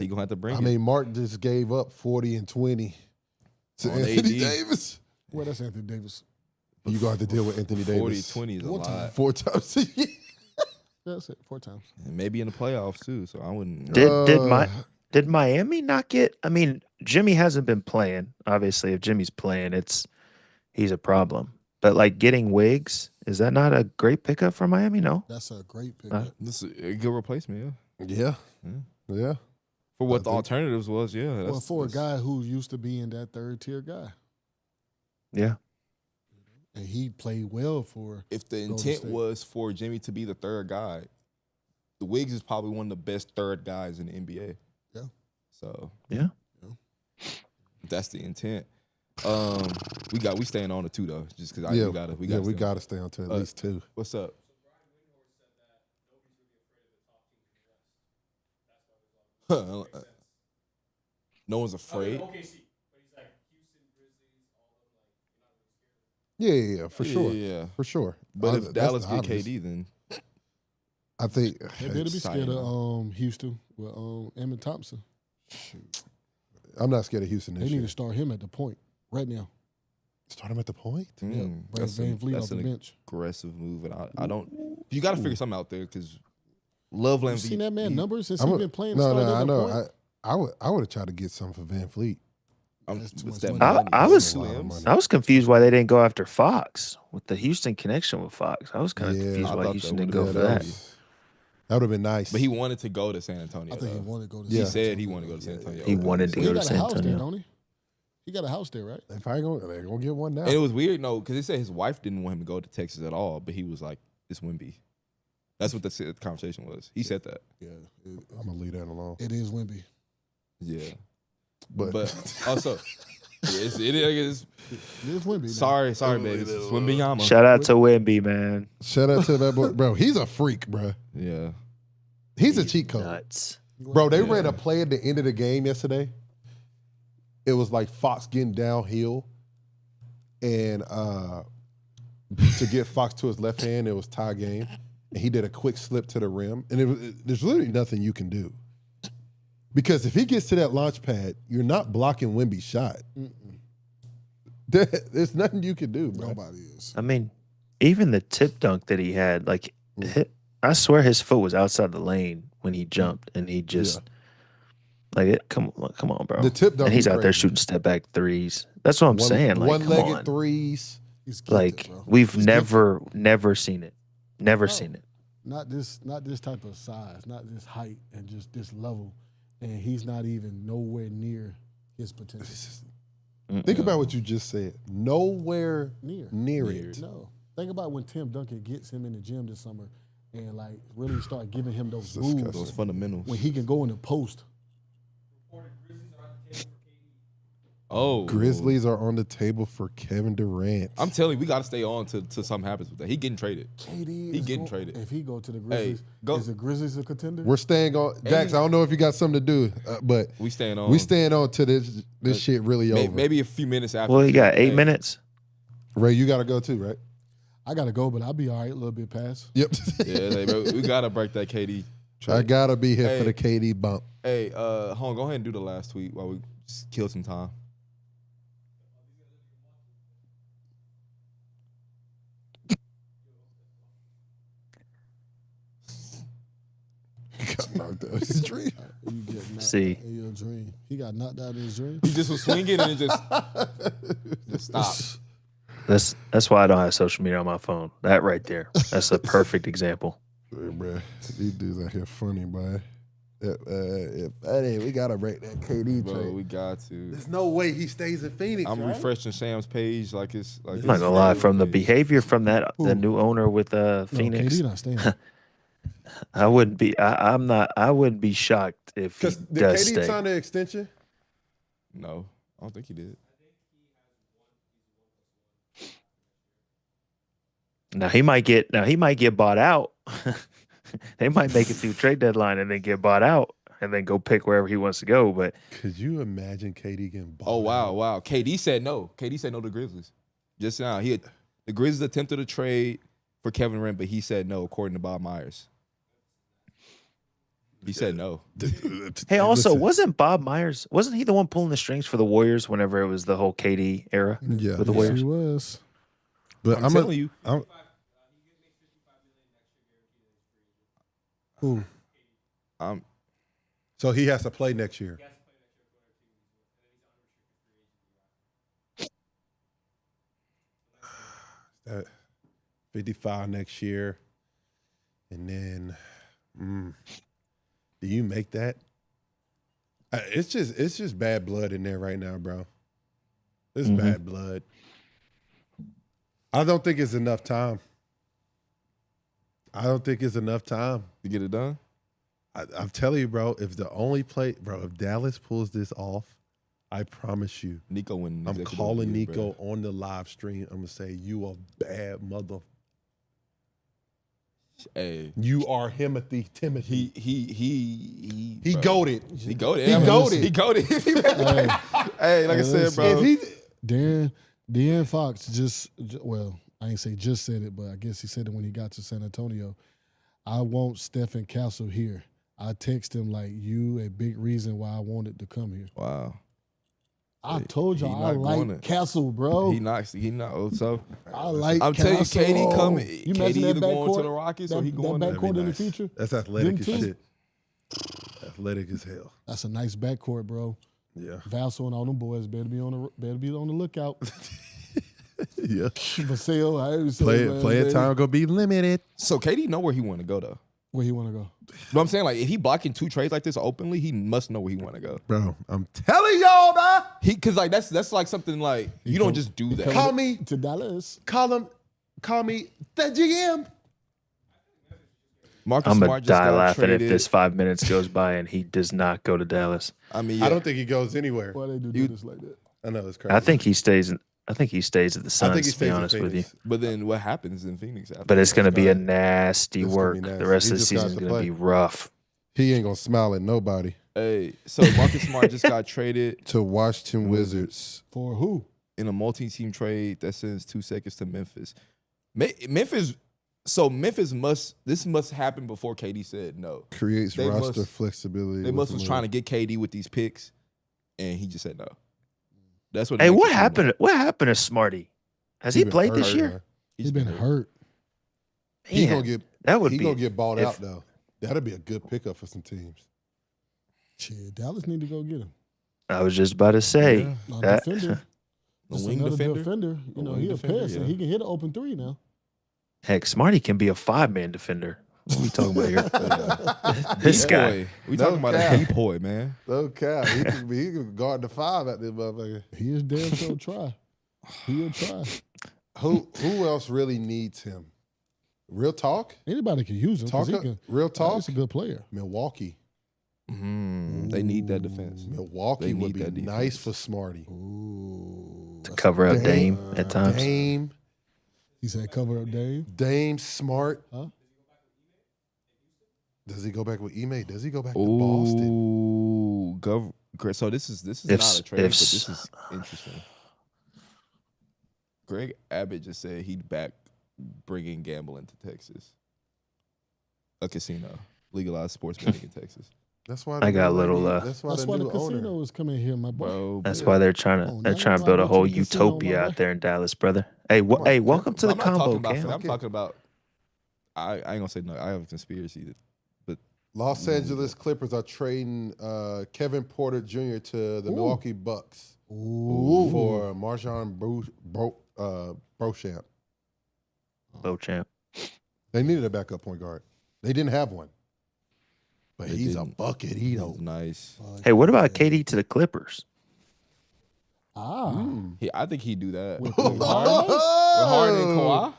gonna have to bring I it. mean, Mark just gave up 40 and 20 to On Anthony AD. Davis. Well, that's Anthony Davis. You gonna have to deal with Anthony 40, Davis 20 is a 4 lot. times. 4 times a year. That's it. 4 times. And maybe in the playoffs too. So I wouldn't. Did Miami not get? I mean, Jimmy hasn't been playing. Obviously, if Jimmy's playing, he's a problem. But like getting Wiggs, is that not a great pickup for Miami? No. That's a great pickup. This is a good replacement, yeah. Yeah. For what I the think- alternatives was, yeah. Well, that's- for a that's- guy who used to be in that third tier guy, Yeah. and he played well for. if the Golden intent State. was for Jimmy to be the third guy, the Wiggs is probably one of the best third guys in the NBA. Yeah. So Yeah. if that's the intent. We staying on the 2 though, just because Yeah, we gotta we stay on. gotta stay on to at least 2. What's up? No one's afraid. Yeah, for sure. Yeah. For sure. But if That's Dallas the get obvious. KD, then I think They better be scared exciting. of Houston with Emmett Thompson. I'm not scared of Houston They this need year. to start him at the point right now. Start him at the point. Bring that's Van Vliet that's off the an bench. aggressive move, and I don't. You got to figure something out there because Love You Van seen that man Vliet- numbers since I'm he's a- been playing? No, starting no, at I the know. point? I would have tried to get something for Van Fleet. That's too much that money. money? I was a lot of money. I was confused why they didn't go after Fox with the Houston connection with Fox. I was kind of Yeah, confused I why thought Houston that didn't go would've for been that. That would have been nice. But he wanted to go to San Antonio. I think he though. wanted to go to. He San said he Antonio. wanted to go to San Antonio. He wanted to Well, go he to got a San house there, Antonio. don't he? He got a house there, right? If I ain't they're gonna get one now. And it was weird, no, because they said his wife didn't want him to go to Texas at all, but he was like, "It's Wemby." That's what the conversation was. He said that. Yeah, I'm gonna leave that alone. it is Wemby. Yeah, But, also, it is. It is Wemby. Sorry, baby. It's Wembyama. Shout out to Wemby, man. shout out to that boy, bro. He's a freak, bro. Yeah, He's a cheat code, Nuts. bro. They ran a play at the end of the game yesterday. It was like Fox getting downhill, and to get Fox to his left hand, it was tie game, and he did a quick slip to the rim, and there's literally nothing you can do because if he gets to that launch pad, you're not blocking Wemby's shot. There's nothing you can do, bro. Nobody is. I mean, even the tip dunk that he had, like, I swear his foot was outside the lane when he jumped, and he just come on, bro. The tip dunk and he's was out there crazy. shooting step back threes. That's what I'm saying. Like, come one-legged on. threes. He's gifted, Like, bro. we've He's never seen it. Never No. seen it. not this type of size, not this height and just this level, and he's not even nowhere near his potential. Think about what you just said. Nowhere near it. No, think about when Tim Duncan gets him in the gym this summer, and like really start giving him those moves those fundamentals. when he can go in the post. Oh, Grizzlies are on the table for Kevin Durant. I'm telling you, we got to stay on till something happens with that. He getting traded. KD He is getting go- traded. If he go to the Grizzlies, go- is the Grizzlies a contender? We're staying on. Jax, I don't know if you got something to do, but We staying on. we staying on to this shit really over. Maybe a few minutes after. Well, you got 8 Hey, minutes. Ray, you got to go too, right? I gotta go, but I'll be all right. A little bit past. Yep. Yeah, bro, we gotta break that KD. Trade. I gotta be here for Hey. the KD bump. Hey, hold on, go ahead and do the last tweet while we just kill some time. Got knocked out his dream. You get knocked See. out in your dream. He got knocked out in his dream. He just was swinging and it just stopped. That's why I don't have social media on my phone. That right there. That's a perfect example. Hey, bro, these dudes out here funny, boy. Hey, we gotta break that KD Bro, trade. we got to. There's no way he stays in Phoenix. I'm right? refreshing Sam's page like it's like. I'm not gonna lie. From the behavior from the new owner with Phoenix, KD not staying. I wouldn't be. I'm not. I wouldn't be shocked if he Because did does KD stay. sign the extension? No, I don't think he did. Now he might get bought out. They might make it through trade deadline and then get bought out and then go pick wherever he wants to go. But Could you imagine KD getting bought? Oh out? wow. KD said no. KD said no to the Grizzlies. Just now, the Grizzlies attempted a trade for Kevin Durant, but he said no, according to Bob Myers. He said no. hey, also, Listen, wasn't Bob Myers? Wasn't he the one pulling the strings for the Warriors whenever it was the whole KD era Yeah. with the Yes, Warriors? he was. But I'm telling you. Who? So he has to play next year. 55 next year, and then do you make that? It's just bad blood in there right now, bro. It's bad blood. I don't think it's enough time. To get it done? I'm telling you, bro, if Dallas pulls this off, I promise you, Nico win. I'm calling Nico on the live stream. I'm gonna say, you a bad mother. Hey, You are Timothy. he He goated. He goated. He goated. He goated. Hey, like I said, bro. De'Aaron Fox I ain't say just said it, but I guess he said it when he got to San Antonio. I want Stephen Castle here. I text him like, you a big reason why I wanted to come here. Wow. I told He y'all I not going like to- Castle, bro. He not. So I like I'm telling you, Castle. KD coming. You KD imagine either that going to backcourt- the Rockets or that- he going that to. backcourt in the nice. future. That's athletic Them as two? shit. Athletic as hell. That's a nice backcourt, bro. Yeah. Vassell and all them boys better be on the lookout. Yeah. Vassell, I always say, Player time gonna be limited. So KD know where he want to go though. Where he want to go? But I'm saying, like, if he blocking 2 trades like this openly, he must know where he want to go. Bro, I'm telling y'all, man. Because like that's like something like you don't just do that. Call me To Dallas. Call me the GM. Marcus I'm Smart gonna just die got laughing traded. if this 5 minutes goes by and he does not go to Dallas. I mean, yeah. I don't think he goes anywhere. Why they do this like that? I know it's crazy. I think he stays. I think he stays at the I think Suns. he To stays be in honest with you, Phoenix. But then what happens in Phoenix? After but it's that? going to be a gonna- nasty it's gonna work. be nasty. The rest He of the just got season is to going to play. be rough. He ain't gonna smile at nobody. Hey, so Marcus Smart just got traded To Washington Wizards. For who? in a multi-team trade that sends 2 seconds to Memphis. Memphis must happen before KD said no. Creates They roster must- flexibility. They with must the was move. trying to get KD with these picks, and he just said no. That's what. Hey, makes what it seem happened? like. What happened to Smarty? Has he been played hurt, this year? man. He's been hurt. He Man, gonna get that would he be gonna get balled if- out though. That'd be a good pickup for some teams. Shit, Dallas need to go get him. I was just about to say Yeah. A that. defender. A Just wing another defender? You know, wing he a defender, pass and yeah. he can hit an open 3 now. Heck, Smarty can be a 5-man defender. What are we talking about here? This guy. Boy, we No talking about cap. a deep boy, man. No cap. He can guard the 5 at this motherfucker. He is damn sure try. He'll try. Who else really needs him? Real talk? Anybody can use him. 'cause he can, Real talk? He's a good player. Milwaukee. They need that defense. Milwaukee They would need be that nice defense. for Smarty. Ooh. To cover up Dame at times. Dame. He said cover up Dave. Dame Smart. Huh? Does he go back with Ime? Does he go back to Boston? Ooh, so this is If- not a trade, but if- this is interesting. Greg Abbott just said he'd back bringing gambling to Texas, a casino, legalized sports betting in Texas. That's why I got a little, That's why That's the why the new casino owner. is coming here, my boy. Bro, That's but- why they're trying to Oh, they're now trying to you build a ride whole into the casino, utopia my out boy. there in Dallas, brother. Hey, hey, welcome to the I'm not talking combo, about. Cam. I'm talking about. I ain't gonna say no. I have a conspiracy. Los Angeles Clippers are trading Kevin Porter Jr. to the Milwaukee Bucks for Marjon Beauchamp. Beauchamp. They needed a backup point guard. They didn't have one. But They he's didn't. a bucket. He's Hedo. nice. Hey, what about KD to the Clippers? I think he'd do that. With With Harden? Harden and Kawhi.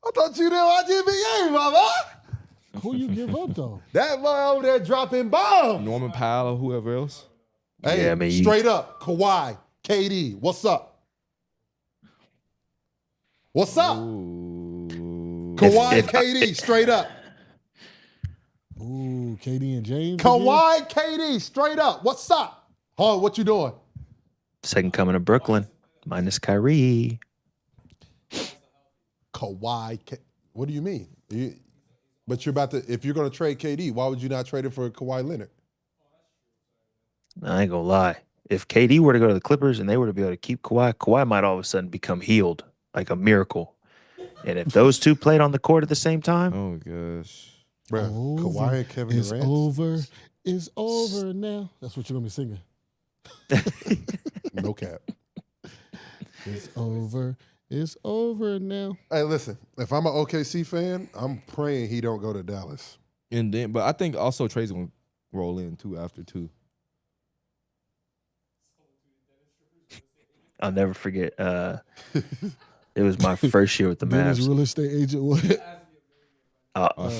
I thought you didn't watch NBA, mama. Who you give up though? That boy over there dropping bombs. Norman Powell or whoever else. Hey, Yeah, I mean, straight up, Kawhi, KD, what's up? What's up? Ooh. Kawhi, If- KD, straight up. Ooh, KD and James. again? Kawhi, KD, straight up. What's up? Hard, what you doing? Second coming to Brooklyn, minus Kyrie. Kawhi, what do you mean? But you're about to, if you're going to trade KD, why would you not trade him for Kawhi Leonard? I ain't gonna lie. If KD were to go to the Clippers and they were to be able to keep Kawhi, Kawhi might all of a sudden become healed, like a miracle. And if those two played on the court at the same time, Oh gosh. Bro, Over Kawhi and Kevin It's Durant. over. It's over now. That's what you're gonna be singing. No cap. It's over. It's over now. Hey, listen, if I'm an OKC fan, I'm praying he don't go to Dallas. And then, but I think also Trey's gonna roll in too after two. I'll never forget. It was my first year with the Dennis Mavs. real estate agent. What? Oh,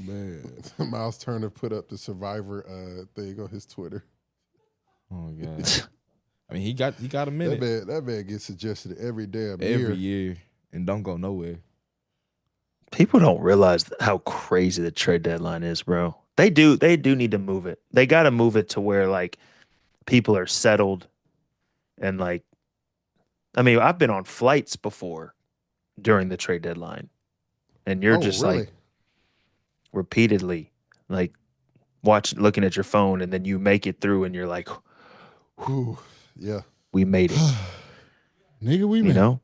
man. Miles Turner put up the Survivor thing on his Twitter. Oh god. I mean, he got a minute That man gets suggested every damn every year. year and don't go nowhere. People don't realize how crazy the trade deadline is, bro. They do need to move it. They got to move it to where like people are settled and like, I mean, I've been on flights before during the trade deadline, and you're just really? like repeatedly like looking at your phone, and then you make it through, and you're like, Whew. Yeah. we made it. Nigga, we You made. know.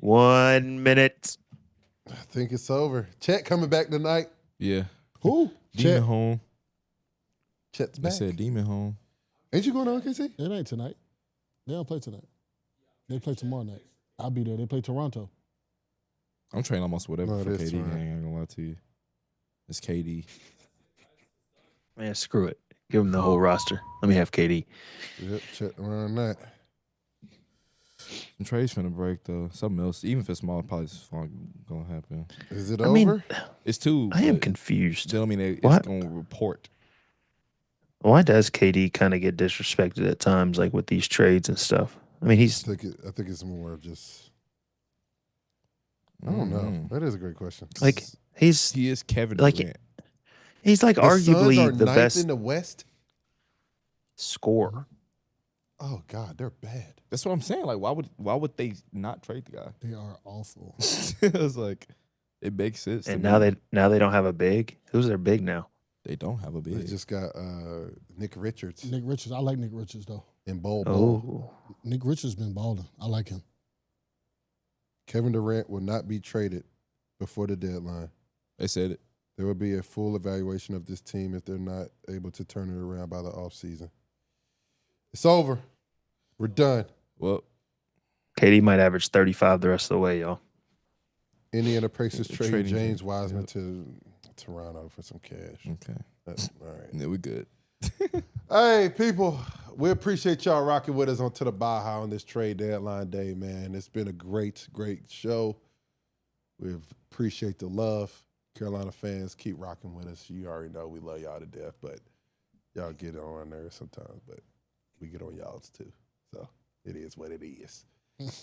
One minute. I think it's over. Chet coming back tonight. Yeah. Who? Demon home. Chet's I back. said Demon home. Ain't you going to OKC? It ain't tonight. They don't play tonight. They play tomorrow night. I'll be there. They play Toronto. I'm trading almost whatever No, for it is KD. Toronto. I ain't gonna lie to you. It's KD. Man, screw it. Give him the whole roster. Let me have KD. Yep, Chet around that. Some trades finna break though. Something else, even if it's small, probably just gonna happen. Is it I over? mean, It's two. I am but confused. That don't mean it's What? gonna report. Why does KD kind of get disrespected at times, like with these trades and stuff? I mean, he's I think it's more of just. I don't know. That is a great question. like he's He is Kevin like Durant. he's like The Suns are arguably the ninth best in the West. scorer. Oh God, they're bad. That's what I'm saying. Like, why would they not trade the guy? They are awful. It's like it makes sense. And to now me. they don't have a big. Who's their big now? They don't have a They big. just got Nick Richards Nick Richards. I like Nick Richards, though. and Bol. Oh, Nick Richards been balling. I like him. Kevin Durant will not be traded before the deadline. They said it. There will be a full evaluation of this team if they're not able to turn it around by the offseason. It's over. We're done. Well, KD might average 35 the rest of the way, y'all. Indiana Pacers Yeah, trade trading James him. Wiseman to Toronto for some cash. okay. That's all right. Yeah, we good. Hey, people, we appreciate y'all rocking with us on To the Baja on this trade deadline day, man. It's been a great, great show. We appreciate the love. Carolina fans, keep rocking with us. You already know we love y'all to death, but y'all get on our nerves sometimes, but we get on y'all's too. So it is what it is.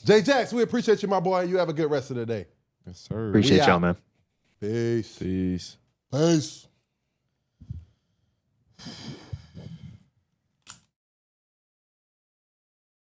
Jay Jax, we appreciate you, my boy. You have a good rest of the day. Yes, sir. Appreciate y'all, out. man. Peace. Peace. Peace.